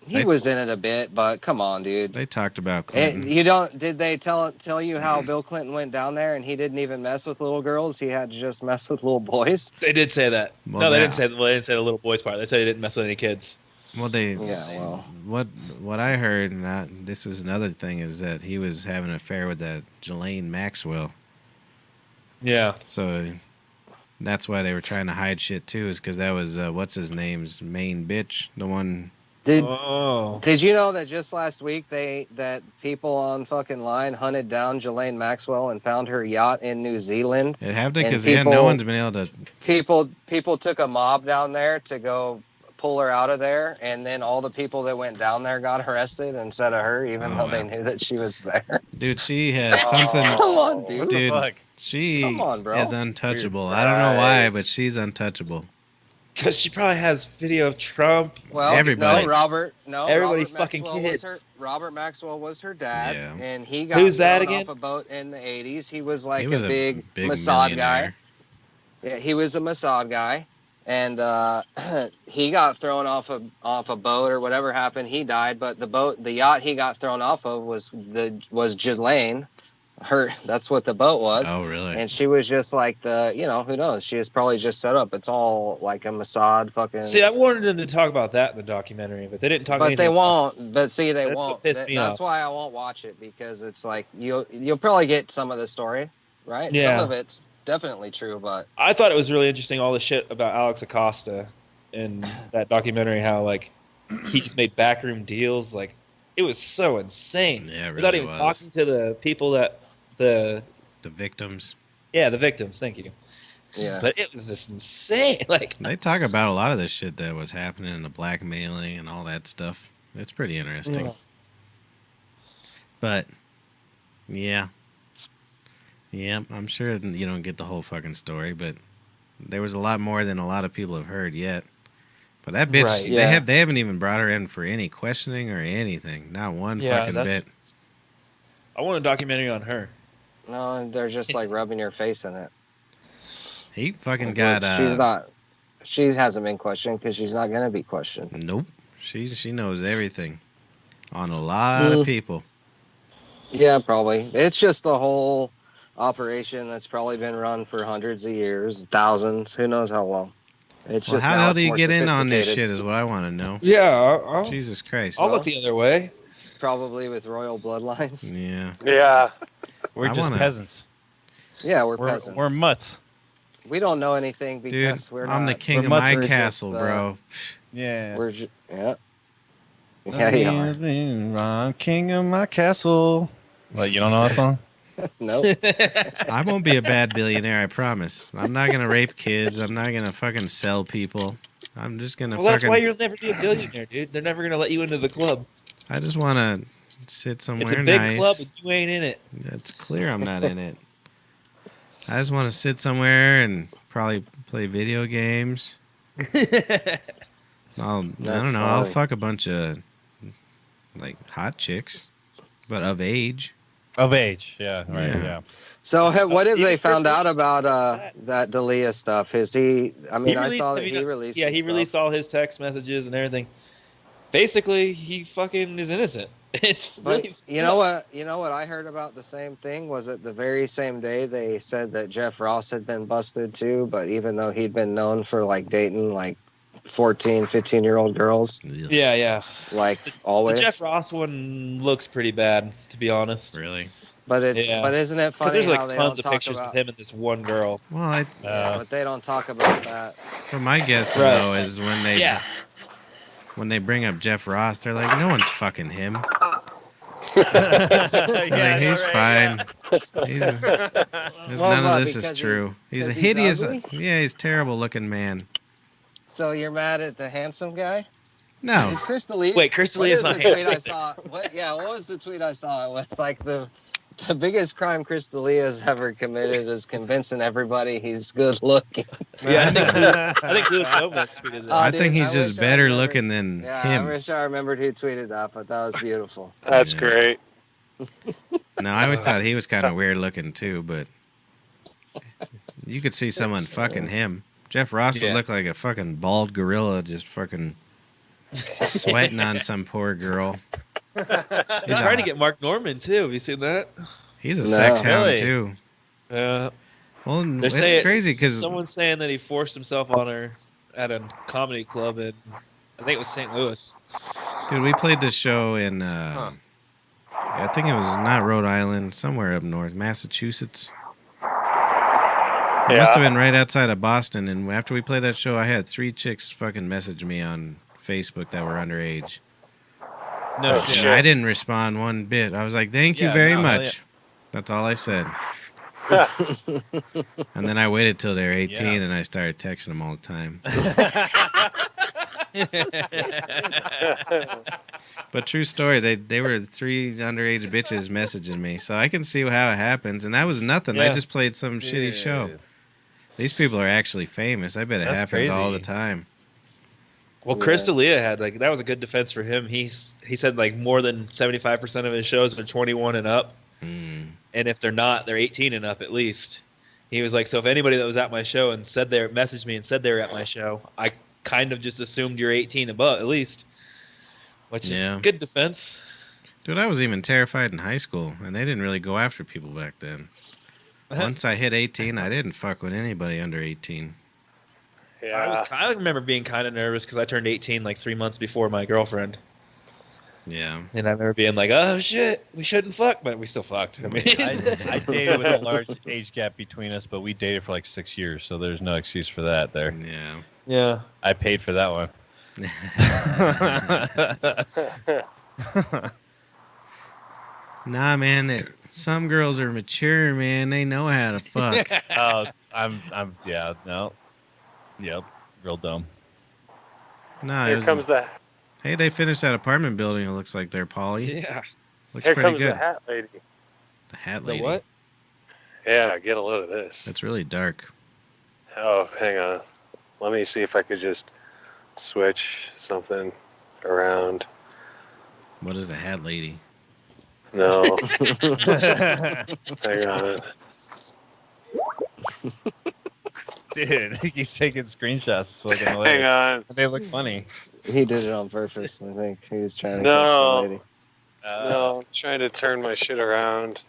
He was in it a bit, but come on, dude. They talked about Clinton. You don't? Did they tell you how Bill Clinton went down there and he didn't even mess with little girls? He had to just mess with little boys. They did say that. Well, No, they now- didn't say. Well, they didn't say the little boys part. They said they didn't mess with any kids. Well, they. Yeah, well. What I heard, and this is another thing, is that he was having an affair with that Ghislaine Maxwell. Yeah. So that's why they were trying to hide shit too, is because that was what's his name's main bitch, the one. Oh. Did you know that just last week that people on fucking line hunted down Ghislaine Maxwell and found her yacht in New Zealand? It happened And because people- no one's been able to. People took a mob down there to go pull her out of there, and then all the people that went down there got arrested instead of her, even Oh, though they wow. knew that she was there. Dude, she has something. Come on, What dude. Dude. the fuck? She Come on, bro. is untouchable. I don't know why, but she's untouchable. Because she probably has video of Trump. Well, Everybody. Everybody Robert fucking Maxwell kids. Robert Maxwell was her dad, Yeah. and he got Who's that thrown again? off a boat in the 80s. He was like He was a big Mossad guy. millionaire. Yeah, he was a Mossad guy, and he got thrown off a boat or whatever happened. He died, but the yacht he got thrown off of was Ghislaine. That's what the boat was. Oh, really? And she was just like who knows? She was probably just set up. It's all like a Mossad fucking. See, I wanted them to talk about that in the documentary, but they didn't talk. But they won't. But see, they That's won't. what pissed me That's off. why I won't watch it, because it's like you'll probably get some of the story, right? Yeah. Some of it's definitely true, but I thought it was really interesting, all the shit about Alex Acosta in that documentary, how like he just made backroom deals. Like it was so insane. Yeah, it Without really even was. talking to the people that the victims. Yeah, the victims. Thank you. yeah. But it was just insane. Like They talk about a lot of this shit that was happening and the blackmailing and all that stuff. It's pretty interesting. Yeah. But yeah. Yeah, I'm sure you don't get the whole fucking story, but there was a lot more than a lot of people have heard yet. But that bitch, Right, yeah. they haven't even brought her in for any questioning or anything. Not one Yeah, fucking that's- bit. I want a documentary on her. No, they're just like rubbing your face in it. He fucking Like, got she's not. She hasn't been questioned because she's not gonna be questioned. Nope. She knows everything on a lot of people. Yeah, probably. It's just a whole operation that's probably been run for hundreds of years, thousands, who knows how long. It's Well, just how the now hell it's do you more get in on this sophisticated. shit is what I want to know. Yeah, I'll Jesus Christ. look the other way. Probably with royal bloodlines. Yeah. Yeah. We're I just wanna- peasants. Yeah, we're We're, peasants. we're mutts. We don't know anything Dude, because we're I'm not. the king we're of my mutts are just, castle, bro. Yeah. We're yeah. Yeah, you are. I'm king of my castle. What, you don't know that song? Nope. I won't be a bad billionaire, I promise. I'm not going to rape kids. I'm not going to fucking sell people. I'm just going to Well, that's fucking... why you'll never be a billionaire, dude. They're never gonna let you into the club. I just want to sit somewhere It's a big nice. club, and you ain't in it. It's clear I'm not in it. I just want to sit somewhere and probably play video games. I don't know. I'll funny. fuck a bunch of like hot chicks, but of age. Of age, yeah, right, Yeah. yeah. So what have Even they found Chris out about that D'Elia stuff? Is he? I mean, I saw that I mean, he released. Yeah, some he stuff. released all his text messages and everything. Basically, he fucking is innocent. It's But really you know what? You know what I heard about the same thing was that the very same day they said that Jeff Ross had been busted too. But even though he'd been known for like dating like 14, 15-year-old girls, Ugh, Yeah. like The always. Jeff Ross one looks pretty bad, to be honest. really? But it's Yeah. but isn't it Because funny there's how like they tons don't of talk pictures about? with him and this one girl. Well, Yeah, but they don't talk about that. but my guess Right. though is when they bring up Jeff Ross, they're like, no one's fucking him. Like, he's fine. He's none of this is because true. He's a because he's hideous, ugly? he's terrible looking man. So you're mad at the handsome guy? No, Is Chris D'Elia? Wait, Chris What D'Elia's is not the tweet I handsome. saw? What was the tweet I saw? It was like the biggest crime Chris D'Elia has ever committed is convincing everybody he's good looking. Yeah, I think Luis Gomez tweeted that. I dude, think he's I just wish I better remembered- looking than Yeah, him. I wish I remembered who tweeted that, but that was beautiful. That's Yeah. great. No, I always thought he was kind of weird looking too, but you could see someone fucking him. Jeff Ross Yeah. would look like a fucking bald gorilla just fucking sweating on some poor girl. He's trying to get Mark Norman too. Have you seen that? He's a No. sex hound Really? too. Yeah. Well, They're it's saying- crazy because someone's saying that he forced himself on her at a comedy club in, I think it was St. Louis. dude, we played this show in I think it was not Rhode Island, somewhere up north, Massachusetts. It must have been right outside of Boston. And after we played that show, I had 3 chicks fucking message me on Facebook that were underage. No Oh, shit. shit. And I didn't respond one bit. I was like, "Thank you Yeah, very no, hell much." That's all I said. And then I waited till they're 18 Yeah. and I started texting them all the time. But true story, they were 3 underage bitches messaging me, so I can see how it happens. And that was nothing. I Yeah. just played some shitty show. These people are actually famous. I bet it That's happens all the crazy. time. Well, Chris D'Elia had like that was a good defense for him. He said like more than 75% of his shows are 21 and up, Hmm. and if they're not, they're 18 and up at least. He was like, so if anybody that was at my show and messaged me and said they were at my show, I kind of just assumed you're 18 above, at least. Which is Yeah. good defense. Dude, I was even terrified in high school, and they didn't really go after people back then. Once I hit 18, I didn't fuck with anybody under 18. Yeah. I remember being kind of nervous because I turned 18 like 3 months before my girlfriend. Yeah. And I remember being like, oh shit, we shouldn't fuck, but we still fucked. I mean, I dated with a large age gap between us, but we dated for like 6 years, so there's no excuse for that there. Yeah. yeah. I paid for that one. Nah, man. Some girls are mature, man. They know how to fuck. Yeah, no. Yep, real dumb. Nah, Here comes the Hey, they finished that apartment building. It looks like they're poly. Yeah. Looks here pretty comes good. the hat lady. The hat The lady. what? Yeah, get a load of this. That's really dark. Oh, hang on. Let me see if I could just switch something around. What is the hat lady? No. Hang on. Dude, he's taking screenshots so they can Hang on. They look funny. He did it on purpose. I think he was trying to No. catch the lady. No, I'm trying to turn my shit around.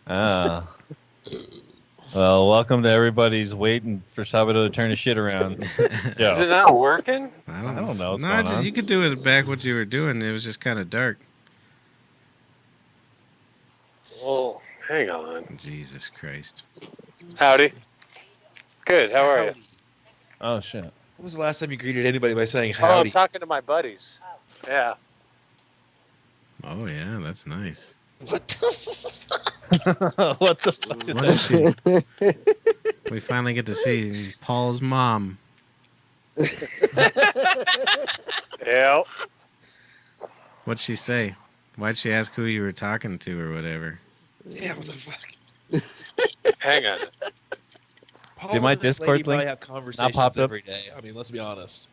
Ah. Well, welcome to everybody's waiting for Sabado to turn his shit around. Is it Yeah. not working? I don't know what's No, going just on. you could do it back what you were doing. It was just kind of dark. Well, hang on. Jesus Christ. Howdy. Good, how are you? Oh shit. When was the last time you greeted anybody by saying Oh, I'm howdy? talking to my buddies. Yeah. Oh yeah, that's nice. What the What the fuck is What that? is she? We finally get to see Paul's mom. Yeah. What'd she say? Why'd she ask who you were talking to or whatever? Yeah, what the fuck? Hang on. Paul Did my and this Discord lady probably link have conversations pop up? every day. I mean, let's be honest.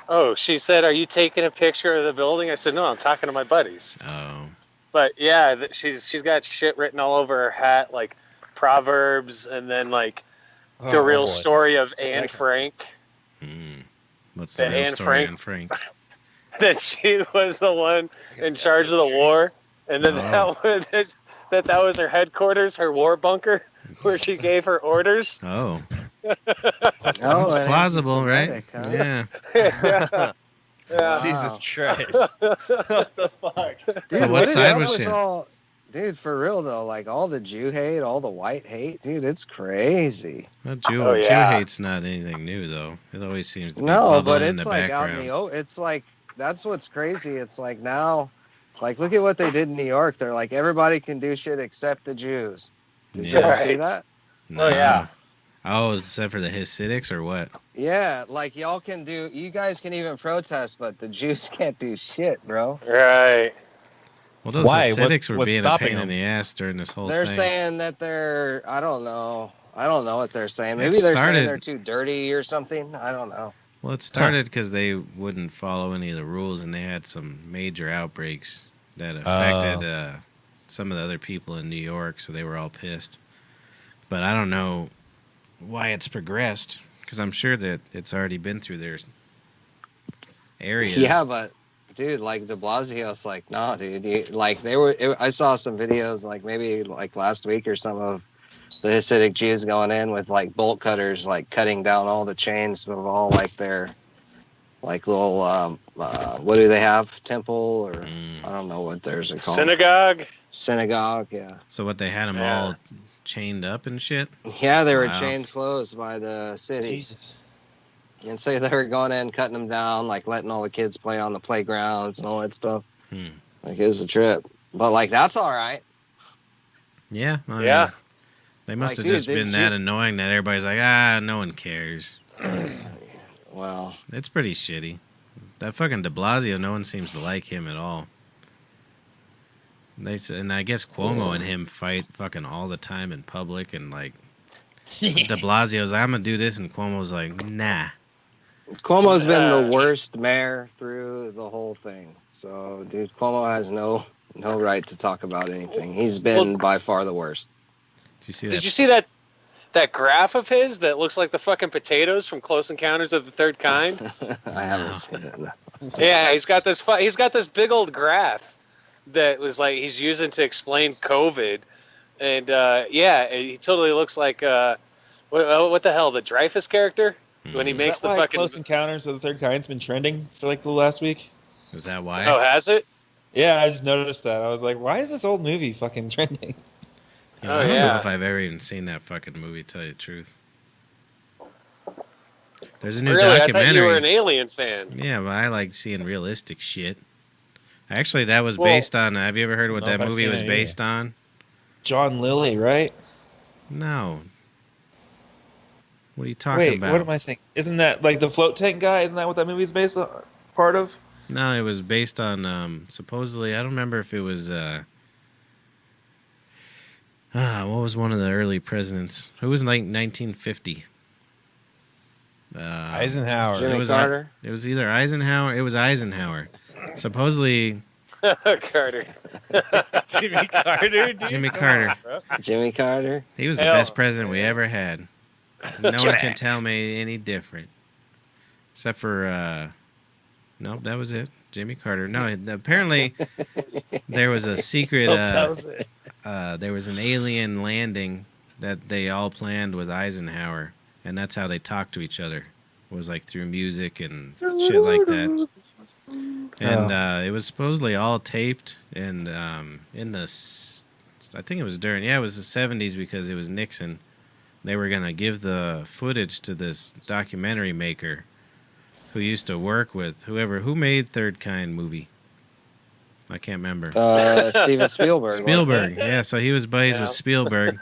Oh, she said, "Are you taking a picture of the building?" I said, "No, I'm talking to my buddies." Oh. But yeah, she's got shit written all over her hat, like Proverbs, and then like the real boy. story of So Anne that- Frank. Hmm. What's the And real Anne story Frank. on Frank? That she was the one in charge of the war, and then Oh. that was her headquarters, her war bunker, where she gave her orders. Oh. Oh, That's and plausible, right? anti-Semitic, huh? Yeah. Yeah. Jesus Christ. What the fuck? So Dude, what is side up was with she on? all- Dude, for real though, like all the Jew hate, all the white hate, dude, it's crazy. Well, Oh, yeah. Jew hate's not anything new, though. It always seems to be No, bubbling but in it's the like out in background. the it's like that's what's crazy. It's like now, like look at what they did in New York. They're like everybody can do shit except the Jews. Did you Yeah. guys see Right. that? No. Oh, yeah. Oh, except for the Hasidics or what? Yeah, like y'all can do. You guys can even protest, but the Jews can't do shit, bro. Right. Well, those Why? Hasidics were What's being a stopping pain in them? the ass during this whole They're thing. saying that they're. I don't know. I don't know what they're saying. It Maybe they're started- saying they're too dirty or something. I don't know. Well, it started because they wouldn't follow any of the rules, and they had some major outbreaks that affected some of the other people in New York, so they were all pissed. But I don't know why it's progressed, because I'm sure that it's already been through their areas. Yeah, but dude, like De Blasio's like, nah, dude. Like they were. I saw some videos, like maybe like last week or some of the Hasidic Jews going in with like bolt cutters, like cutting down all the chains of all like their like little what do they have? Temple or I don't know what theirs are called. Synagogue. Synagogue, yeah. So what, they had them Yeah. all chained up and shit? Yeah, they were Wow. chained closed by the city. Jesus. And say they were going in, cutting them down, like letting all the kids play on the playgrounds and all that stuff. Hmm. Like it was a trip. But like that's all right. Yeah. I mean, Yeah. they must Like, have dude, just been didn't that you- annoying that everybody's like, no one cares. Well, It's pretty shitty. That fucking De Blasio, no one seems to like him at all. And I guess Cuomo and him fight fucking all the time in public, and like De Blasio's like, I'm gonna do this, and Cuomo's like, nah. Cuomo's been the worst mayor through the whole thing. So, dude, Cuomo has no right to talk about anything. He's been by far the worst. Did you see that? Did you see that that graph of his that looks like the fucking potatoes from Close Encounters of the Third Kind? I haven't seen it. No. Yeah, he's got this big old graph that was like he's using to explain COVID, and yeah, he totally looks like what the hell, the Dreyfus character when he Is makes that the why fucking. Close Encounters of the Third Kind's been trending for like the last week? Is that why? Oh, has it? Yeah, I just noticed that. I was like, why is this old movie fucking trending? You know, Oh, I don't know yeah. if I've ever even seen that fucking movie, to tell you the truth. There's a new Really, I documentary. thought you were an Alien fan. Yeah, but I like seeing realistic shit. Actually, that was Well, based on. Have you ever heard what I don't that know if I've movie seen was it based on? John Lilly, right? No. What are you talking Wait, about? what am I thinking? Isn't that like the float tank guy? Isn't that what that movie's based on? Part of? No, it was based on supposedly. I don't remember if it was. What was one of the early presidents? Who was like 1950? Eisenhower. Jimmy it was Carter? It was either Eisenhower. It was Eisenhower. Supposedly, Carter. Jimmy Carter. Dude. Jimmy Come Carter. on, bro. Jimmy Carter? He was the Hell. best president we ever had. No one can tell me any different. Except for, nope, that was it. Jimmy Carter. No, apparently there was a secret, That was it. there was an alien landing that they all planned with Eisenhower. And that's how they talked to each other. It was like through music and shit like that. And it was supposedly all taped. And in the, I think it was during, it was the 70s because it was Nixon. They were going to give the footage to this documentary maker who used to work with who made Third Kind movie. I can't remember. Steven Spielberg. wasn't Spielberg, it? yeah. So he was buddies Yeah. with Spielberg,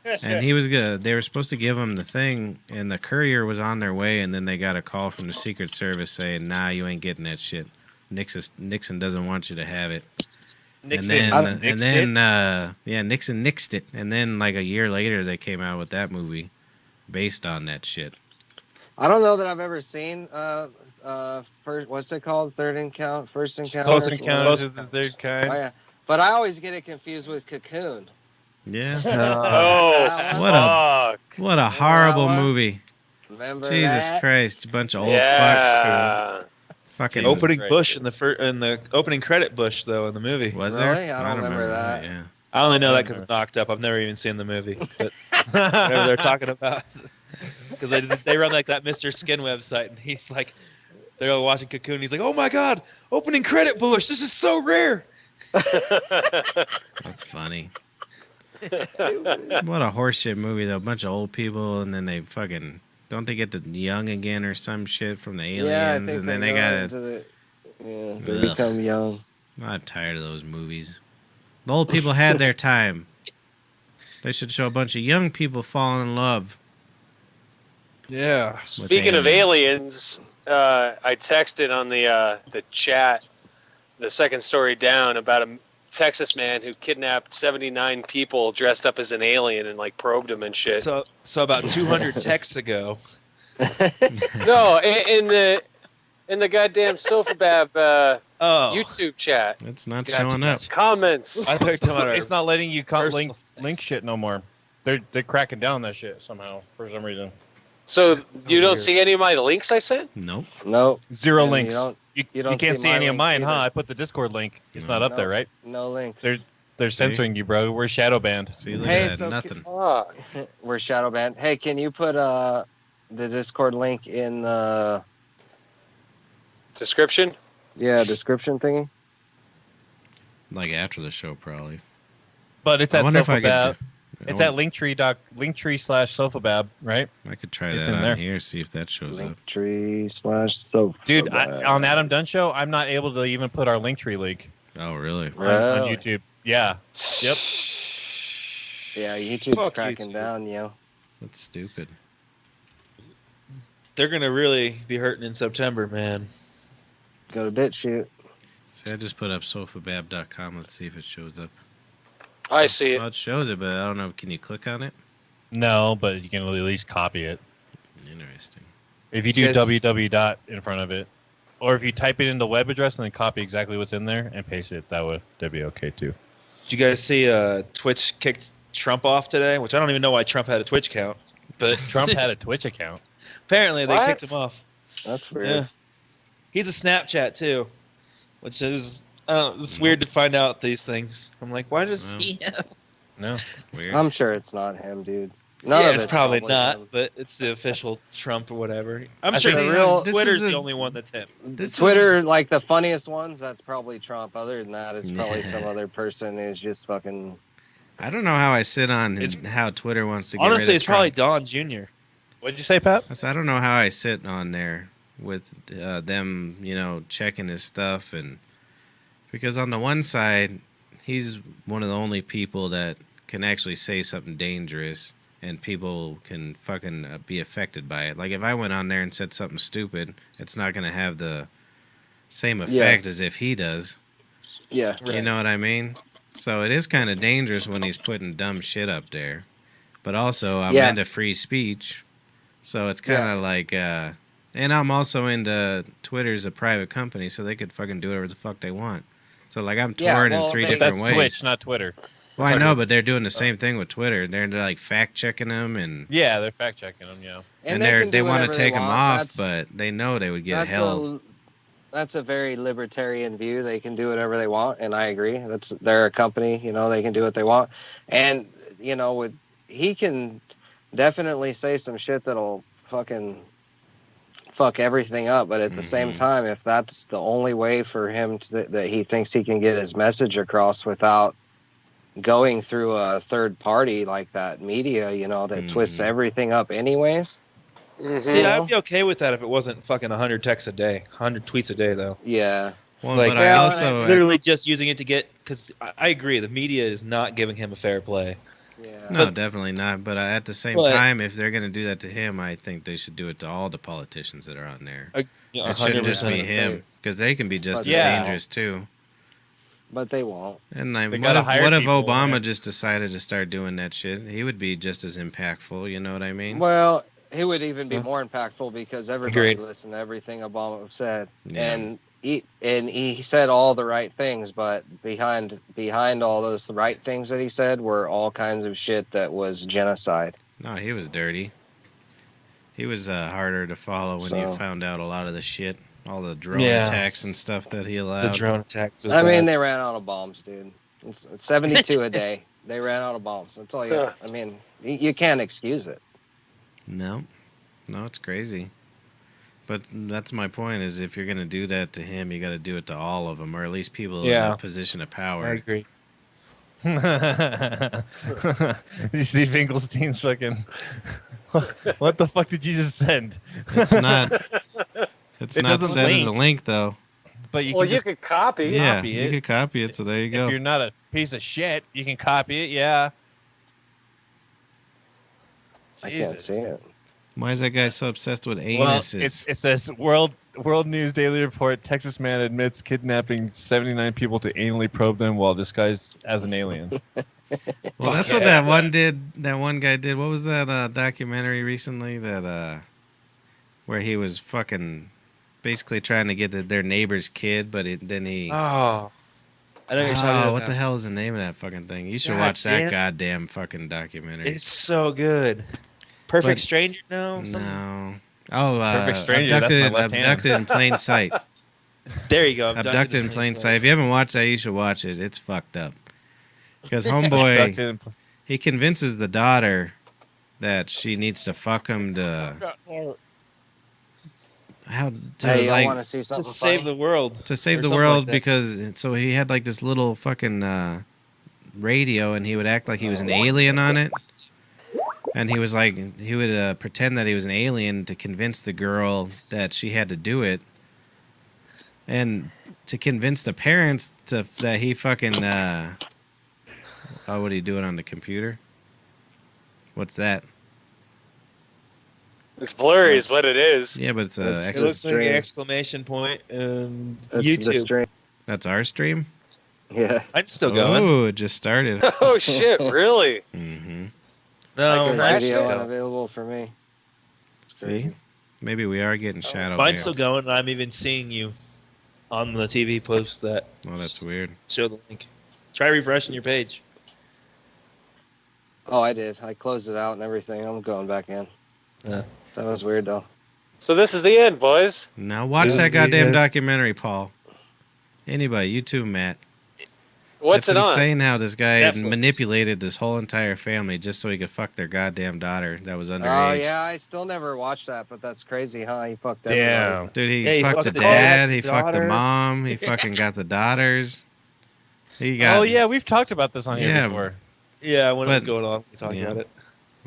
and he was good. They were supposed to give him the thing, and the courier was on their way, and then they got a call from the Secret Service saying, "Nah, you ain't getting that shit. Nixon doesn't want you to have it." Nixon. Nixon nixed it, and then like a year later, they came out with that movie based on that shit. I don't know that I've ever seen first, what's it called? First encounter. Close Encounters of the Third Oh, Kind. yeah. But I always get it confused with Cocoon. Yeah, Oh, What fuck. what a horrible one? movie. Remember Jesus that? Christ, a bunch of old fucks. Yeah. Fucking Jesus Opening Christ. bush in the opening credit bush though in the movie. was Really? there? I don't remember that. Yeah. I only know that because I'm knocked up. I've never even seen the movie, but whatever they're talking about, because they run like that Mr. Skin website, and he's like, they're all watching Cocoon. He's like, oh my god, opening credit bush. This is so rare. That's funny. What a horseshit movie though. A bunch of old people, and then they fucking don't they get the young again or some shit from the aliens, Yeah, I think and then they go gotta. into they Ugh. become young. I'm tired of those movies. The old people had their time. They should show a bunch of young people falling in love. Yeah. Speaking of aliens, I texted on the chat the second story down about a Texas man who kidnapped 79 people dressed up as an alien and like probed them and shit. So about 200 texts ago. No, in the goddamn Sofabab Oh, YouTube chat It's not Gotcha, showing up. gotcha. comments. I thought you were talking about our It's not letting you personal link shit no more. They're cracking down that shit somehow for some reason. So you don't weird. see any of my links I sent? Nope. Nope. Zero And links. You You you don't can't see see my any of links mine, huh? either. I put the Discord link. It's No. not up No. there, right? no links. They're See? censoring you, bro. We're shadow banned. See, look Hey, at that. so Nothing. Fuck. We're shadow banned. Hey, can you put the Discord link in the Description? description thingy? Like after the show, probably. But it's I at wonder if I Sofabab. could. It's at Linktree/Sofabab, right? I could try It's that in on there. here, see if that shows up. Linktree/Sofa. Dude, on Adam Dunn Show, I'm not able to even put our Linktree link Oh, really? on Really? YouTube. Yeah. Yep. Yeah, YouTube's Fuck cracking YouTube. down, yo. That's stupid. They're gonna really be hurting in September, man. Go to BitChute. See, I just put up sofabab.com. Let's see if it shows up. I see it. Well, it shows it, but I don't know. Can you click on it? No, but you can at least copy it. Interesting. If you do Yes. www dot in front of it, or if you type it in the web address and then copy exactly what's in there and paste it, that'd be okay too. Did you guys see Twitch kicked Trump off today? Which I don't even know why Trump had a Twitch account. But Trump had a Twitch account. apparently they What? kicked him off. That's weird. Yeah. He's a Snapchat too, which is it's weird to find out these things. I'm like, why does No. he have? No. Weird. I'm sure it's not him, dude. None Yeah, of it's probably not, him. but it's the official Trump or whatever. I'm I sure think the real- this Twitter's is the the- only one that's him. This Twitter, like the funniest ones, that's probably Trump. Other than that, it's probably Yeah. some other person who's just fucking. I don't know how I sit on It's- how Twitter wants to get Honestly, rid of it's probably Trump. Don Jr. What'd you say, Pat? I don't know how I sit on there with them, checking his stuff, and because on the one side, he's one of the only people that can actually say something dangerous, and people can fucking be affected by it. Like if I went on there and said something stupid, it's not gonna have the same effect as if he does. Yeah. You know what I mean? So it is kind of dangerous when he's putting dumb shit up there. But also, I'm Yeah. into free speech. So it's kind of like, and I'm also into Twitter's a private company, so they could fucking do whatever the fuck they want. So like I'm Yeah, torn well, in three they- But different that's ways. Twitch, not Twitter. Well, I know, but they're doing the same thing with Twitter. They're like fact checking them, and Yeah, they're fact checking them. Yeah. and they can they do want to whatever they take them want. off, That's- but they know they would get that's held. that's a very libertarian view. They can do whatever they want, and I agree. They're a company, they can do what they want. And he can definitely say some shit that'll fucking fuck everything up. But at the same Mhm. time, if that's the only way for him that he thinks he can get his message across without going through a third party like that media, that twists Mhm. everything up anyways. Mhm. See, I'd be okay with that if it wasn't fucking 100 texts a day, 100 tweets a day, though. Yeah. Well, like, but I well, also Literally just using it to get, because I agree, the media is not giving him a fair play. Yeah. no, definitely not. But at the same But- time, if they're gonna do that to him, I think they should do it to all the politicians that are on there. Yeah, It shouldn't just be 100%. him, because they can be just as Yeah. dangerous too. But they won't. And They what gotta if, hire what if people, Obama man. just decided to start doing that shit? He would be just as impactful. You know what I mean? Well, he would even be Huh? more impactful because everybody Agreed. listened to everything Obama said, Yeah. and he said all the right things. But behind all those right things that he said were all kinds of shit that was genocide. No, he was dirty. He was harder to follow when you So- found out a lot of the shit, all the drone Yeah. attacks and stuff that he The allowed. drone attacks. Was I mean, bad. they ran out of bombs, dude. It's 72 a day. They ran out of bombs. That's all you. Huh. I mean, you can't excuse it. No, it's crazy. But that's my point: is if you're gonna do that to him, you got to do it to all of them, or at least people in Yeah. a position of I power. agree. You see Finkelstein's fucking. What the fuck did you just send? It's not. It's It not doesn't set as a link. link though. But you Well, can you just, could copy. Yeah, copy you it. could copy it. So there you if go. you're not a piece of shit, you can copy it. Yeah. I can't Jesus. see it. Why is that guy so obsessed with Well, anuses? it says World News Daily Report: Texas man admits kidnapping 79 people to anally probe them while disguised as an alien. Well, that's what that one did. That one guy did. What was that documentary recently that where he was fucking basically trying to get their neighbor's kid, but then he. Oh. I know what you're talking about. what the hell is the name of that fucking thing? You should God watch that damn. goddamn fucking documentary. It's so good. Perfect But- Stranger? No. No. Oh, Perfect Stranger, that's my left hand. abducted in plain sight. There you go. Abducted in plain sight. If you haven't watched that, you should watch it. It's fucked up. Because Abducted homeboy, and he convinces the daughter that she needs to fuck him to Hey, I like want to see something. To save funny? the world. to save or the something world like that. because so he had like this little fucking radio and he would act like he was an alien on it. And he was like, he would pretend that he was an alien to convince the girl that she had to do it, and to convince the parents that he fucking. Oh, what are you doing on the computer? What's that? It's blurry, is what it is. Yeah, but it's It's It looks like an Stream. exclamation point and That's the YouTube. stream. that's our stream. Yeah. It's still going. Oh, it just started. Oh shit! Really? Mm-hmm. No, There's that's video good. unavailable for me. It's See, crazy. maybe we are getting shadow mine's banned. still going, and I'm even seeing you on the TV post that Oh, that's weird. show the link. Try refreshing your page. Oh, I did. I closed it out and everything. I'm going back in. Yeah. That was weird though. So this is the end, boys. Now watch This that is the goddamn end. documentary, Paul. Anybody, you too, Matt. What's It's it on? insane how this guy Netflix. manipulated this whole entire family just so he could fuck their goddamn daughter that was Oh underage. yeah, I still never watched that, but that's crazy, huh? He fucked everybody. Damn. Dude, he Yeah, he fucked the fucked the dad, dad, he fucked the daughter. mom, he fucking got the daughters. He got Oh yeah, we've talked about this on here Yeah. before. Yeah, when it was But- going on, we talked yeah. about it.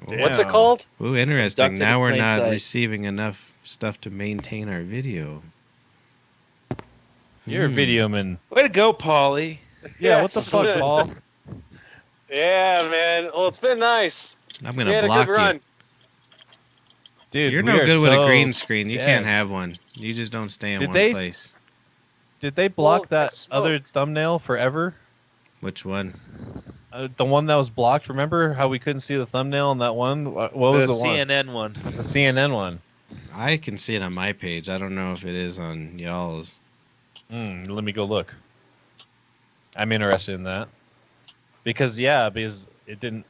What's it Damn. called? Ooh, interesting. Abducted Now in we're plain not sight. receiving enough stuff to maintain our video. You're a video man. Way to go, Paulie. Yeah, what the Yes. fuck, Paul? Yeah, man. Well, it's been nice. I'm We gonna had a block good run. you. Dude, You're we no are good with a so- green screen. You dead. can't have one. You just don't stay in Did one they- place. Did they block Well, that smoke. other thumbnail forever? Which one? The one that was blocked. Remember how we couldn't see the thumbnail on that one? What was the one? CNN one. The CNN one. I can see it on my page. I don't know if it is on y'all's. Let me go look. I'm interested in that. Because it didn't.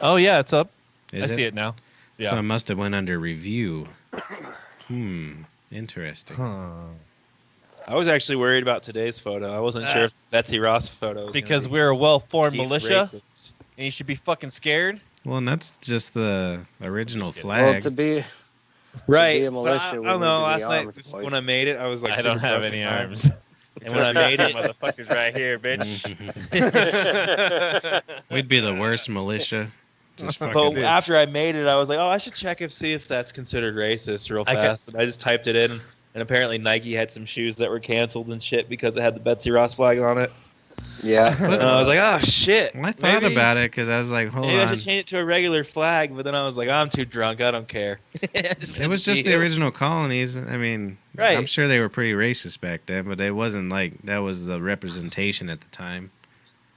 Oh yeah, it's up. Is I it? see it now. So Yeah. it must have went under review. Interesting. I was actually worried about today's photo. I wasn't sure if Betsy Ross photo was Because gonna we're a well-formed be deep militia, racist. and you should be fucking scared. Well, and that's just the original Well, flag. to be Right. be a but militia, I we don't need know. to be Last night armed, boys. when I made it, I was like, I don't super have drunk any at the time. arms. And when I made it, motherfuckers right here, bitch. We'd be the worst militia. Just But fucking. after I made it, I was like, oh, I should check and see if that's considered racist real I fast. And I just typed it in, and apparently Nike had some shoes that were canceled and shit because it had the Betsy Ross flag on it. yeah. But- And I was like, oh shit. Well, I thought maybe- about it because I was like, hold Maybe I on. should change it to a regular flag, but then I was like, I'm too drunk. I don't care. It was just the original colonies. I mean, Right. I'm sure they were pretty racist back then, but it wasn't like that was the representation at the time.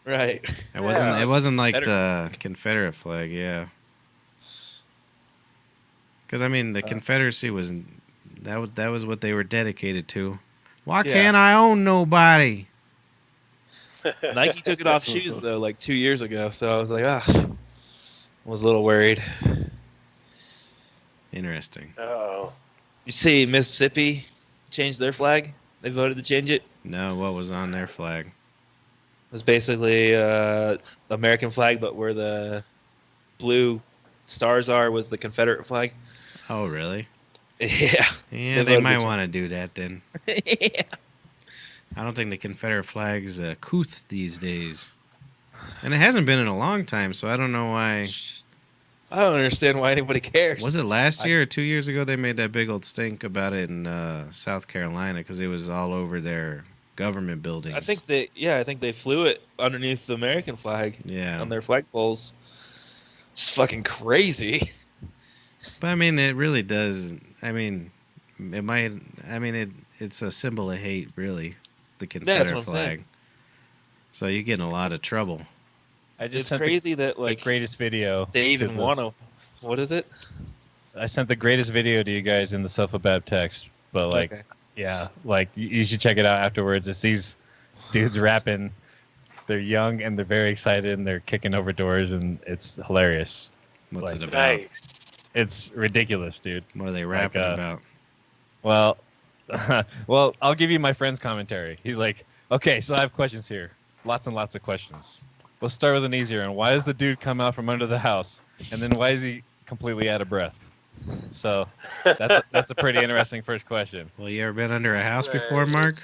Right. It wasn't. Yeah. It wasn't like Better. the Confederate flag. Yeah. Because I mean, the Confederacy was that was what they were dedicated to. Why Yeah. can't I own nobody? Nike took it off shoes though, like 2 years ago. So I was like, I was a little worried. Interesting. Oh. You see, Mississippi changed their flag. They voted to change it. No, what was on their flag? It was basically American flag, but where the blue stars are was the Confederate flag. Oh, really? Yeah. Yeah, They they voted might to- want to do that then. Yeah. I don't think the Confederate flag's couth these days, and it hasn't been in a long time. So I don't know why. I don't understand why anybody cares. Was it last year or 2 years ago they made that big old stink about it in South Carolina because it was all over their government buildings? I think they flew it underneath the American flag Yeah, on their flagpoles. It's fucking crazy. but I mean, it really does. I mean, it might. I mean, it's a symbol of hate, really. The Confederate what I'm flag. saying. So you get in a lot of trouble. I just It's sent crazy that the like greatest video. they to even this. want to. What is it? I sent the greatest video to you guys in the Sofabab text, but like, Okay. yeah, like you should check it out afterwards. It's these dudes rapping. They're young and they're very excited and they're kicking over doors and it's hilarious. What's Like, it about? Nice. It's ridiculous, dude. What are they rapping about? Well, well, I'll give you my friend's commentary. He's like, okay, so I have questions here. Lots and lots of questions. We'll start with an easier one. Why does the dude come out from under the house? And then why is he completely out of breath? So that's a pretty interesting first question. Well, you ever been under a house before, Mark?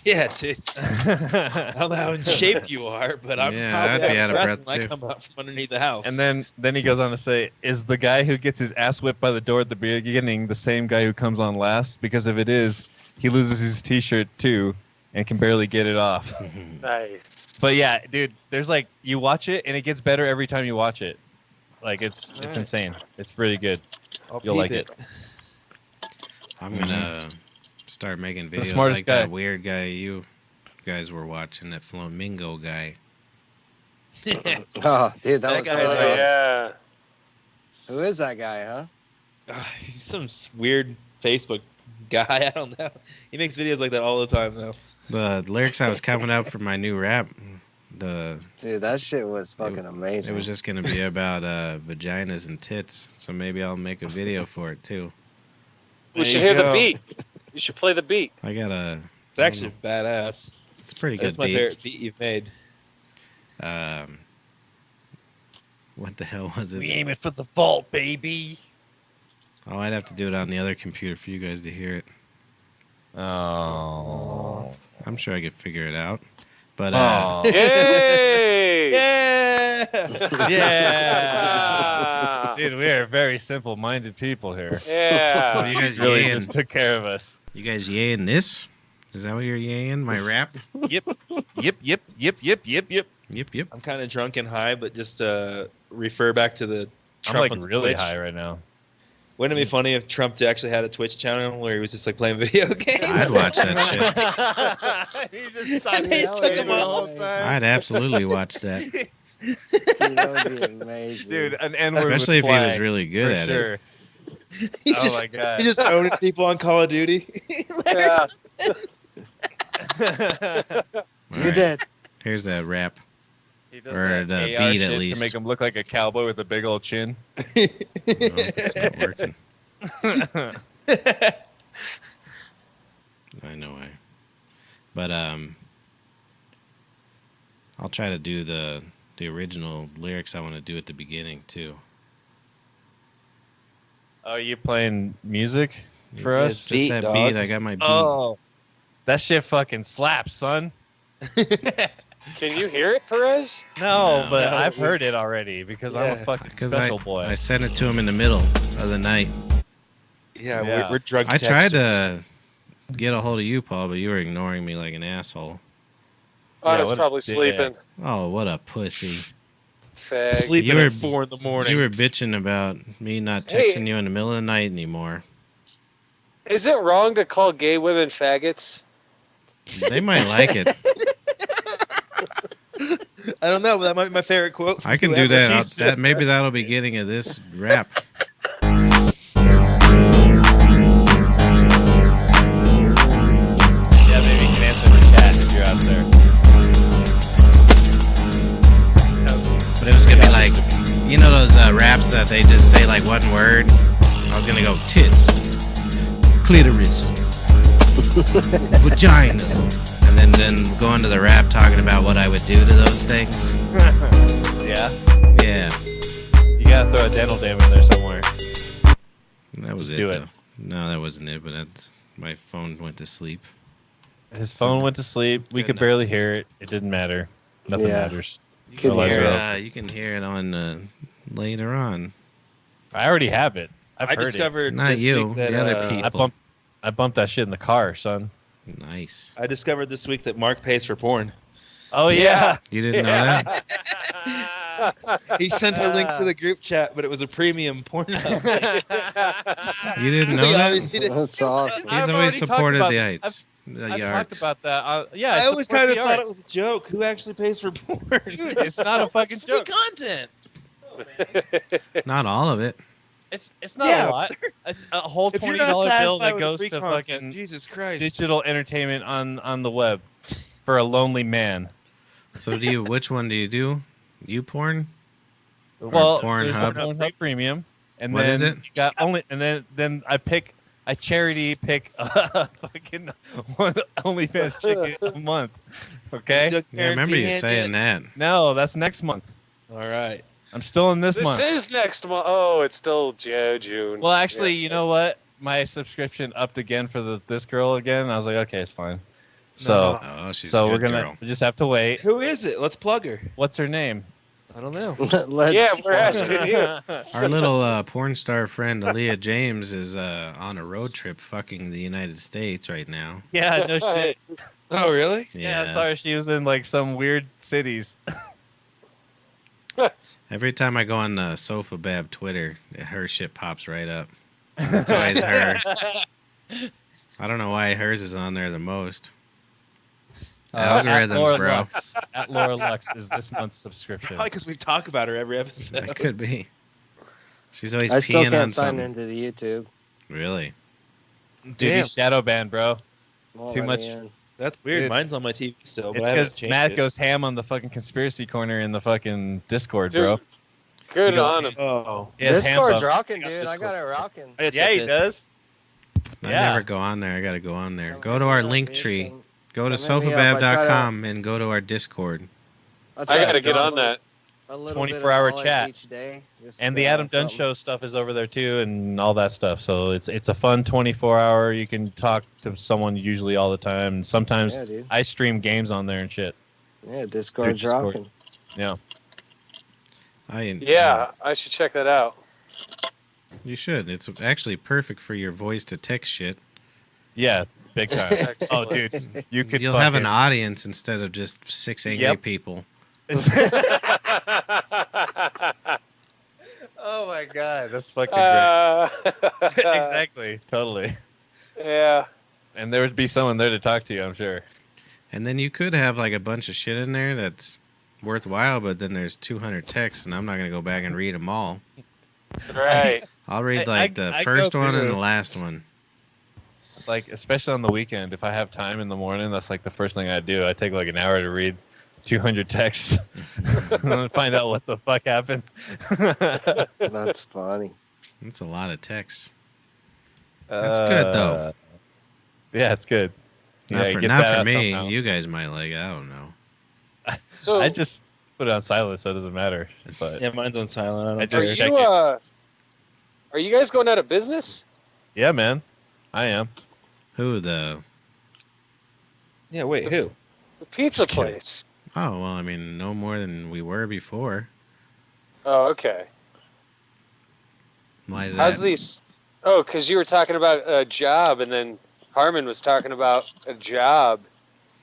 Yeah, dude. I don't know how in shape you are, but I'm Yeah, probably I'd be out of breath, when I too. come out from underneath the house. And then he goes on to say, is the guy who gets his ass whipped by the door at the beginning the same guy who comes on last? Because if it is, he loses his t-shirt too and can barely get it off. Nice. But yeah, dude, there's like, you watch it and it gets better every time you watch it. Like it's Alright. insane. It's really good. I'll you'll peep like it. I'm gonna start making videos smartest like guy. that weird guy you guys were watching, that flamingo guy. Oh, dude, that That was guy's Oh, awesome. yeah. Who is that guy, huh? He's some weird Facebook guy. I don't know. He makes videos like that all the time, though. The lyrics I was coming up for my new rap Dude, that shit was fucking amazing. It was just gonna be about vaginas and tits, so maybe I'll make a video for it too. We There should you hear the go. beat. You should play the beat. I gotta. It's actually badass. It's a pretty good That's my beat. favorite beat you've made. What the hell was it? We aim it for the vault, baby. Oh, I'd have to do it on the other computer for you guys to hear it. Oh. I'm sure I could figure it out. But Oh. Yay! Yeah. Yeah. Dude, we are very simple-minded people here. what are Yeah. you guys Really yaying? just took care of us. You guys yaying this? Is that what you're yaying? My rap? Yep. Yep. Yep. Yep. Yep. Yep. Yep. Yep. I'm kind of drunk and high, but just refer back to the I'm Trump like on really Twitch. high right now. Wouldn't it be funny if Trump actually had a Twitch channel where he was just like playing video games? I'd watch that shit. He just And they suck him the up. whole time. I'd absolutely watch that. Dude, that would be amazing. Dude, an N-word with Especially if he was flag, really good for at sure. it. He's Oh just, my god. he's just owning people on Call of Duty. Yeah. All You're right, dead. Here's that rap. He does Or that the AR beat at shit least. to make him look like a cowboy with a big old chin. No, it's not working. I know why. But I'll try to do the original lyrics I want to do at the beginning too. Oh, you playing music for us? Just Beat, that dog. beat. I got my beat. Oh, that shit fucking slaps, son. Can you hear it, Perez? No, No. but No. I've heard it already because I'm a Yeah. fucking 'Cause special boy. I sent it to him in the middle of the night. Yeah, Yeah. We're drug I tried detectives. to get a hold of you, Paul, but you were ignoring me like an asshole. I Yeah, was what a probably dick. sleeping. Oh, what a pussy. Fag. Sleeping You were- at 4 in the morning. You were bitching about me not Hey. texting you in the middle of the night anymore. Is it wrong to call gay women faggots? They might like it. I don't know, but that might be my favorite quote. I can do Whoever. that. Jesus. That maybe that'll be beginning of this rap. Yeah, maybe you can answer the chat if you're out there. But it was gonna be like, you know those raps that they just say like one word. I was gonna go tits, clitoris, vagina, and then go into the rap talking about what I would do to those things. Yeah, Yeah, you gotta throw a dental dam in there somewhere. that was Just it. do it. Though. No, that wasn't it. But that's my phone went to sleep. His phone went to sleep. We Good could enough. barely hear it. It didn't matter. Nothing Yeah. matters. You Couldn't can hear hear it. You can hear it on later on. I already have it. I've I heard discovered Not this you, week that, the other it. people. I bumped that shit in the car, son. Nice. I discovered this week that Mark pays for porn. Oh yeah. You didn't know that? He sent a link to the group chat, but it was a premium porno. You didn't know He that? obviously didn't. That's awesome. He's I've always already talked supported about- the heights. The I've yards. talked about that. Yeah, I always support kind of the thought it arts. was a joke. Who actually pays for porn? Dude, it's not a fucking Free joke. content. Not all of it. It's not Yeah. a lot. It's a whole If you're $20 not bill satisfied that with goes free to content, fucking Jesus Christ. digital entertainment on the web for a lonely man. So which one do you do? You porn? Or Well, Pornhub? there's Pornhub Premium, and What then is it? you got only, and then I charity pick a fucking one OnlyFans chicken a month. Okay? Yeah, I remember you saying that. No, that's next month. All right. I'm still in this This month. is next month. Oh, it's still June. Well, actually, Yeah. you know what? My subscription upped again for this girl again. I was like, okay, it's fine. So, Oh, she's so a we're good gonna girl. we just have to wait. Who is it? Let's plug her. What's her name? I don't know. Let's Yeah, we're asking you. Our little porn star friend Aaliyah James is on a road trip fucking the United States right now. Yeah, no shit. Oh, really? Yeah, sorry, she was in like some weird cities. Every time I go on Sofabab Twitter, her shit pops right up. It's always her. I don't know why hers is on there the most. At Algorithms, Laura bro. Lux. At Laura Lux is this month's subscription. Probably because we talk about her every episode. That could be. She's always I still peeing on can't sign something. into the YouTube. Really? Dude, Damn. he's shadow banned, bro. Won't Too let much- me in. That's weird. Dude. Mine's on my TV still, but It's I haven't because changed Matt it. goes ham on the fucking conspiracy corner in the fucking Discord, Dude, bro. Good He goes, on him. Oh, He has ham Discord's bump. rocking, I got dude. I got it rocking. it's Yeah, got he this. does. I Yeah. never go on there. I gotta go on there. Come Go hit to me our up, link dude. tree. Go to Come hit me up. sofabab.com and go to our Discord. I I gotta get on that. A little bit of 24-hour knowledge chat. each day. Just, And the Adam Dunn something. Show stuff is over there too, and all that stuff. So it's a fun 24-hour. You can talk to someone usually all the time. And sometimes Yeah, dude. I stream games on there and shit. Yeah, Discord's Discord. rocking. Yeah. Yeah, I should check that out. You should. It's actually perfect for your voice to text shit. Yeah, big time. Oh, dude, you could. You'll have an audience instead of just 6 angry Yep. people. Oh my god, that's fucking great. Exactly. Exactly, totally. Yeah. And there would be someone there to talk to you, I'm sure. And then you could have like a bunch of shit in there that's worthwhile, but then there's 200 texts, and I'm not going to go back and read them all. Right. I'll read like the I first go one and through- the last one. Like, especially on the weekend, if I have time in the morning, that's like the first thing I do. I take like an hour to read 200 texts and find out what the fuck happened. That's funny. That's a lot of texts. That's good, though. Yeah, it's good. Not Yeah, for, get not that for out me. somehow. You guys might like it. I don't know. So I just put it on silent, so it doesn't matter. But Yeah, mine's on silent. I don't I are just care. check you it. are you guys going out of business? Yeah, man, I am. Who the? Yeah, wait, who? The pizza Just kidding. place. Oh, well, I mean, no more than we were before. Oh, okay. Why is How's that? these? Oh, because you were talking about a job, and then Harmon was talking about a job.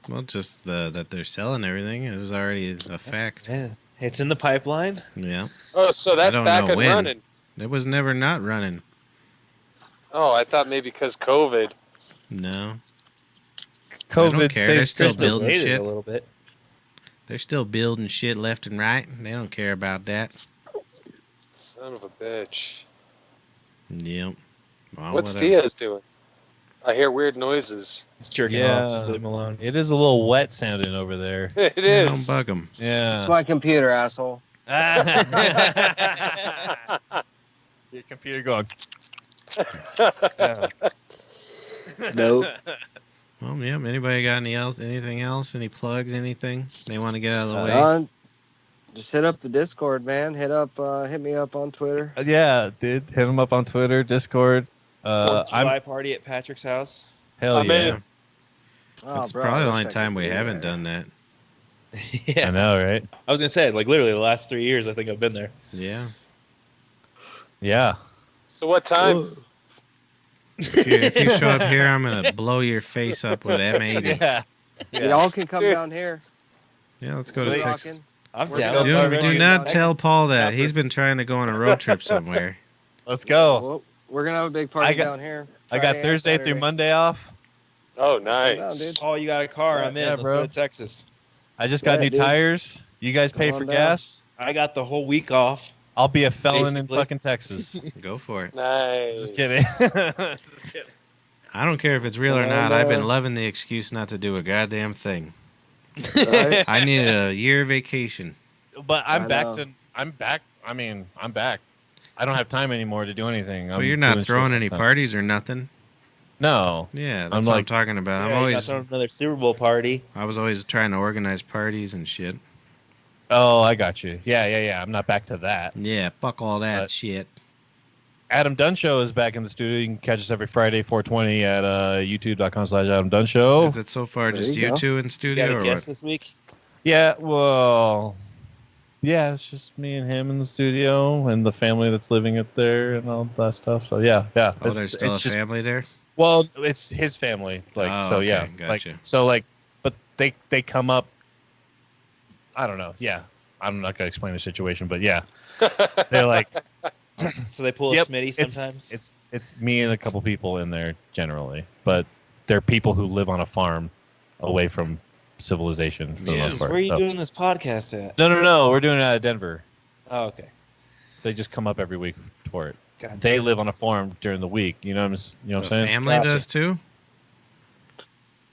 Well, just that they're selling everything. It was already a fact. Yeah, it's in the pipeline. Yeah. Oh, so that's don't back know and when. running. It was never not running. Oh, I thought maybe because COVID. No. COVID don't care. They're saves still Christmas. building Dated shit. a little bit. They're still building shit left and right. They don't care about that. Son of a bitch. Yep. Well, What's whatever. Diaz doing? I hear weird noises. He's jerking Yeah. off. Just leave him alone. It is a little wet sounding over there. It Yeah, don't is. bug them. It's Yeah. my computer, asshole. Your computer going. Nope. Well, yeah. Anybody got anything else? Any plugs? Anything they want to get out of the way? Just hit up the Discord, man. Hit me up on Twitter. Yeah, dude. Hit him up on Twitter, Discord. 4th of I'm July party at Patrick's house. hell I'm yeah. in. Oh, It's bro, probably I the wish only I time could we be haven't there. done that. I Yeah, know, right? I was gonna say like literally the last 3 years I think I've been there. Yeah. Yeah. So what time? If you show up here, I'm gonna blow your face up with M80. Yeah. Y'all can come Dude. down here. Yeah, let's go to We're Texas. talking. I'm We're down. gonna Do, start do running not down tell Paul that. Texas. He's been trying to go on a road trip somewhere. Let's go. Well, we're gonna have a big party I got- down here. I got Friday and Thursday through Saturday. Monday off. Oh, Come down, nice. dude. Oh, you got a car? I'm in. Yeah, Let's bro. go to Texas. I just got Yeah, new dude. tires. You guys pay Come for on down. gas. I got the whole week off. I'll be a felon in Basically. fucking Texas. Go for it. Nice. Just kidding. Just kidding. I don't care if it's real or And, not. I've been loving the excuse not to do a goddamn thing. Right? I needed a year vacation. But I'm I back know. to. I'm back. I mean, I'm back. I don't have time anymore to do anything. But you're not doing throwing shit any all the time. parties or nothing. No. Yeah, that's I'm what I'm like- talking about. Yeah, I'm you got always, to throw another Super Bowl party. I was always trying to organize parties and shit. Oh, I got you. Yeah. I'm not back to that. Yeah, fuck all that But- shit. Adam Dunn Show is back in the studio. You can catch us every Friday, 4:20 at youtube.com/Adam Dunn Show. Is it so far There just you you go. two in You got studio a or guest what? this week? Yeah, well, yeah, it's just me and him in the studio and the family that's living up there and all that stuff. So yeah. Oh, It's- there's still a it's just- family there? Well, it's his family. Like Oh, so, okay, yeah. gotcha. Like so, like, but they come up. I don't know. Yeah, I'm not gonna explain the situation, but yeah, they're like So they pull a Yep, Smitty sometimes. it's me and a couple people in there generally, but they're people who live on a farm away from civilization for the Yeah. most part. Where are you So- doing this podcast at? No. We're doing it out of Denver. Oh, okay. They just come up every week for it. Gotcha. They live on a farm during the week. You know what I'm The saying? family Gotcha. does too?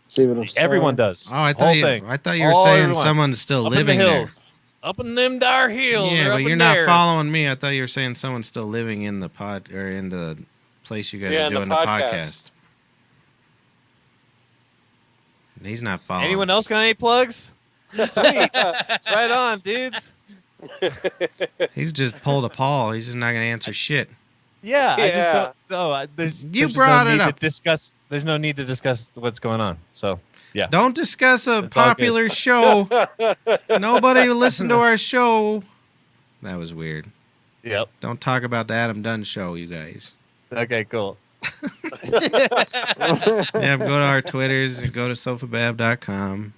See what I'm saying? Everyone does. Oh, I Whole thing. thought you were All saying everyone. someone's still Up living in the there. hills. Up in them dire hills. Yeah, They're but up you're in not there. following me. I thought you were saying someone's still living in the pod or in the place you guys Yeah, are in the doing the podcast. podcast. He's not following. Anyone else got any plugs? Sweet. Right on, dudes. He's just pulled a Paul. He's just not gonna answer shit. Yeah, I just Yeah. don't know. There's brought no it need up. To discuss. There's no need to discuss what's going on. So yeah. Don't discuss a It's all popular show. Nobody will listen to our show. That was weird. Yep. Don't talk about the Adam Dunn show, you guys. Okay. Cool. Yeah, go to our Twitters and go to sofabab.com.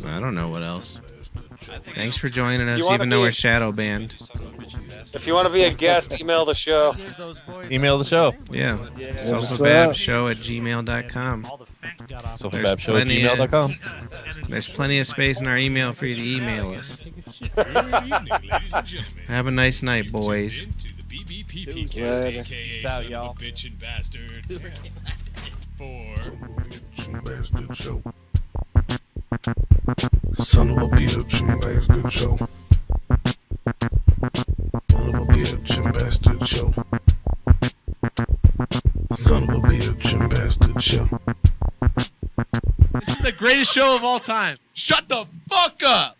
I don't know what else. Thanks for joining us, wanna even though be- we're shadow banned. If you want to be a guest, email the show. Email the show. Yeah, What's up? sofababshow@gmail.com. Sofababshow@gmail.com. There's plenty of space in our email for you to email us. Have a nice night, boys. Later. Peace out, y'all. Bitchin' bastard. Bastard show. Son of a bitch, bastard show. Son of a bitch, bastard show. Son of a bitch, bastard show. This is the greatest show of all time. Shut the fuck up!